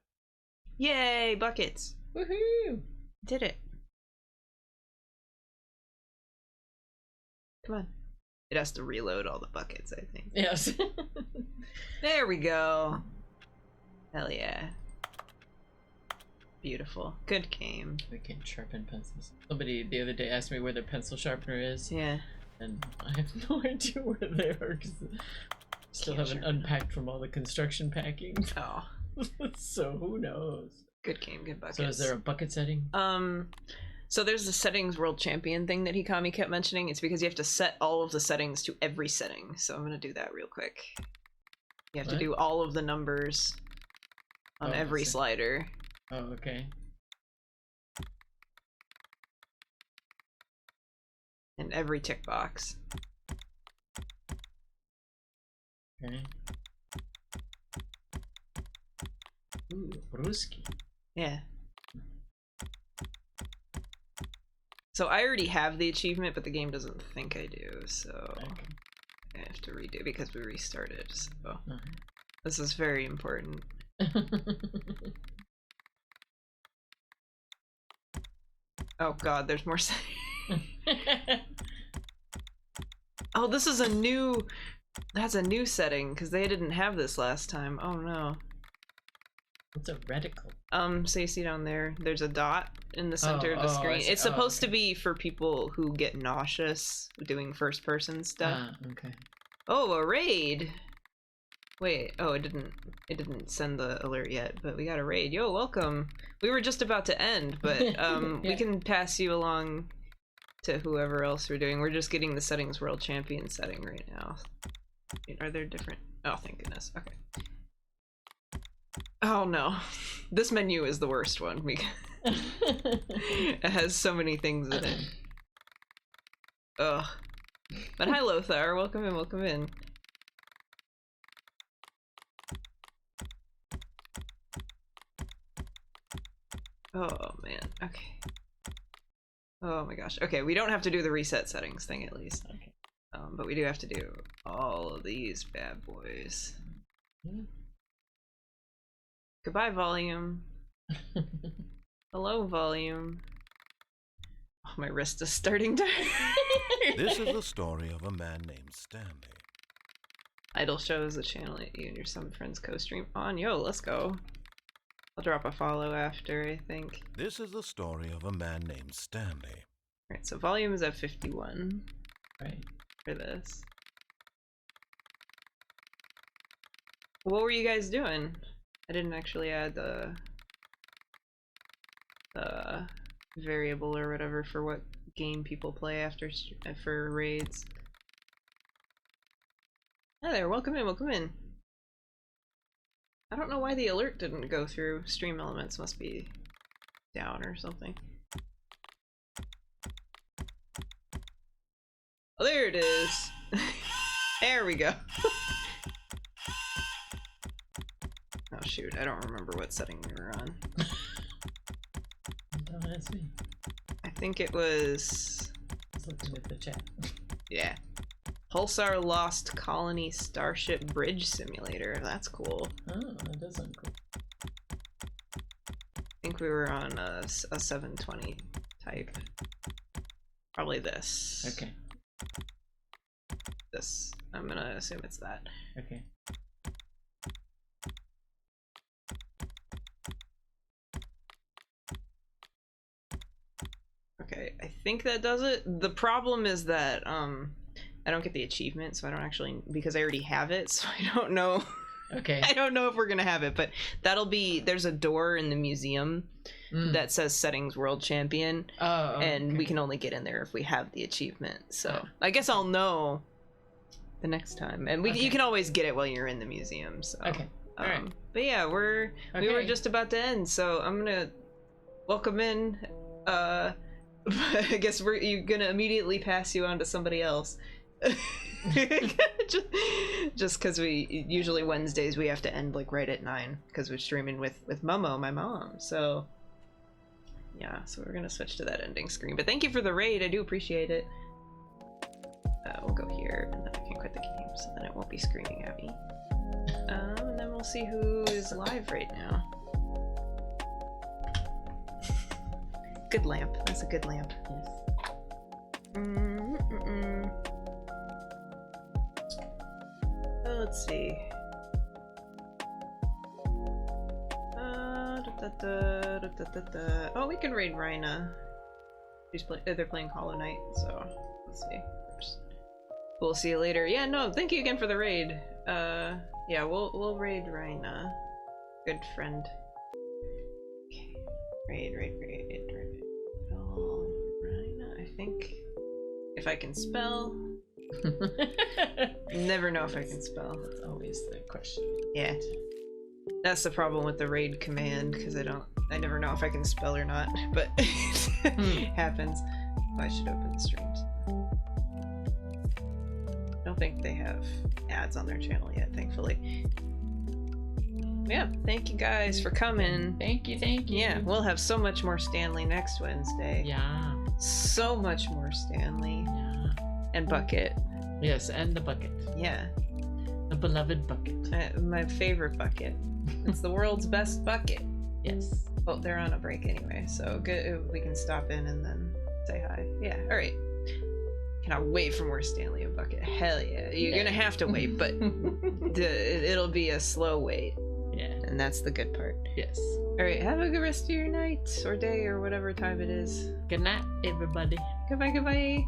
S1: Yay, buckets.
S2: Woohoo!
S1: Did it. Come on. It has to reload all the buckets, I think.
S2: Yes.
S1: There we go. Hell yeah. Beautiful. Good game.
S2: We can sharpen pencils. Somebody the other day asked me where the pencil sharpener is,
S1: Yeah.
S2: and I have no idea where they are because still
S1: Can't
S2: haven't
S1: sharpen.
S2: unpacked from all the construction packing.
S1: Oh.
S2: So who knows?
S1: Good game, good buckets.
S2: So is there a bucket setting?
S1: So there's the settings world champion thing that Hikami kept mentioning. It's because you have to set all of the settings to every setting. So I'm gonna do that real quick. You have to
S2: What?
S1: do all of the numbers on
S2: Oh, I
S1: every
S2: see.
S1: slider.
S2: Oh, okay.
S1: And every tick box.
S2: Okay. Ooh, Bruski.
S1: Yeah. So I already have the achievement, but the game doesn't think I do, so
S2: Okay.
S1: I have to redo because we restarted, so
S2: Uh-huh.
S1: this is very important. Oh god, there's more Oh, this is a new... That's a new setting, because they didn't have this last time. Oh no.
S2: What's a reticle?
S1: So you see down there, there's a dot in the center of the
S2: I
S1: screen.
S2: see.
S1: It's supposed to
S2: Okay.
S1: be for people who get nauseous doing first person stuff.
S2: Ah, okay.
S1: Oh, a raid! Wait, oh, it didn't send the alert yet, but we got a raid. Yo, welcome! We were just about to end, but we
S2: Yeah.
S1: can pass you along to whoever else we're doing. We're just getting the settings world champion setting right now. Are there different? Oh, thank goodness. Okay. Oh no. This menu is the worst one because it has so many things in it. Ugh. But hi Lothar, welcome in, welcome in. Oh man, okay. Oh my gosh. Okay, we don't have to do the reset settings thing at least.
S2: Okay.
S1: But we do have to do all of these bad boys. Goodbye, volume. Hello, volume. Oh, my wrist is starting to
S3: This is the story of a man named Stanley.
S1: Idle shows the channel at you and your some friends co-stream on. Yo, let's go. I'll drop a follow after, I think.
S3: This is the story of a man named Stanley.
S1: Alright, so volume is at 51
S2: Right.
S1: for this. What were you guys doing? I didn't actually add the variable or whatever for what game people play after for raids. Hi there, welcome in, welcome in. I don't know why the alert didn't go through. Stream elements must be down or something. Oh, there it is. There we go. Oh shoot, I don't remember what setting we were on.
S2: Don't ask me.
S1: I think it was...
S2: I was looking at the chat.
S1: Yeah. Pulsar Lost Colony Starship Bridge Simulator. That's cool.
S2: Oh, that does sound cool.
S1: I think we were on a 720 type. Probably this.
S2: Okay.
S1: This. I'm gonna assume it's that.
S2: Okay.
S1: Okay, I think that does it. The problem is that I don't get the achievement, so I don't actually, because I already have it, so I don't know.
S2: Okay.
S1: I don't know if we're gonna have it, but that'll be, there's a door in the museum that says Settings World Champion.
S2: Oh,
S1: and we can only get in there if we have the achievement. So I guess I'll know the next time. And you can always get it while you're in the museum. So
S2: okay. All right.
S1: But yeah, we were just about to end, so I'm gonna welcome in I guess you're gonna immediately pass you on to somebody else. just because we usually Wednesdays we have to end like right at 9 because we're streaming with Mummo, my mom. So yeah, so we're gonna switch to that ending screen. But thank you for the raid, I do appreciate it. We'll go here and then I can quit the game, so then it won't be screaming at me. And then we'll see who is live right now. Good lamp. That's a good lamp.
S2: Yes.
S1: Let's see. Oh, we can raid Rhina. They're playing Hollow Knight, so let's see. We'll see you later. Yeah, no, thank you again for the raid. Yeah, we'll raid Rhina. Good friend. Okay. Raid. Oh, Rhina, I think if I can spell. Never know if I can spell.
S2: That's always the question.
S1: Yeah. That's the problem with the raid command, because I never know if I can spell or not, but it happens. Oh, I should open the streams. I don't think they have ads on their channel yet, thankfully. Yeah, thank you guys for coming.
S2: Thank you.
S1: Yeah, we'll have so much more Stanley next Wednesday.
S2: Yeah.
S1: So much more Stanley.
S2: Yeah.
S1: And Bucket.
S2: Yes, and the bucket.
S1: Yeah.
S2: The beloved bucket.
S1: My favorite bucket. It's the world's best bucket.
S2: Yes.
S1: Well, they're on a break anyway, so good. We can stop in and then say hi. Yeah, alright. Cannot wait for more Stanley and Bucket. Hell yeah. You're gonna have to wait, but it'll be a slow wait.
S2: Yeah.
S1: And that's the good part.
S2: Yes.
S1: Alright, have a good rest of your night or day or whatever time it is.
S2: Good night, everybody.
S1: Goodbye.